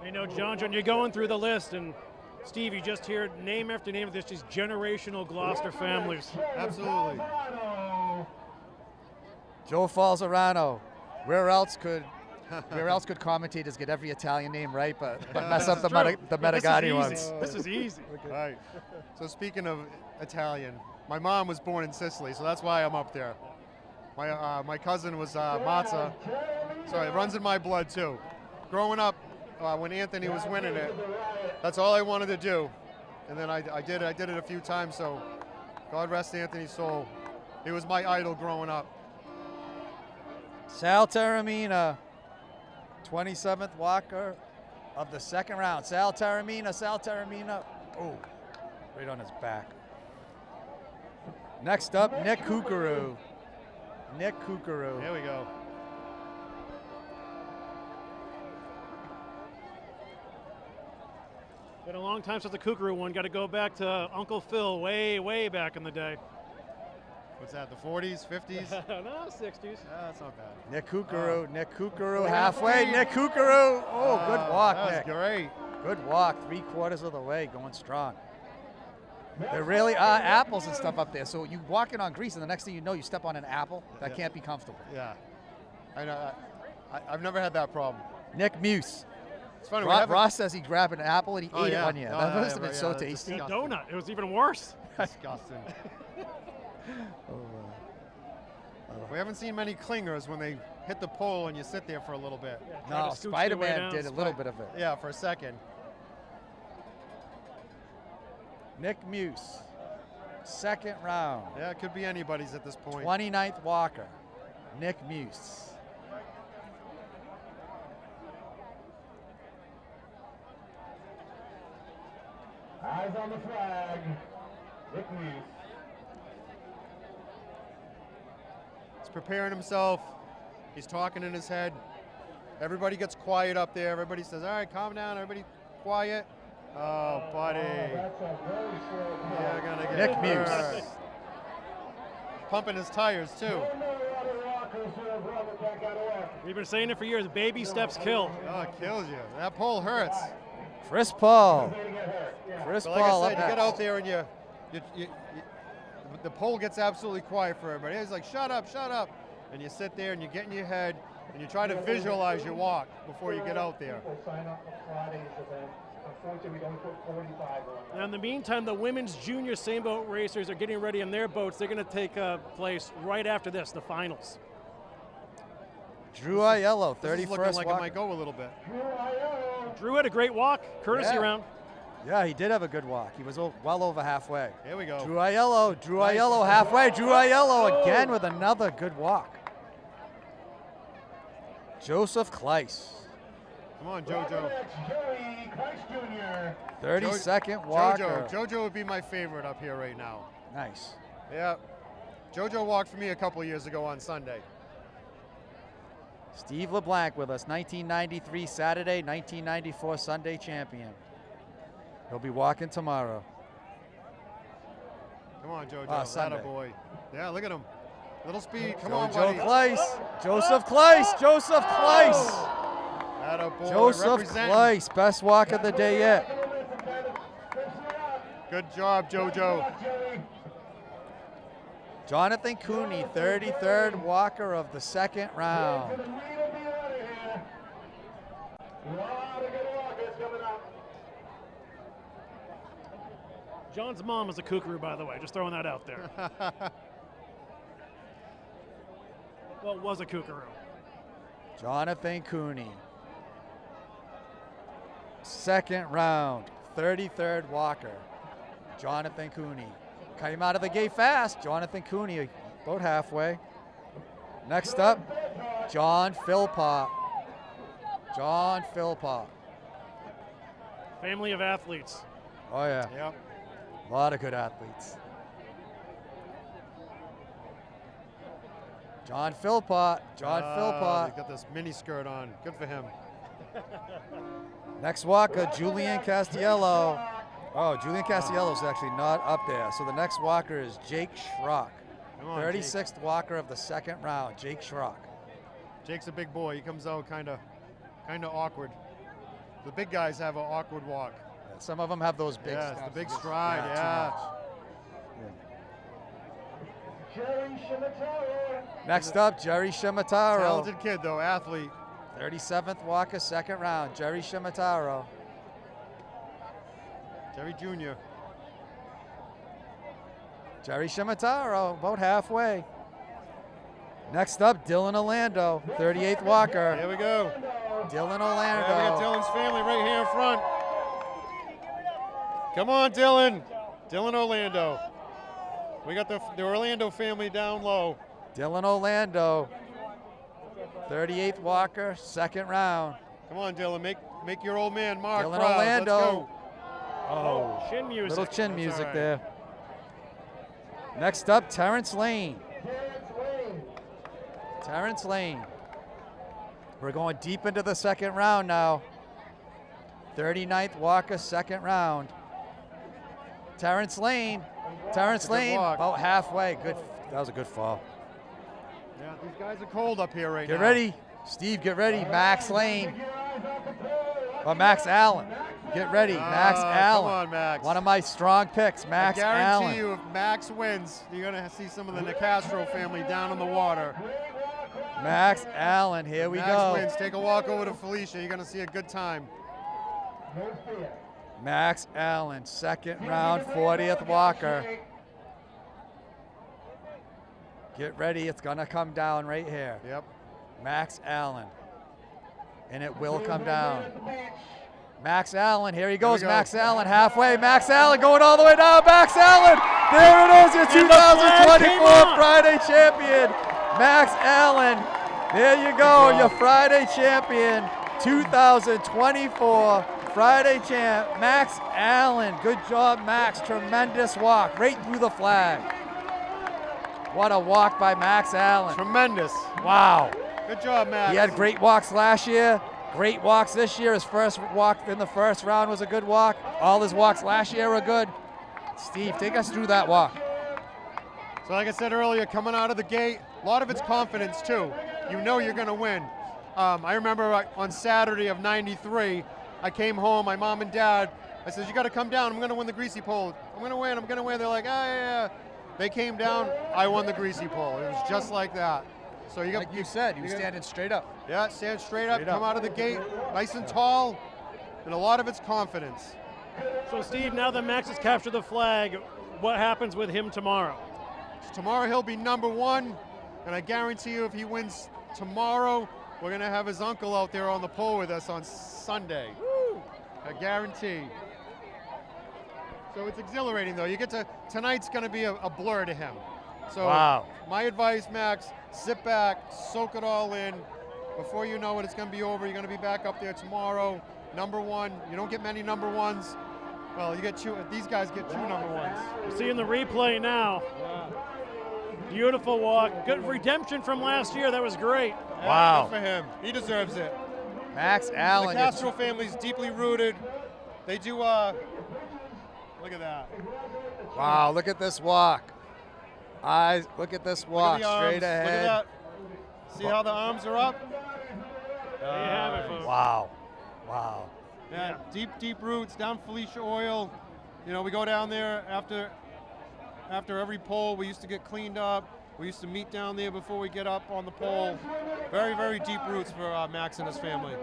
You know, John, you're going through the list, and Steve, you just hear name after name of this, these generational Gloucester families. Absolutely. Joe Falzarano. Where else could commentators get every Italian name right, but mess up the Medigatti ones? This is easy. All right. So speaking of Italian, my mom was born in Sicily, so that's why I'm up there. My cousin was Mazza, so it runs in my blood too. Growing up, when Anthony was winning it, that's all I wanted to do, and then I did it a few times. So God rest Anthony's soul. He was my idol growing up. Sal Taramina, 27th walker of the second round. Sal Taramina. Oh, right on his back. Next up, Nick Kukuru. Here we go. Been a long time since the Kukuru one. Got to go back to Uncle Phil way, way back in the day. What's that, the 40s, 50s? No, 60s. That's not bad. Nick Kukuru halfway. Nick Kukuru. Oh, good walk, That was Nick. great. Good walk, 3/4 of the way, going strong. There really are apples and stuff up there. So you walking on grease, and the next thing you know, you step on an apple. That can't be comfortable. Yeah. I know. I've never had that problem. Nick Muse. It's funny. Ross says he grabbed an apple and he ate yeah. it one year. Oh, That yeah, must have been so that's tasty. The disgusting. donut. It was even worse. Disgusting. We haven't seen many clingers when they hit the pole and you sit there for a little bit. Try No, to scooch their way Spider-Man down. did a little bit of it. Yeah, for a second. Nick Muse, second round, Yeah, it could be anybody's at this point. 29th walker, Nick Muse. Eyes on the flag. Nick Muse. He's preparing himself. He's talking in his head. Everybody gets quiet up there. Everybody says, all right, calm down. Everybody quiet. Oh, buddy. You're going to get Nick hurt. Muse. Pumping his tires, too. We've been saying it for years. Baby steps kill. Oh, it kills you. That pole hurts. Chris Paul. Chris But like Paul I up said, you get next. out there and the pole gets absolutely quiet for everybody. It's like, shut up, shut up. And you sit there and you get in your head and you try to visualize your walk before you get out there. Now, in the meantime, the women's junior same boat racers are getting ready in their boats. They're going to take place right after this, the finals. Drew Aiello, This is 31st looking like walker. it might go a little bit. Drew had a great walk, courtesy Yeah. round. Yeah, he did have a good walk. He was well over halfway. Here we go. Drew Aiello, Nice. halfway. Drew Aiello again with another good walk. Joseph Kleiss, Come on, JoJo. 32nd walker. JoJo would be my favorite up here right now. Nice. Yeah. JoJo walked for me a couple years ago on Sunday. Steve LeBlanc with us, 1993 Saturday, 1994 Sunday champion. He'll be walking tomorrow. Come on, JoJo. Sunday. Attaboy. Yeah, look at him. Little speed. Come on, Joe buddy. Kleiss, Joseph Kleiss, Joseph Kleiss. Attaboy. Joseph Representing. Kleiss, best walk of the day yet. Good job, JoJo. Jonathan Cooney, 33rd walker of the second round. John's mom is a kookaroo, by the way. Just throwing that out there. Well, was a kookaroo. Jonathan Cooney. Second round, 33rd walker. Jonathan Cooney. Came out of the gate fast. Jonathan Cooney, about halfway. Next up, John Philpott. John Philpott. Family of athletes. Oh, yeah. Yep. A lot of good athletes. John Philpott. John He's Philpott. got this mini skirt on. Good for him. Next walker, Julian Castiello. Oh, Julian Castiello's actually not up there. So the next walker is Jake Schrock. Come on, 36th walker of the second round, Jake Schrock. Jake's a big boy. He comes out kind of awkward. The big guys have an awkward walk. Yeah, some of them have those big Yeah, it's the steps. big stride, yeah. Next up, Jerry Shimataro. Talented kid, though, athlete. 37th walker, second round, Jerry Shimataro. Jerry Jr. Jerry Shimataro, about halfway. Next up, Dylan Orlando, 38th walker. Here we go. Dylan Yeah, Orlando. we got Dylan's family right here in front. Come on, Dylan. Dylan Orlando. We got the Orlando family down low. Dylan Orlando, 38th walker, second round. Come on, Dylan. Make your old man Mark Dylan proud. Orlando. Let's go. Oh, shin music. Little chin That's music all right. there. Next up, Terrence Lane. Terrence Lane. We're going deep into the second round now. 39th walker, second round. Terrence Lane. Terrence Good Lane, walk. about halfway. Good. That was a good fall. Yeah, these guys are cold up here right now. Get ready. Steve, get ready. Max Lane. Or Max Allen. Get ready. Max Allen. Come on, Max. One of my strong picks, Max I guarantee Allen. you, if Max wins, you're going to see some of the Nicastro family down in the water. Max Allen, here we Max go. wins. Take a walk over to Felicia. You're going to see a good time. Max Allen, second round, 40th walker. Get ready, it's gonna come down right here. Yep. Max Allen. And it will come down. Max Allen, here he goes, go. Max Allen, halfway. Max Allen going all the way down. Max Allen, there it is, your 2024 Friday champion. Max Allen, there you go, your Friday champion, 2024 Friday champ, Max Allen. Good job, Max, tremendous walk, right through the flag. What a walk by Max Allen. Tremendous. Wow. Good job, Max. He had great walks last year, great walks this year. His first walk in the first round was a good walk. All his walks last year were good. Steve, take us through that walk. So like I said earlier, coming out of the gate, a lot of it's confidence too. You know you're gonna win. I remember on Saturday of '93, I came home, my mom and dad, I said, you gotta come down, I'm gonna win the greasy pole. I'm gonna win. They're like, ah, yeah. They came down, I won the greasy pole. It was just like that. So you got, Like you said, he was standing straight up. Yeah, stand straight up, come out of the gate, nice and tall, and a lot of it's confidence. So Steve, now that Max has captured the flag, what happens with him tomorrow? Tomorrow he'll be #1, and I guarantee you if he wins tomorrow, we're gonna have his uncle out there on the pole with us on Sunday. Woo! I guarantee. So it's exhilarating though. You get to, tonight's gonna be a blur to him. So Wow. my advice, Max, sit back, soak it all in. Before you know it, it's gonna be over. You're gonna be back up there tomorrow, #1. You don't get many #1s. Well, you get two, these guys get 2 #1s. We're seeing the replay now. Beautiful walk. Good redemption from last year. That was great. Wow. Good for him. He deserves it. Max Allen. The Castro family's deeply rooted. They do, look at that. Wow, look at this walk. Eyes, look at this walk, Look at the straight arms. ahead. Look at that. See how the arms are up? There you have it, folks. Wow, wow. Yeah, deep roots down Felicia Oil. You know, we go down there after every pole. We used to get cleaned up. We used to meet down there before we get up on the pole. Very, very deep roots for Max and his family.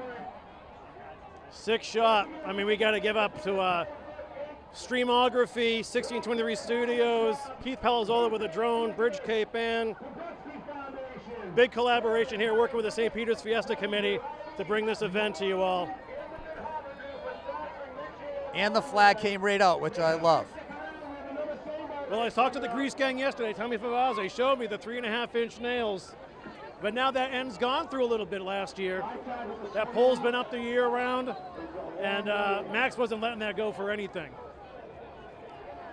6 shot. I mean, we got to give up to Streamography, 1623 Studios, Keith Palazzolo with a drone, Bridge Cape Band. Big collaboration here, working with the St. Peter's Fiesta Committee to bring this event to you all. And the flag came right out, which I love. Well, I talked to the grease gang yesterday, Tommy Favazzi. They showed me the 3.5-inch nails. But now that end's gone through a little bit last year. That pole's been up the year round, and Max wasn't letting that go for anything.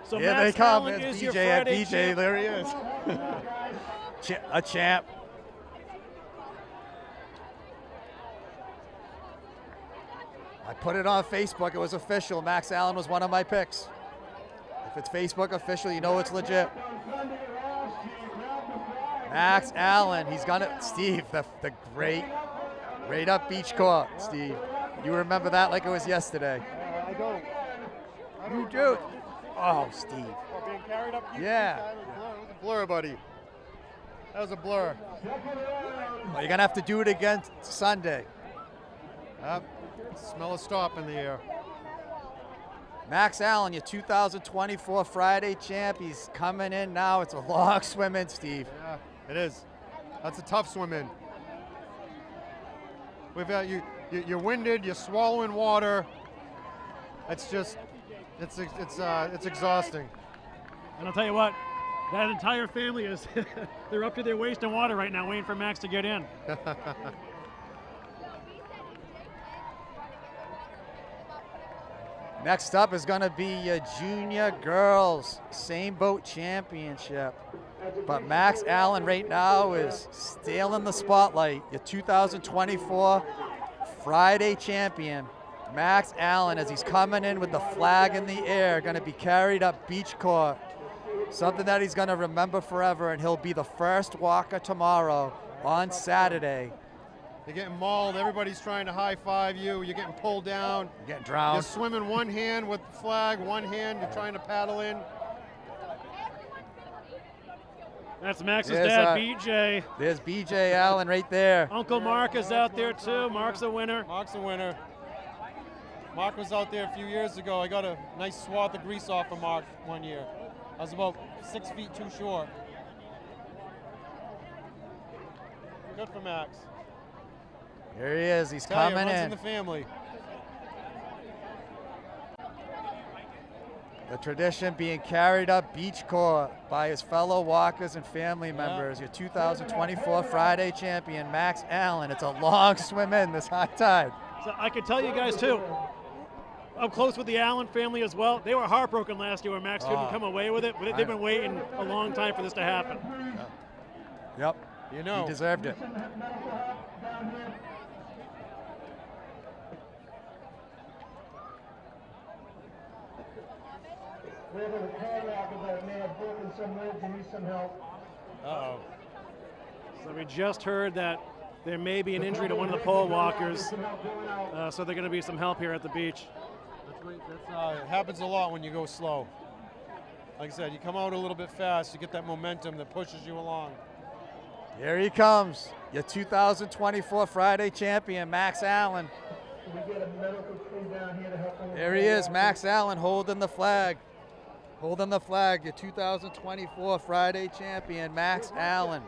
So Here Max they come. Allen There's is your BJ at Friday BJ. champ. There he is. A champ. I put it on Facebook. It was official. Max Allen was one of my picks. If it's Facebook official, you know it's legit. Max Allen, he's gonna, Steve, the great up beach court, Steve. You remember that like it was yesterday. I don't. You do. Oh, Steve. Oh, being carried up. Yeah. That was a blur, buddy. That was a blur. Well, you're gonna have to do it again Sunday. Smell a stop in the air. Max Allen, your 2024 Friday champ. He's coming in now. It's a long swim in, Steve. Yeah, it is. That's a tough swim in. We've got you're winded. You're swallowing water. It's just, it's exhausting. And I'll tell you what, that entire family is, they're up to their waist in water right now, waiting for Max to get in. Next up is going to be your junior girls same boat championship. But Max Allen right now is still in the spotlight. Your 2024 Friday champion, Max Allen, as he's coming in with the flag in the air, going to be carried up beach court. Something that he's going to remember forever, and he'll be the first walker tomorrow on Saturday. You're getting mauled. Everybody's trying to high-five you. You're getting pulled down. You're getting drowned. You're swimming one hand with the flag, one hand you're trying to paddle in. That's Max's There's, dad, BJ. There's BJ Allen right there. Uncle Mark is out there too. Mark's a winner. Mark's a winner. Mark was out there a few years ago. I got a nice swath of grease off of Mark one year. I was about 6 feet too short. Good for Max. Here he is. He's Tell you, coming runs in. in the family. The tradition being carried up beach court by his fellow walkers and family members. Your 2024 Friday champion, Max Allen. It's a long swim in this high tide. So I can tell you guys too, up close with the Allen family as well. They were heartbroken last year when Max couldn't come away with it, but they've been waiting a long time for this to happen. Yep. You know. He deserved it. We have a cardiac that may have broken some ribs and needs some help. Uh-oh. So we just heard that there may be an injury to one of the pole walkers, so there's going to be some help here at the beach. It happens a lot when you go slow. Like I said, you come out a little bit fast, you get that momentum that pushes you along. Here he comes, your 2024 Friday champion, Max Allen. We get a medical crew down here to help him. There he is, Max Allen holding the flag. Holding the flag, your 2024 Friday champion, Max Allen.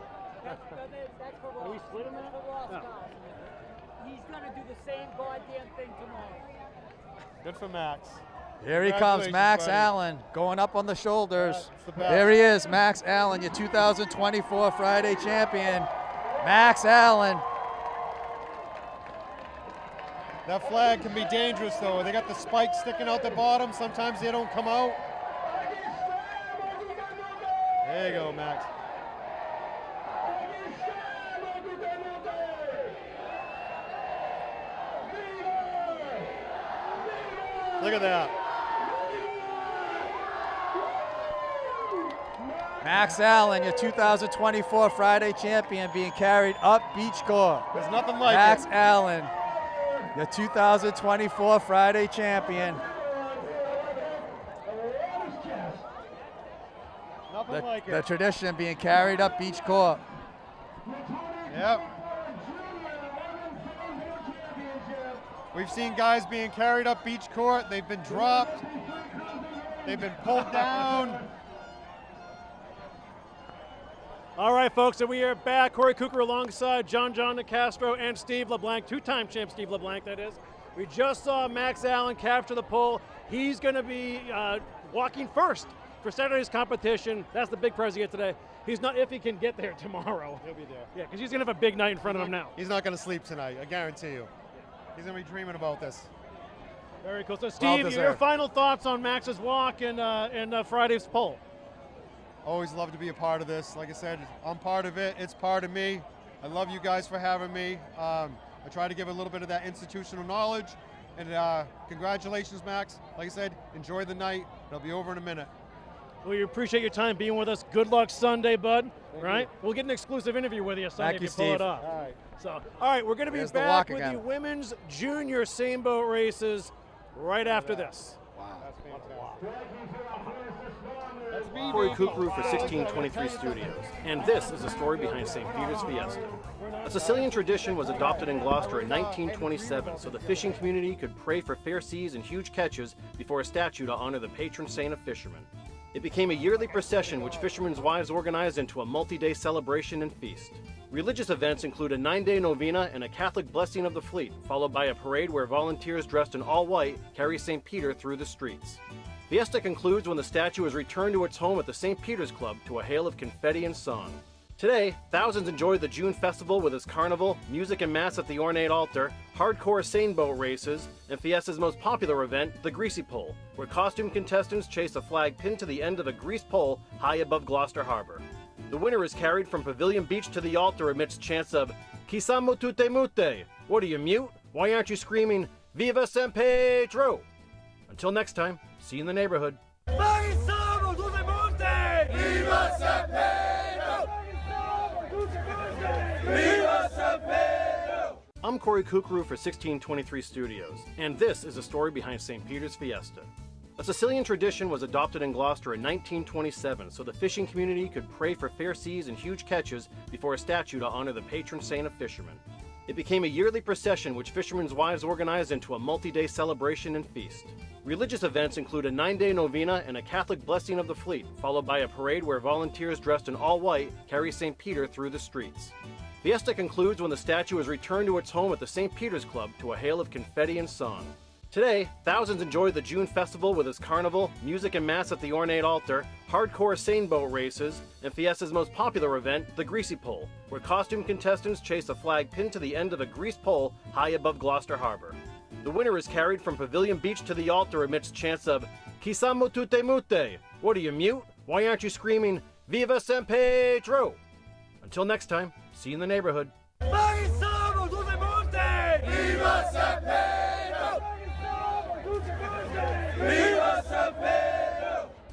Are we splitting that? No. He's gonna do the same goddamn thing tomorrow. Good for Max. Here he comes, Max Allen, going up on the shoulders. That's the best. There he is, Max Allen, your 2024 Friday champion, Max Allen. That flag can be dangerous though. They got the spikes sticking out the bottom. Sometimes they don't come out. There you go, Max. Look at that. Max Allen, your 2024 Friday champion, being carried up beach court. There's nothing like Max it. Allen, your 2024 Friday champion. Nothing like The it. tradition being carried up beach court. Yep. We've seen guys being carried up beach court. They've been dropped. They've been pulled down. All right, folks, and we are back. Corey Cooker alongside John Nicastro and Steve LeBlanc, two-time champ Steve LeBlanc, that is. We just saw Max Allen capture the pole. He's going to be walking first for Saturday's competition. That's the big prize you get today. He's not if he can get there tomorrow. He'll be there. Yeah, because he's going to have a big night in front of him now. He's not going to sleep tonight, I guarantee you. He's going to be dreaming about this. Very cool. So, Steve, your final thoughts on Max's walk and Friday's pole? Always love to be a part of this. Like I said, I'm part of it. It's part of me. I love you guys for having me. I try to give a little bit of that institutional knowledge. And congratulations, Max. Like I said, enjoy the night. It'll be over in a minute. Well, we appreciate your time being with us. Good luck Sunday, bud. Right? We'll get an exclusive interview with you Sunday if you pull it off. All right. So, all right, we're going to be There's the back walk with again. the women's junior same boat races right after this. That's fantastic. Corey Kukru for 1623 Studios, and this is the story behind St. Peter's Fiesta. A Sicilian tradition was adopted in Gloucester in 1927 so the fishing community could pray for fair seas and huge catches before a statue to honor the patron saint of fishermen. It became a yearly procession which fishermen's wives organized into a multi-day celebration and feast. Religious events include a 9-day novena and a Catholic blessing of the fleet, followed by a parade where volunteers dressed in all white carry St. Peter through the streets. Fiesta concludes when the statue is returned to its home at the St. Peter's Club to a hail of confetti and song. Today, thousands enjoy the June festival with its carnival, music and mass at the ornate altar, hardcore sailboat races, and Fiesta's most popular event, the Greasy Pole, where costume contestants chase a flag pinned to the end of a greased pole high above Gloucester Harbor. The winner is carried from Pavilion Beach to the altar amidst chants of "Chi siamo tutte mute?" What are you, mute? Why aren't you screaming "Viva San Pedro"? Until next time, see you in the neighborhood. I'm Corey Kukru for 1623 Studios, and this is the story behind St. Peter's Fiesta. A Sicilian tradition was adopted in Gloucester in 1927 so the fishing community could pray for fair seas and huge catches before a statue to honor the patron saint of fishermen. It became a yearly procession which fishermen's wives organized into a multi-day celebration and feast. Religious events include a 9-day novena and a Catholic blessing of the fleet, followed by a parade where volunteers dressed in all white carry St. Peter through the streets. Fiesta concludes when the statue is returned to its home at the St. Peter's Club to a hail of confetti and song. Today, thousands enjoy the June festival with its carnival, music and mass at the ornate altar, hardcore sailboat races, and Fiesta's most popular event, the Greasy Pole, where costume contestants chase a flag pinned to the end of a greased pole high above Gloucester Harbor. The winner is carried from Pavilion Beach to the altar amidst chants of Kisamo Tute Mute. What are you, mute? Why aren't you screaming Viva San Pedro? Until next time, see you in the neighborhood.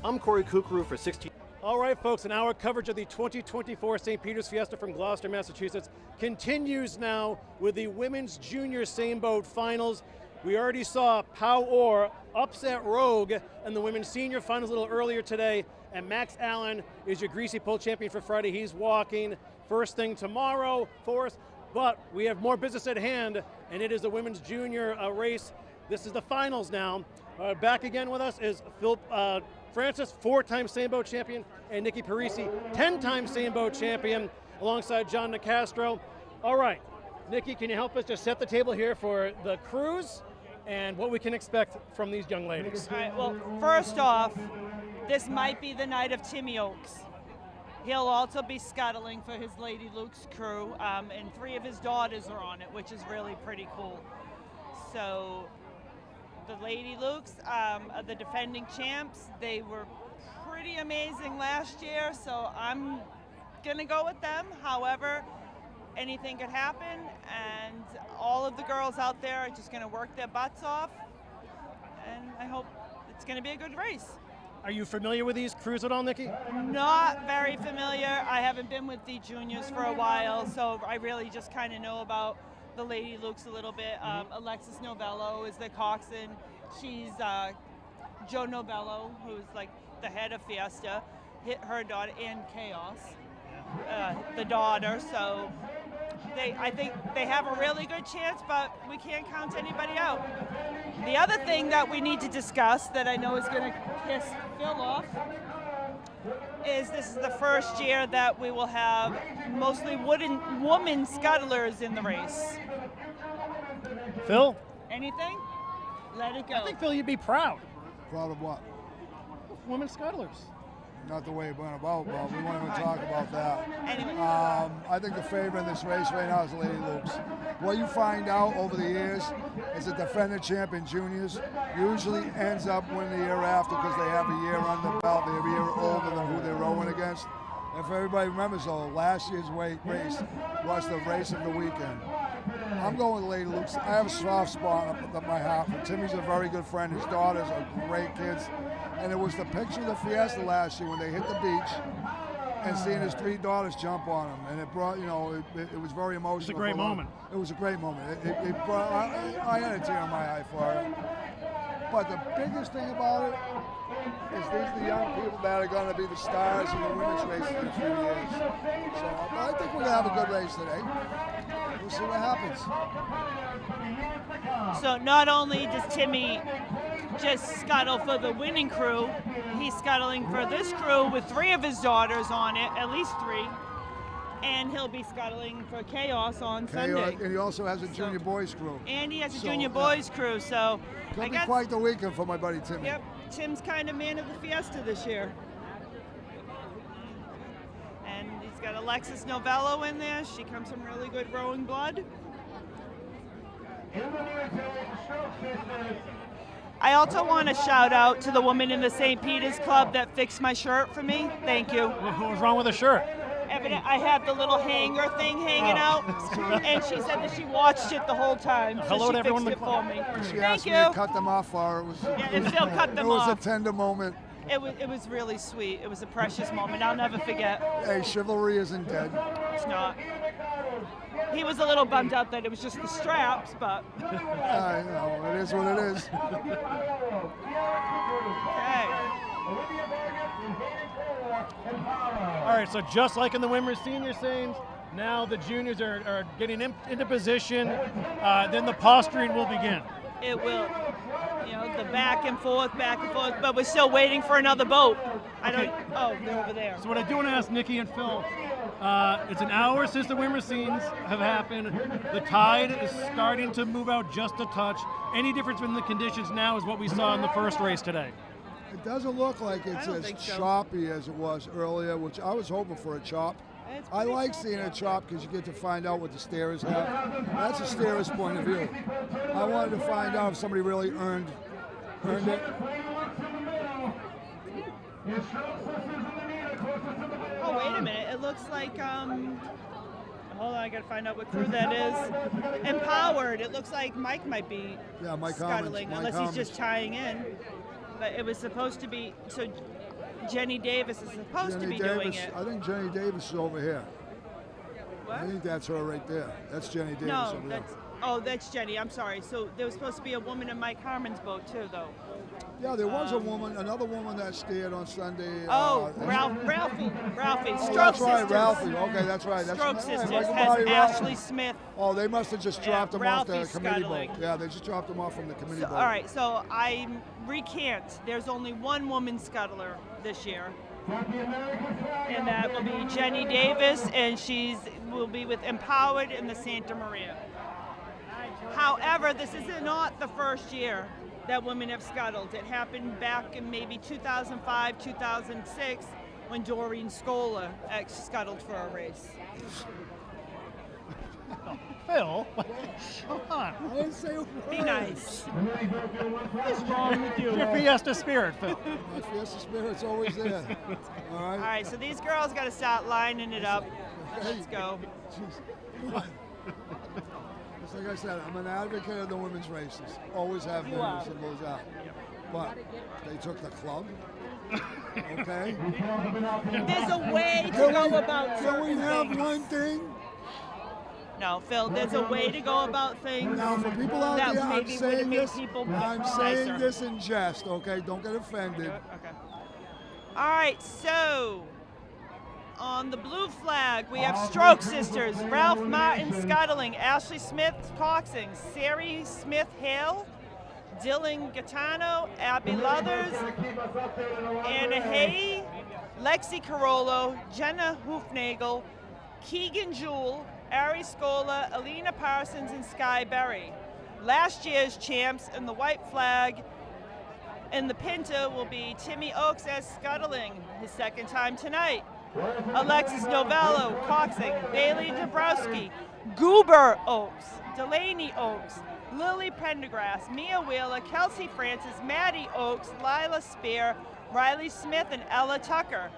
I'm Corey Kukru for 16. All right, folks, and our coverage of the 2024 St. Peter's Fiesta from Gloucester, Massachusetts continues now with the women's junior same boat finals. We already saw Pau Orr upset Rogue in the women's senior finals a little earlier today, and Max Allen is your greasy pole champion for Friday. He's walking first thing tomorrow for us, but we have more business at hand, and it is the women's junior race. This is the finals now. Back again with us is Phil Francis, 4-time same boat champion, and Nikki Parisi, 10-time same boat champion, alongside John Nicastro. All right, Nikki, can you help us just set the table here for the cruise and what we can expect from these young ladies? All right, well, first off, this might be the night of Timmy Oaks. He'll also be scuttling for his Lady Luke's crew, and 3 of his daughters are on it, which is really pretty cool. So the Lady Lukes are the defending champs. They were pretty amazing last year, so I'm gonna go with them. However, anything could happen, and all of the girls out there are just gonna work their butts off, and I hope it's gonna be a good race. Are you familiar with these crews at all, Nikki? Not very familiar. I haven't been with the juniors for a while, so I really just kind of know about the Lady Lukes a little bit. Alexis Novello is the coxswain. She's Joe Novello, who's like the head of Fiesta, her daughter, and Chaos, the daughter. So I think they have a really good chance, but we can't count anybody out. The other thing that we need to discuss that I know is going to piss Phil off is this is the first year that we will have mostly woman scuttlers in the race. Phil? Anything? Let it go. I think, Phil, you'd be proud. Proud of what? Women scuttlers. Not the way it went about, but we won't even talk about that. Anyway. I think the favorite in this race right now is the Lady Lukes. What you find out over the years is that defending champion juniors usually ends up winning the year after because they have a year under the belt, they're a year older than who they're rowing against. If everybody remembers, though, last year's race was the race of the weekend. I'm going with Lady Lukes. I have a soft spot up my heart. Timmy's a very good friend. His daughters are great kids. And it was the picture of the Fiesta last year when they hit the beach and seeing his 3 daughters jump on him. And it brought, it was very emotional. It was a great moment. It was a great moment. It brought, I had a tear in my eye for it. But the biggest thing about it is these are the young people that are going to be the stars in the women's race in a few years. So I think we're going to have a good race today. We'll see what happens. So not only does Timmy just scuttle for the winning crew, he's scuttling for this crew with 3 of his daughters on it, at least 3. And he'll be scuttling for Chaos on Sunday. And he also has a junior boys crew. And he has a junior boys crew, so could be quite the weekend for my buddy Timmy. Yep, Tim's kind of man of the Fiesta this year. And he's got Alexis Novello in there. She comes from really good rowing blood. I also want to shout out to the woman in the St. Peter's Club that fixed my shirt for me. Thank you. What was wrong with the shirt? I had the little hanger thing hanging out, and she said that she watched it the whole time. So Hello she to everyone fixed it for me. She Thank asked you. me to cut them off for her. It was, and Phil cut them off. It was a tender moment. It was really sweet. It was a precious moment. I'll never forget. Hey, chivalry isn't dead. It's not. He was a little bummed out that it was just the straps, but. I know, it is what it is. Okay. All right, so just like in the women's senior scenes, now the juniors are getting into position. Then the posturing will begin. It will. The back and forth, but we're still waiting for another boat. Oh, they're over there. So what I do want to ask Nikki and Phil, it's an hour since the women's scenes have happened. The tide is starting to move out just a touch. Any difference in the conditions now is what we saw in the first race today? It doesn't look like it's as choppy as it was earlier, which I was hoping for a chop. It's I pretty like cool. seeing a chop because you get to find out what the stairs have. That's a stairs point of view. I wanted to find out if somebody really earned it. Oh, wait a minute. It looks like, hold on, I gotta find out what crew that is. Empowered. It looks like Mike might be Yeah, Mike scuttling, Harmon's- unless Mike he's just tying in. But it was supposed to be, so Jenny Davis is supposed to be doing it. I think Jenny Davis is over here. What? I think that's her right there. That's Jenny Davis No, over there. that's Jenny. I'm sorry. So there was supposed to be a woman in Mike Harmon's boat too, though. Yeah, there was a woman, another woman that stayed on Sunday. Ralphie, Oh, Stroke that's right, Sisters. Ralphie. Okay, that's right. That's Stroke right. Sisters Michael has Marty Ralphie. Ashley Smith. Oh, they must have just dropped him off the Ralphie's committee scuttling. boat. Yeah, they just dropped him off from the committee boat. All right, so I recant. There's only one woman scuttler this year, and that will be Jenny Davis, and will be with Empowered in the Santa Maria. However, this is not the first year that women have scuttled. It happened back in maybe 2005, 2006, when Doreen Scola scuttled for a race. Phil, come on. I didn't say a word. Be nice. What's wrong with you? Your Fiesta spirit, Phil. My Fiesta spirit's always there. All right. All right, so these girls got to start lining it up. Let's go. Jeez. Come on. Just like I said, I'm an advocate of the women's races. Always have been as it goes out. But they took the club. Okay. There's a way to go about Can certain we have things. one thing? No, Phil, there's a way to go about things. Now, for people out that there, I'm maybe would saying make this. people I'm saying nicer. this in jest. Okay, don't get offended. Okay. All right, so on the blue flag, we have Stroke Sisters, Ralph Martin scuttling, Ashley Smith coxing, Sari Smith Hale, Dylan Gaetano, Abby Luthers, Anna Hay, Lexi Carollo, Jenna Hoofnagel, Keegan Jewell, Ari Scola, Alina Parsons, and Sky Berry. Last year's champs in the white flag in the Pinta will be Timmy Oakes as scuttling, his second time tonight. Alexis Novello, coxing, Bailey Dabrowski, Goober Oakes, Delaney Oakes, Lily Pendergrass, Mia Wheeler, Kelsey Francis, Maddie Oakes, Lila Spear, Riley Smith, and Ella Tucker.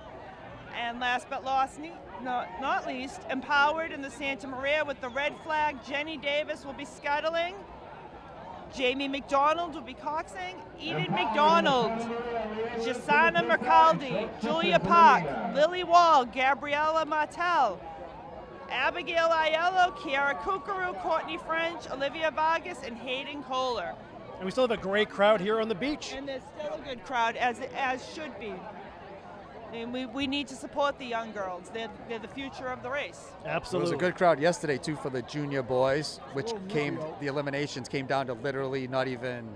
And last but not least, Empowered in the Santa Maria with the red flag, Jenny Davis will be scuttling. Jamie McDonald will be coxing. Eden McDonald, Jasana Mercaldi, Julia Park, Lily Wall, Gabriella Martel, Abigail Aiello, Kiara Kukuru, Courtney French, Olivia Vargas, and Hayden Kohler. And we still have a great crowd here on the beach. And there's still a good crowd, as should be. And we need to support the young girls. They're the future of the race. Absolutely. It was a good crowd yesterday too for the junior boys, which the eliminations came down to literally not even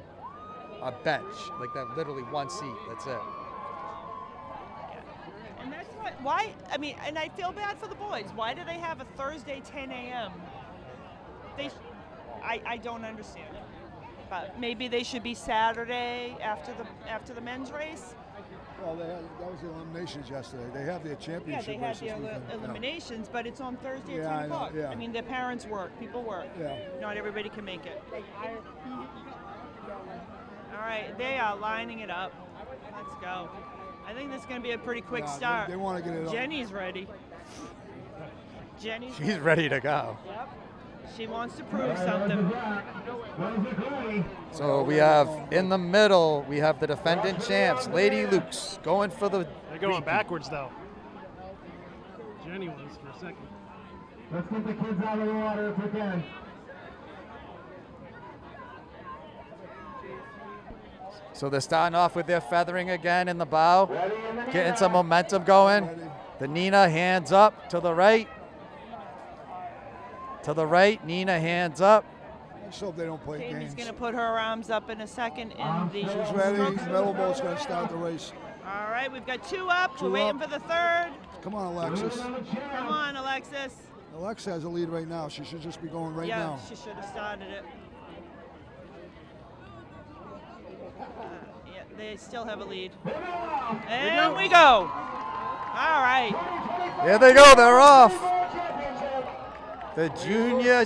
a bench, like that, literally one seat. That's it. And that's why, I mean, and I feel bad for the boys. Why do they have a Thursday 10 a.m.? I don't understand it. But maybe they should be Saturday after the men's race. Well, that was the eliminations yesterday. They have their Yeah, championship they had race this the weekend. eliminations, but it's on Thursday at Yeah, 10 I know, o'clock. yeah. I mean, their parents work, people work. Yeah. Not everybody can make it. All right, they are lining it up. Let's go. I think this is going to be a pretty quick Yeah, start. they want to get it up. Jenny's ready. Jenny's She's ready to go. Yep. She wants to prove something. So we have in the middle, we have the defendant champs, Lady Luke's going for the. They're going backwards though. Jenny was for a second. Let's get the kids out of the water if we can. So they're starting off with their feathering again in the bow, getting some momentum going. The Nina hands up to the right. To the right, Nina hands up. Let's hope they don't play Jamie's games. going to put her arms up in a second in the She's ready. strokes. Metal Boat's going to start the race. All right, we've got two up. We're Two waiting up. for the third. Come on, Alexis. Come on, Alexis. Alexa has a lead right now. She should just be going right yeah, now. she should have started it. Yeah, they still have a lead. And we go. All right. Here they go, they're off. The junior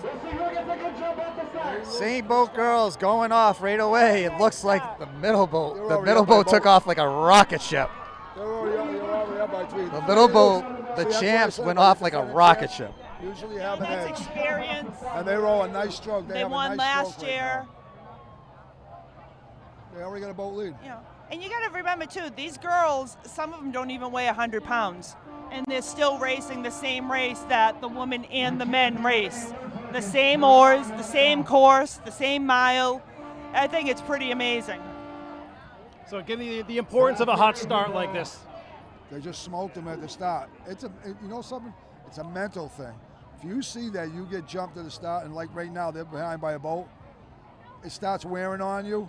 St. Boat girls going off right away. It looks like the middle boat. The middle boat took off like a rocket ship. The middle boat, the champs went off like a rocket ship. Usually have an That's edge. experience. And they roll a nice stroke. They have a won nice last stroke right year. now. They already got a boat lead. You know, and you got to remember too, these girls, some of them don't even weigh 100 pounds, and they're still racing the same race that the women and the men race. The same oars, the same course, the same mile. I think it's pretty amazing. So give me the importance of a hot start like this. They just smoked them at the start. You know something? It's a mental thing. If you see that you get jumped at the start, and like right now they're behind by a boat, it starts wearing on you.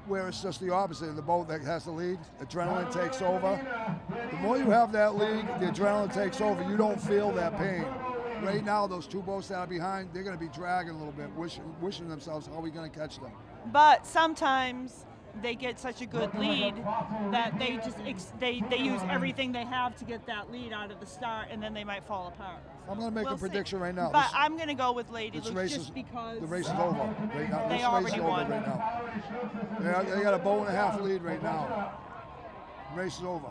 Where it's just the opposite. The boat that has the lead, adrenaline takes over. The more you have that lead, the adrenaline takes over. You don't feel that pain. Right now, those two boats that are behind, they're going to be dragging a little bit, wishing themselves, how are we going to catch them? But sometimes they get such a good lead that they just they use everything they have to get that lead out of the start, and then they might fall apart. I'm going to make a prediction right now. But I'm going to go with Lady this Luke race just because the race is over right now. They This already race is won. over right now. They got a boat and a half lead right now. The race is over.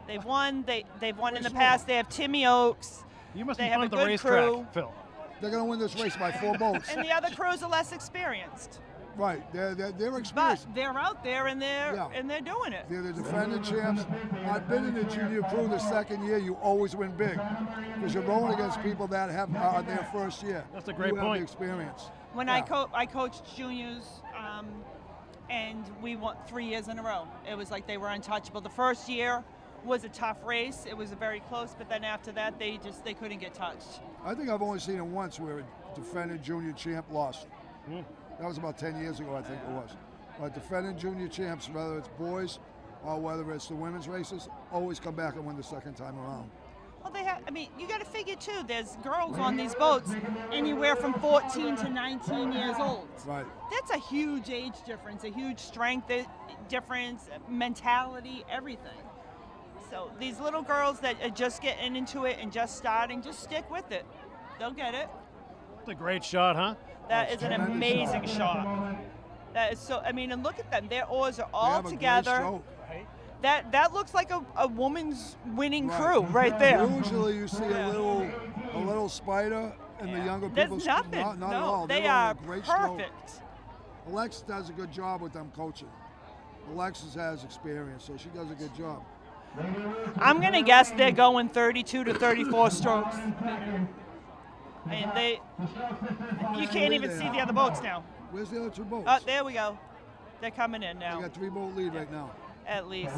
They've won. They've won in the past. They have Timmy Oaks. You must they be have fun a at the good racetrack, crew. Phil. They're going to win this race by 4 boats. And the other crews are less experienced. Right, they're experienced. But they're out there and they're doing it. They're the defending champs. I've been in the junior crew the second year. You always win big because you're rolling against people that have their first year. That's a great who have point. the experience. When I coached juniors, and we won 3 years in a row. It was like they were untouchable. The first year was a tough race. It was very close, but then after that, they couldn't get touched. I think I've only seen it once where a defending junior champ lost. That was about 10 years ago, I think it was. But defending junior champs, whether it's boys or whether it's the women's races, always come back and win the second time around. Well, you got to figure too, there's girls on these boats anywhere from 14 to 19 years old. Right. That's a huge age difference, a huge strength difference, mentality, everything. So these little girls that are just getting into it and just starting, just stick with it. They'll get it. It's a great shot, huh? That is an amazing shot. That is so, and look at them. Their oars are all They have a together. great stroke. That looks like a woman's winning crew right there. Usually you see a little spider in the younger people's. There's nothing. Not at all. They They're on are a great stroke. perfect. Alexis does a good job with them coaching. Alexis has experience, so she does a good job. I'm going to guess they're going 32 to 34 strokes. And you can't even see the other boats now. Where's the other 2 boats? Oh, there we go. They're coming in now. They got 3 boat lead right now. At least.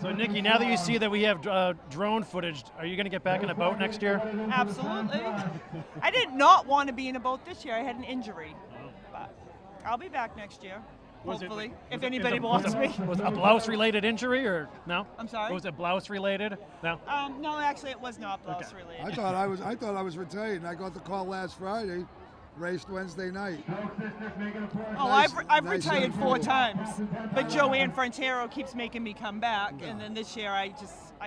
So, Nikki, now that you see that we have drone footage, are you going to get back in a boat next year? Absolutely. I did not want to be in a boat this year. I had an injury. But I'll be back next year. Hopefully, if anybody wants me. Was it a blouse-related injury or no? I'm sorry? Was it blouse-related? No. No, actually, it was not blouse-related. I thought I was retired, and I got the call last Friday. Raced Wednesday night. Oh, I've retired 4 times, but Joanne Frontero keeps making me come back, and then this year I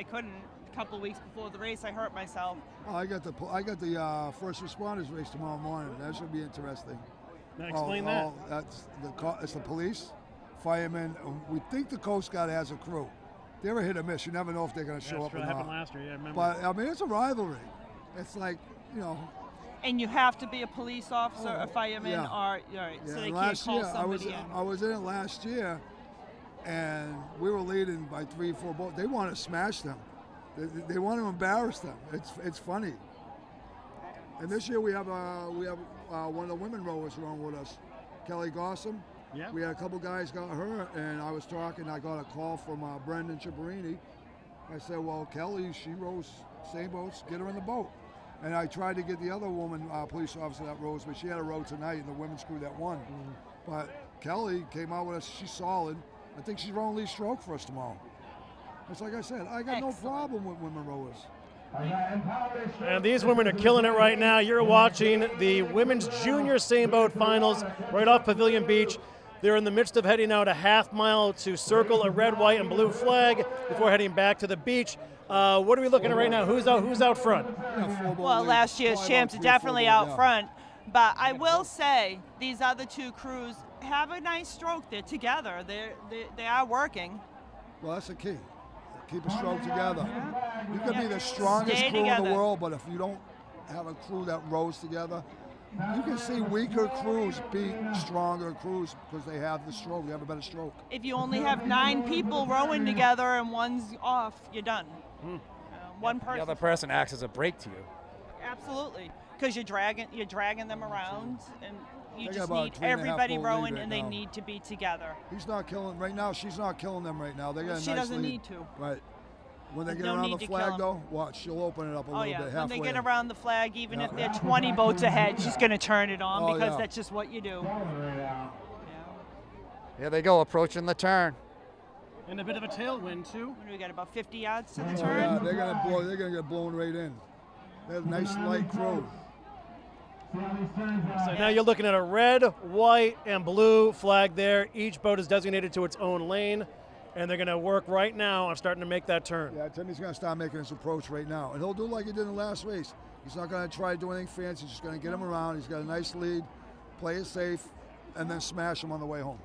couldn't. A couple of weeks before the race, I hurt myself. Oh, I got the first responders race tomorrow morning. That should be interesting. Now explain that. It's the police, firemen. We think the Coast Guard has a crew. They're a hit or miss. You never know if they're going to show up or not. That happened last year. Yeah, I remember. But it's a rivalry. It's like, And you have to be a police officer, a fireman, so they can't call somebody in. I was in it last year, and we were leading by 3 or 4 boats. They want to smash them. They want to embarrass them. It's funny. And this year we have one of the women rowers rowing with us, Kelly Gossam. Yeah. We had a couple guys got hurt, and I was talking. I got a call from Brendan Ciabarini. I said, "Well, Kelly, she rows same boats. Get her in the boat." And I tried to get the other woman, police officer that rows, but she had a row tonight in the women's crew that won. But Kelly came out with us. She's solid. I think she's rowing lead stroke for us tomorrow. It's like I said, I got no problem with women rowers. And these women are killing it right now. You're watching the women's junior sailboat finals right off Pavilion Beach. They're in the midst of heading out a half mile to circle a red, white, and blue flag before heading back to the beach. What are we looking at right now? Who's out front? Well, last year's champs are definitely out front. But I will say these other two crews have a nice stroke. They're together. They are working. Well, that's the key. Keep a stroke together. You can be the strongest Stay crew in together. the world, but if you don't have a crew that rows together, you can see weaker crews beat stronger crews because they have the stroke. They have a better stroke. If you only have 9 people rowing together and one's off, you're done. One person. The other person acts as a brake to you. Absolutely, because you're dragging them around, and you They got just about need 3.5 everybody boat rowing, lead right and they now. need to be together. He's not killing right now. She's not killing them right now. They got a She nice doesn't lead. need to. Right. When they There's get no around need the to kill flag, 'em. though, watch. She'll open it up a Oh little yeah, bit when halfway. they get in. around the flag, even if Yeah. they're 20 boats ahead, she's going to turn it on Oh, because yeah. that's just what you do. Here they go, approaching the turn. And a bit of a tailwind too. What do we got? About 50 yards to the Yeah, turn. they're gonna blow. They're gonna get blown right in. They have a nice light crew. So now you're looking at a red, white, and blue flag there. Each boat is designated to its own lane, and they're going to work right now on starting to make that turn. Yeah, Timmy's gonna start making his approach right now, and he'll do like he did in the last race. He's not gonna try to do anything fancy. He's just gonna get him around. He's got a nice lead, play it safe, and then smash him on the way home.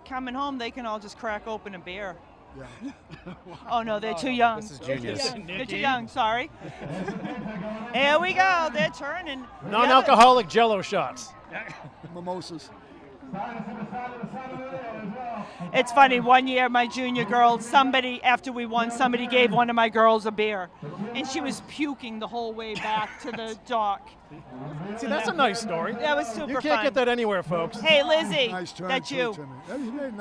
Coming home, they can all just crack open a beer. Yeah. Oh no, they're too young. This is They're too juniors. young. They're too young. Sorry. Here we go. They're turning. Non-alcoholic Jello shots. Mimosas. It's funny, one year my junior girls, after we won, somebody gave one of my girls a beer. And she was puking the whole way back to the dock. See, that's a nice story. That was super You can't fun. get that anywhere, folks. Hey, Lizzie, Nice turn. that's too, you. Timmy. Yeah, he made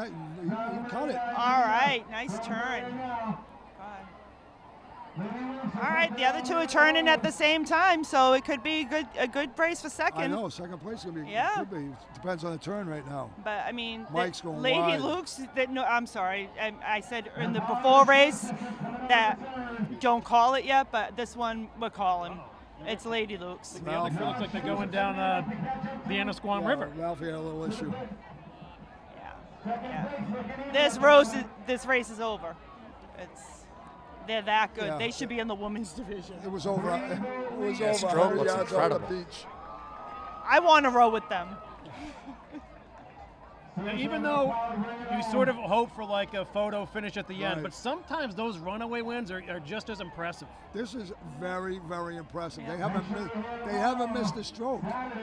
he caught it. All right, nice turn. All right, the other two are turning at the same time, so it could be a good race for second. I know. Second place gonna be. Yeah. Could be. Depends on the turn right now. But I mean, Mike's going Lady wide. Luke's. No, I'm sorry. I said in the before race that don't call it yet, but this one we're calling. It's Lady Luke's. The other crew looks like they're going down the Annisquam River. Ralphie had a little issue. Yeah. This race is over. They're that good. Yeah. They should be in the women's division. It was over. It was Yeah, over. stroke 100 looks yards off the incredible. beach. I want to row with them. Now, even though you sort of hope for like a photo finish at the end, Right. but sometimes those runaway wins are just as impressive. This is very, very impressive. They haven't missed a stroke. They have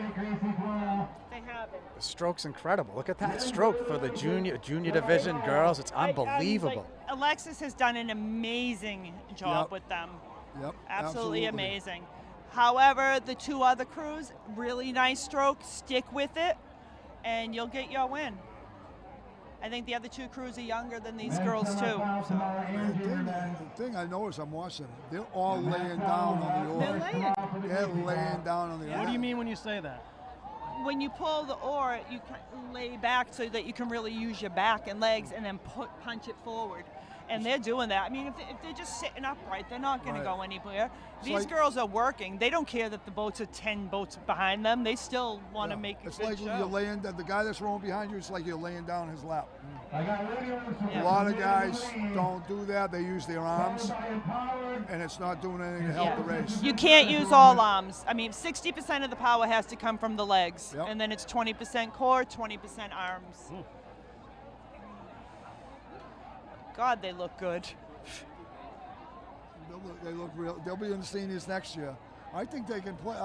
it. The stroke's incredible. Look at that stroke for the junior division girls. It's unbelievable. Alexis has done an amazing job Yep. with them. Yep. Absolutely amazing. However, the two other crews, really nice stroke. Stick with it, and you'll get your win. I think the other two crews are younger than these girls too. So. The thing I noticed, I'm watching, they're all laying down on the oar. They're laying down on the oar. What do you mean when you say that? When you pull the oar, you can lay back so that you can really use your back and legs, and then punch it forward. And they're doing that. I mean, if they're just sitting upright, they're not going Right. to go anywhere. These like- girls are working. They don't care that the boats are 10 boats behind them. They still want to make a It's good like show. you're laying, the guy that's rolling behind you, it's like you're laying down his lap. Yeah. A lot of guys don't do that. They use their arms, and it's not doing anything to help the race. You can't use all arms. I mean, 60% of the power has to come from the legs, Yep. and then it's 20% core, 20% arms. God, they look good. They look real. They'll be in the seniors next year. I think they can play.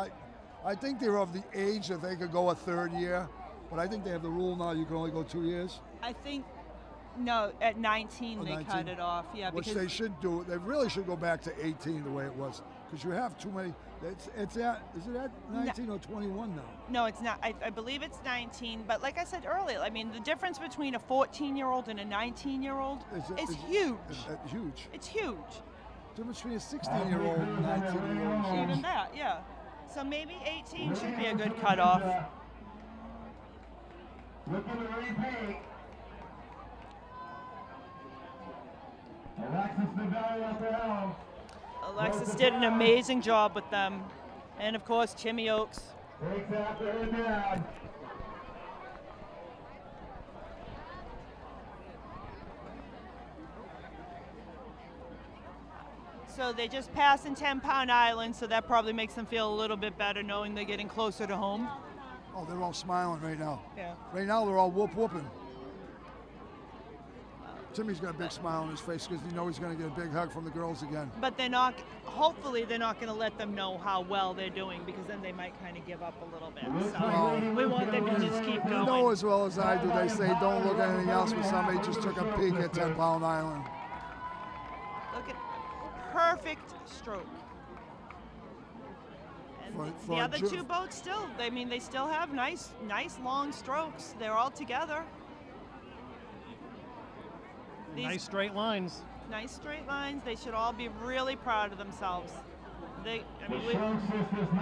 I think they're of the age that they could go a third year, but I think they have the rule now. You can only go 2 years, I think, no, at 19 Oh, they 19? cut it off. Yeah, which because they should do. They really should go back to 18 the way it was, because you have too many. Is it at 19 or 21 now? no, it's not. I believe it's 19. But like I said earlier, I mean, the difference between a 14-year-old and a 19-year-old is huge. It's huge. It's huge. The difference between a 16-year-old and a 19-year-old is Even huge. that, yeah. So maybe 18 should be a good cutoff. Look at the repeat. Alexis Navelli at the helm. Alexis did an amazing job with them. And of course, Timmy Oakes. Takes after her dad. So they're just passing 10-Pound Island, so that probably makes them feel a little bit better knowing they're getting closer to home. Oh, they're all smiling right now. Yeah. Right now, they're all whooping. Timmy's got a big smile on his face because he knows he's going to get a big hug from the girls again. But they're not, hopefully they're not going to let them know how well they're doing, because then they might kind of give up a little bit. So we want them to just keep going. You know as well as I do, they say don't look at anything else, but somebody just took a peek at 10-Pound Island. Look at perfect stroke. And the other two boats still, they still have nice long strokes. They're all together. Nice straight lines. Nice straight lines. They should all be really proud of themselves.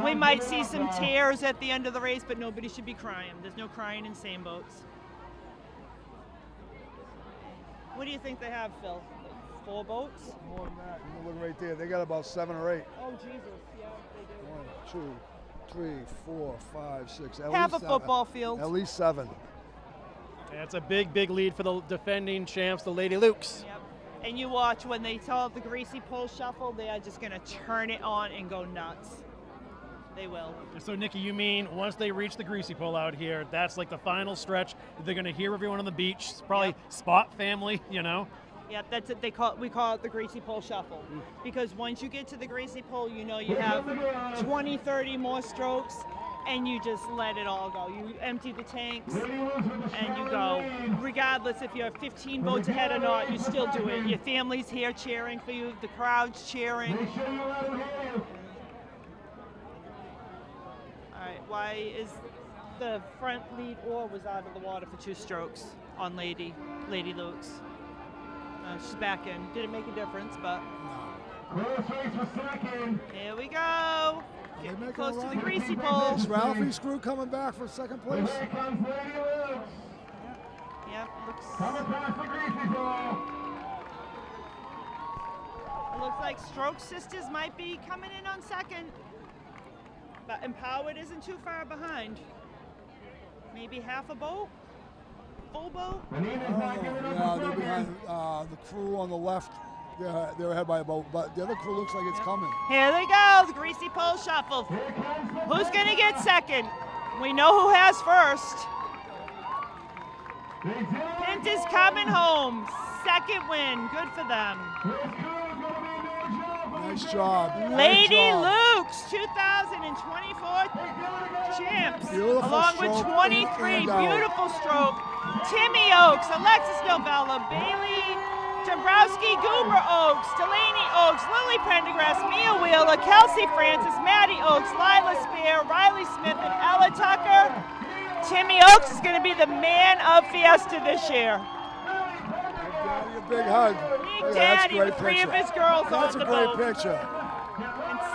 We might see some tears at the end of the race, but nobody should be crying. There's no crying in same boats. What do you think they have, Phil? 4 boats? More than that. You look right there. They got about 7 or 8. Oh, Jesus. Yeah, they do. 1, 2, 3, 4, 5, 6. Half a football field. At least 7. That's a big lead for the defending champs, the Lady Lukes. Yep. And you watch when they tell the greasy pole shuffle, they are just going to turn it on and go nuts. They will. So, Nikki, you mean once they reach the greasy pole out here, that's like the final stretch? They're going to hear everyone on the beach, probably spot family, you know? Yeah, that's it. We call it the greasy pole shuffle. Because once you get to the greasy pole, you know you have 20, 30 more strokes, and you just let it all go. You empty the tanks, and you go. Regardless if you're 15 boats ahead or not, you still do it. Your family's here cheering for you, the crowd's cheering. All right, why is the front lead oar was out of the water for 2 strokes on Lady Luke's? She's back in. Didn't make a difference, but here we go. Getting close to the greasy pole. Is Ralphie's crew coming back for second place? Yep, looks. It looks like Stroke Sisters might be coming in on second, but Empowered isn't too far behind. Maybe half a boat. Full boat? Yeah, they're behind the crew on the left. They're ahead by a boat, but the other crew looks like it's coming. Here they go, the greasy pole shuffle. Who's going to get second? We know who has first. Pint is coming home. Second win. Good for them. Nice job. Lady Luke's 2024 champs. Beautiful along with 23. Beautiful stroke. Timmy Oaks, Alexis Novella, Bailey Dombrowski, Goober Oaks, Delaney Oaks, Lily Pendergrass, Mia Wheeler, Kelsey Francis, Maddie Oaks, Lila Spear, Riley Smith, and Ella Tucker. Timmy Oaks is going to be the man of Fiesta this year. Daddy, a big hug. Big Daddy with 3 of his girls That's on the That's boat. a great picture.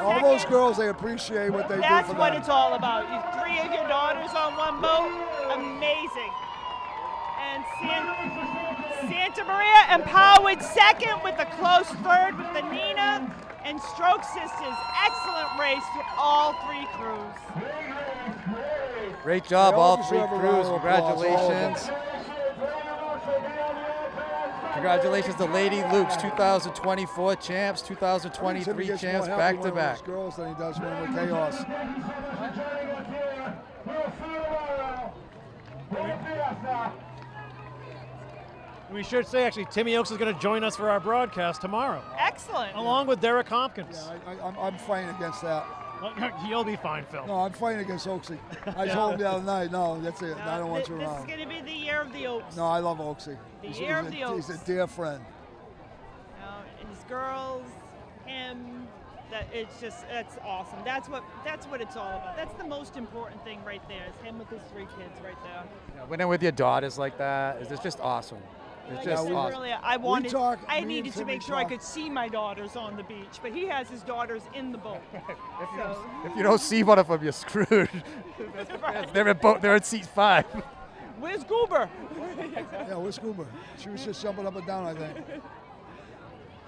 All those girls, they appreciate what they do for them. That's what it's all about. 3 of your daughters on one boat. Amazing. And Santa Maria Empowered second with a close third with the Nina and Stroke Sisters. Excellent race for all 3 crews. Great job, all 3 crews. Congratulations. Congratulations to Lady Luke's 2024 champs, 2023 champs, back to back. Girls than he does when with chaos. We should say, actually, Timmy Oaks is going to join us for our broadcast tomorrow. Excellent. Along with Derek Hopkins. Yeah, I'm fighting against that. Well, you'll be fine, Phil. No, I'm fighting against Oaksy. I told him the other night, no, that's it. I don't want you This around. is going to be the year of the Oaks. No, I love Oaksy. The year of the Oaks. He's a dear friend. His girls, him, that's awesome. That's what it's all about. That's the most important thing right there, is him with his 3 kids right there. Yeah, winning with your daughters like that is just awesome. It's just awesome. Really, I needed to make sure I could see my daughters on the beach, but he has his daughters in the boat. If you don't see one of them, you're screwed. Right. They're in seat 5. Where's Goober? Yeah, where's Goober? She was just jumping up and down, I think.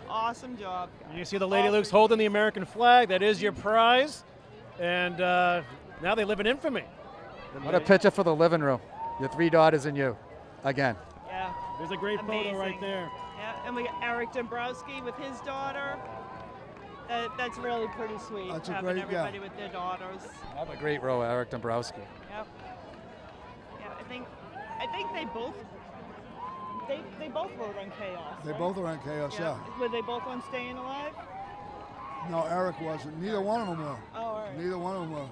Awesome job. You see the Lady Luke's holding the American flag. That is your prize. And now they live in infamy. What a picture for the living room. Your 3 daughters and you, again. Yeah. There's a great photo right there. Yeah, and we got Eric Dombrowski with his daughter. That's really pretty sweet. That's a having great- yeah. everybody with their daughters. I'm a great row, Eric Dombrowski. Yep. Yeah, I think they both were on Chaos. They right? both are on Chaos, yeah. Were they both on Staying Alive? No, Eric wasn't. Neither one of them were. Oh, all right. Neither one of them were.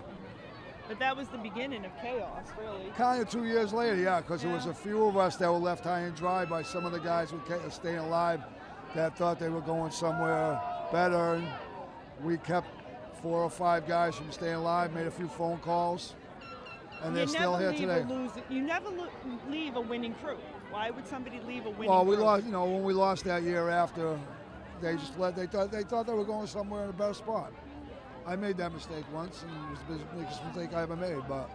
But that was the beginning of Chaos, really. Kind of 2 years later, yeah, because there was Yeah. a few of us that were left high and dry by some of the guys with Staying Alive that thought they were going somewhere better. And we kept 4 or 5 guys from Staying Alive, made a few phone calls, and they're still here today. You never leave a winning crew. Why would somebody leave a winning Well, we crew? lost. When we lost that year after, they just they thought they were going somewhere in a better spot. I made that mistake once, and it was the biggest mistake I ever made. But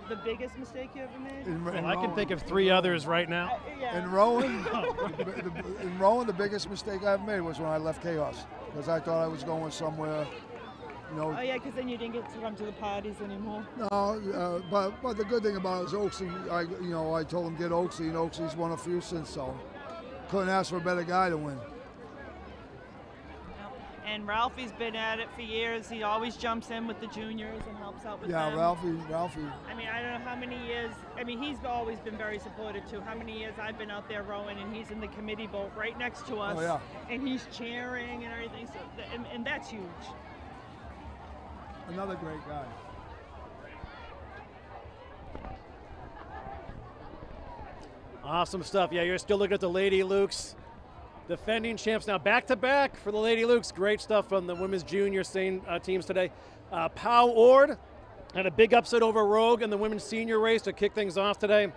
The biggest mistake you ever made? Well, I can think of 3 others right now. Yeah. in rowing, the biggest mistake I ever made was when I left Chaos, because I thought I was going somewhere. Oh yeah, because then you didn't get to come to the parties anymore. No, but the good thing about it is Oaksy. I told him get Oaksy, and Oaksy's won a few since, so couldn't ask for a better guy to win. And Ralphie's been at it for years. He always jumps in with the juniors and helps out with Yeah, them. Ralphie. I mean, I don't know how many years. I mean, he's always been very supportive too. How many years I've been out there rowing, and he's in the committee boat right next to us. Oh, yeah. And he's cheering and everything. So, and that's huge. Another great guy. Awesome stuff. Yeah, you're still looking at the Lady Lukes. Defending champs now back-to-back for the Lady Lukes. Great stuff from the women's junior teams today. Pow Ord had a big upset over Rogue in the women's senior race to kick things off today.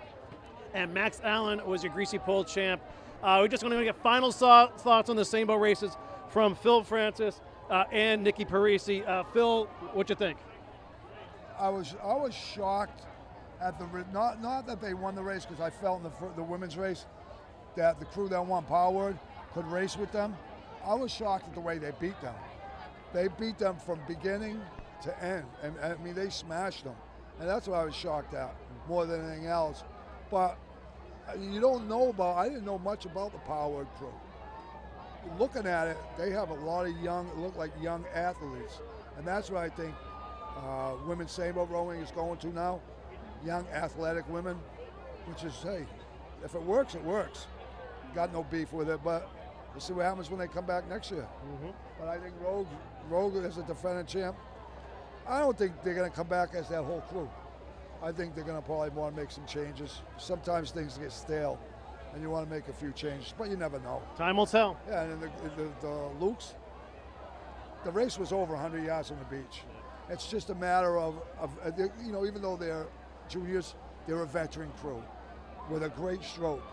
And Max Allen was your greasy pole champ. We're just going to get final thoughts on the same boat races from Phil Francis and Nikki Parisi. Phil, what you think? I was shocked at the not that they won the race, because I felt in the women's race that the crew that won Power could race with them. I was shocked at the way they beat them. They beat them from beginning to end, and I mean they smashed them, and that's what I was shocked at more than anything else. But you don't know about. I didn't know much about the Power crew. Looking at it, they have a lot of look like young athletes, and that's what I think women's sailboat rowing is going to now. Young athletic women, which is, hey, if it works, it works. Got no beef with it, but we'll see what happens when they come back next year. Mm-hmm. But I think Rogue is a defending champ. I don't think they're going to come back as that whole crew. I think they're going to probably want to make some changes. Sometimes things get stale, and you want to make a few changes, but you never know. Time will tell. Yeah, and then the Lukes, the race was over 100 yards on the beach. It's just a matter of even though they're juniors, they're a veteran crew with a great stroke,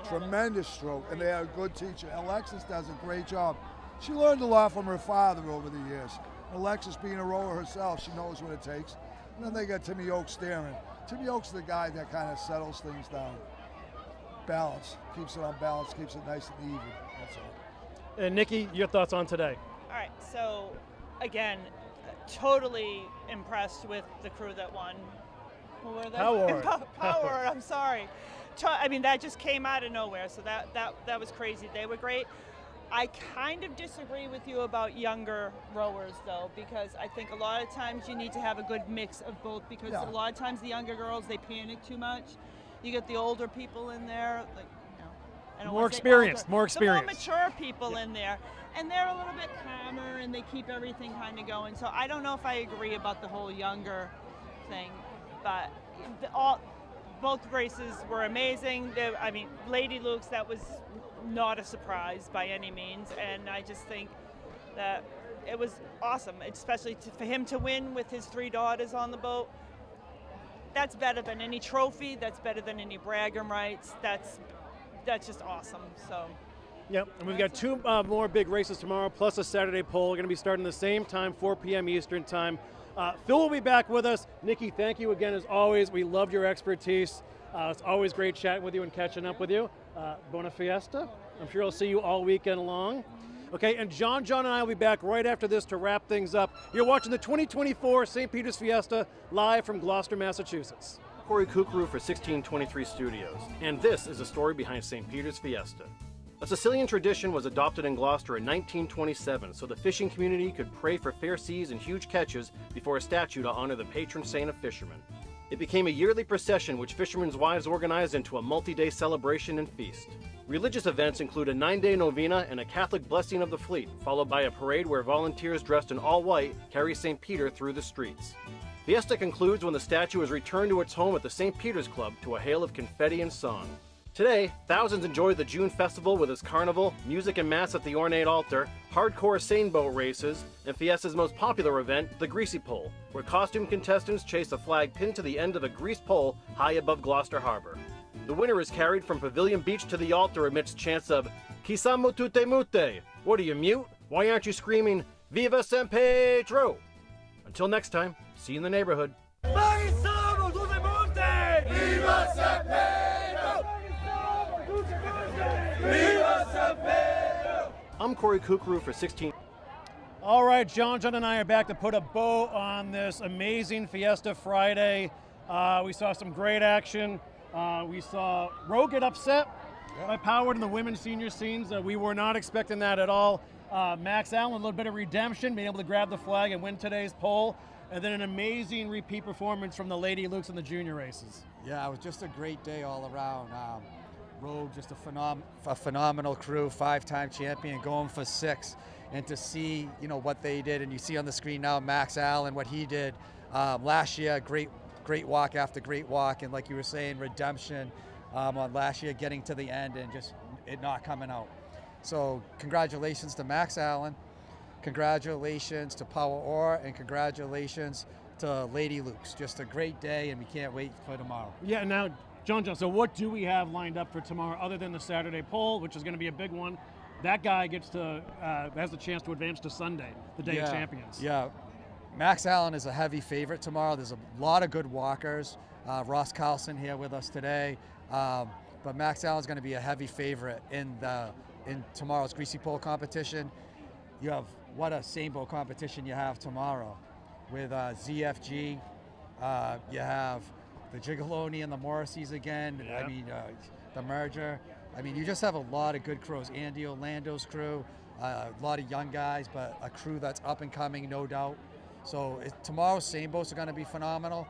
tremendous stroke, and they have a good teacher. Alexis does a great job. She learned a lot from her father over the years. Alexis being a rower herself, she knows what it takes. And then they got Timmy Oaks steering. Timmy Oaks is the guy that kind of settles things down. Balance, keeps it on balance, keeps it nice and even, that's all. And Nikki, your thoughts on today? All right, so again, totally impressed with the crew that won. Who were they? Power. I'm sorry. I mean, that just came out of nowhere, so that was crazy. They were great. I kind of disagree with you about younger rowers, though, because I think a lot of times you need to have a good mix of both, because a lot of times the younger girls, they panic too much. You get the older people in there, like, I don't More wanna say experienced, older, more experienced. The more mature people in there, and they're a little bit calmer, and they keep everything kind of going. So I don't know if I agree about the whole younger thing, but both races were amazing. I mean, Lady Luke's, that was not a surprise by any means, and I just think that it was awesome, especially for him to win with his 3 daughters on the boat. That's better than any trophy. That's better than any bragging rights. That's just awesome. So. Yep, and we've got 2 more big races tomorrow, plus a Saturday poll. We're going to be starting the same time, 4 p.m. Eastern time. Phil will be back with us. Nikki, thank you again as always. We loved your expertise. It's always great chatting with you and catching up with you. Bona Fiesta. I'm sure I'll see you all weekend long. Okay, and John and I will be back right after this to wrap things up. You're watching the 2024 St. Peter's Fiesta live from Gloucester, Massachusetts. Corey Kukru for 1623 Studios, and this is the story behind St. Peter's Fiesta. A Sicilian tradition was adopted in Gloucester in 1927 so the fishing community could pray for fair seas and huge catches before a statue to honor the patron saint of fishermen. It became a yearly procession which fishermen's wives organized into a multi-day celebration and feast. Religious events include a 9-day novena and a Catholic blessing of the fleet, followed by a parade where volunteers dressed in all white carry St. Peter through the streets. Fiesta concludes when the statue is returned to its home at the St. Peter's Club to a hail of confetti and song. Today, thousands enjoy the June festival with its carnival, music and mass at the ornate altar, hardcore sailboat races, and Fiesta's most popular event, the Greasy Pole, where costume contestants chase a flag pinned to the end of a greased pole high above Gloucester Harbor. The winner is carried from Pavilion Beach to the altar amidst chants of "Chi siamo tutte mute?" What are you, mute? Why aren't you screaming "Viva San Pedro"? Until next time, see you in the neighborhood. Viva San Pedro! Viva San Pedro! I'm Corey Kukru for 16. All right, John and I are back to put a bow on this amazing Fiesta Friday. We saw some great action. We saw Roe get upset by Power in the women's senior scenes. We were not expecting that at all. Max Allen, a little bit of redemption, being able to grab the flag and win today's pole. And then an amazing repeat performance from the Lady Lukes in the junior races. Yeah, it was just a great day all around. Rogue, just a phenomenal crew, 5-time champion, going for 6. And to see, what they did, and you see on the screen now Max Allen, what he did last year, great walk after great walk, and like you were saying, redemption on last year, getting to the end and just it not coming out. So congratulations to Max Allen, congratulations to Power Orr, and congratulations to Lady Luke's. Just a great day, and we can't wait for tomorrow. Yeah, now, John, so what do we have lined up for tomorrow other than the Saturday pole, which is going to be a big one? That guy gets to has the chance to advance to Sunday, the Day of Champions. Yeah, Max Allen is a heavy favorite tomorrow. There's a lot of good walkers. Ross Carlson here with us today, but Max Allen's going to be a heavy favorite in tomorrow's Greasy Pole competition. You have what a sailboat competition you have tomorrow with ZFG. You have the Gigaloni and the Morrisseys again. Yeah. I mean, the merger. I mean, you just have a lot of good crews. Andy Orlando's crew, a lot of young guys, but a crew that's up and coming, no doubt. So tomorrow's sailboats are going to be phenomenal.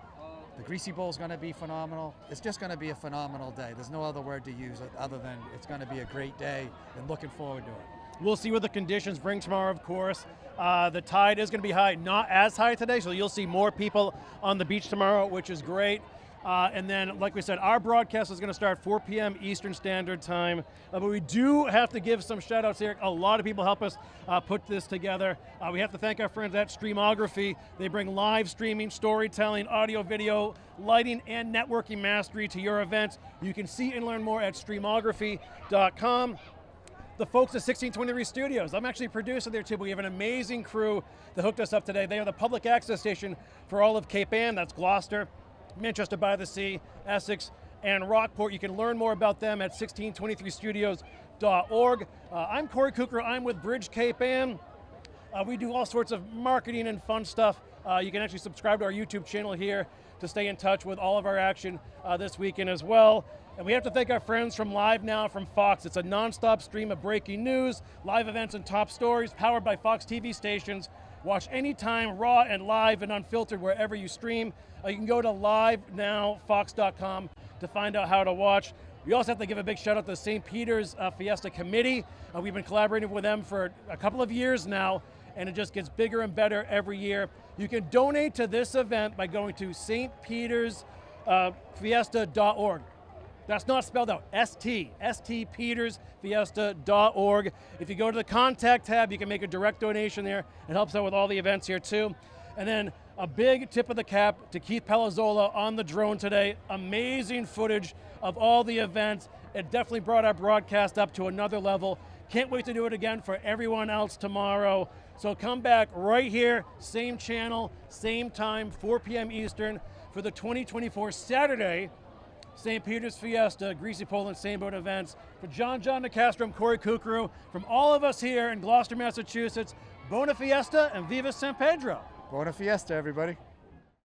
The Greasy Bowl is going to be phenomenal. It's just going to be a phenomenal day. There's no other word to use other than it's going to be a great day, and looking forward to it. We'll see what the conditions bring tomorrow, of course. The tide is going to be high, not as high today, so you'll see more people on the beach tomorrow, which is great. And then, like we said, our broadcast is going to start 4 p.m. Eastern Standard Time. But we do have to give some shout outs here. A lot of people help us put this together. We have to thank our friends at Streamography. They bring live streaming, storytelling, audio, video, lighting, and networking mastery to your events. You can see and learn more at streamography.com. The folks at 1623 Studios. I'm actually a producer there too, but we have an amazing crew that hooked us up today. They are the public access station for all of Cape Ann. That's Gloucester, Manchester by the Sea, Essex, and Rockport. You can learn more about them at 1623studios.org. I'm Corey Kukra. I'm with Bridge Cape Ann. We do all sorts of marketing and fun stuff. You can actually subscribe to our YouTube channel here to stay in touch with all of our action this weekend as well. And we have to thank our friends from Live Now from Fox. It's a non-stop stream of breaking news, live events, and top stories powered by Fox TV stations. Watch anytime, raw and live and unfiltered wherever you stream. You can go to livenowfox.com to find out how to watch. We also have to give a big shout out to the St. Peter's Fiesta Committee. We've been collaborating with them for a couple of years now, and it just gets bigger and better every year. You can donate to this event by going to stpetersfiesta.org. That's not spelled out, stpetersfiesta.org. If you go to the contact tab, you can make a direct donation there. It helps out with all the events here too. And then a big tip of the cap to Keith Palazzola on the drone today. Amazing footage of all the events. It definitely brought our broadcast up to another level. Can't wait to do it again for everyone else tomorrow. So come back right here, same channel, same time, 4 p.m. Eastern for the 2024 Saturday St. Peter's Fiesta, Greasy Pole and Sailboat events. For John Nicastro, I'm Corey Kukru. From all of us here in Gloucester, Massachusetts, Bona Fiesta and Viva San Pedro. Bona Fiesta, everybody.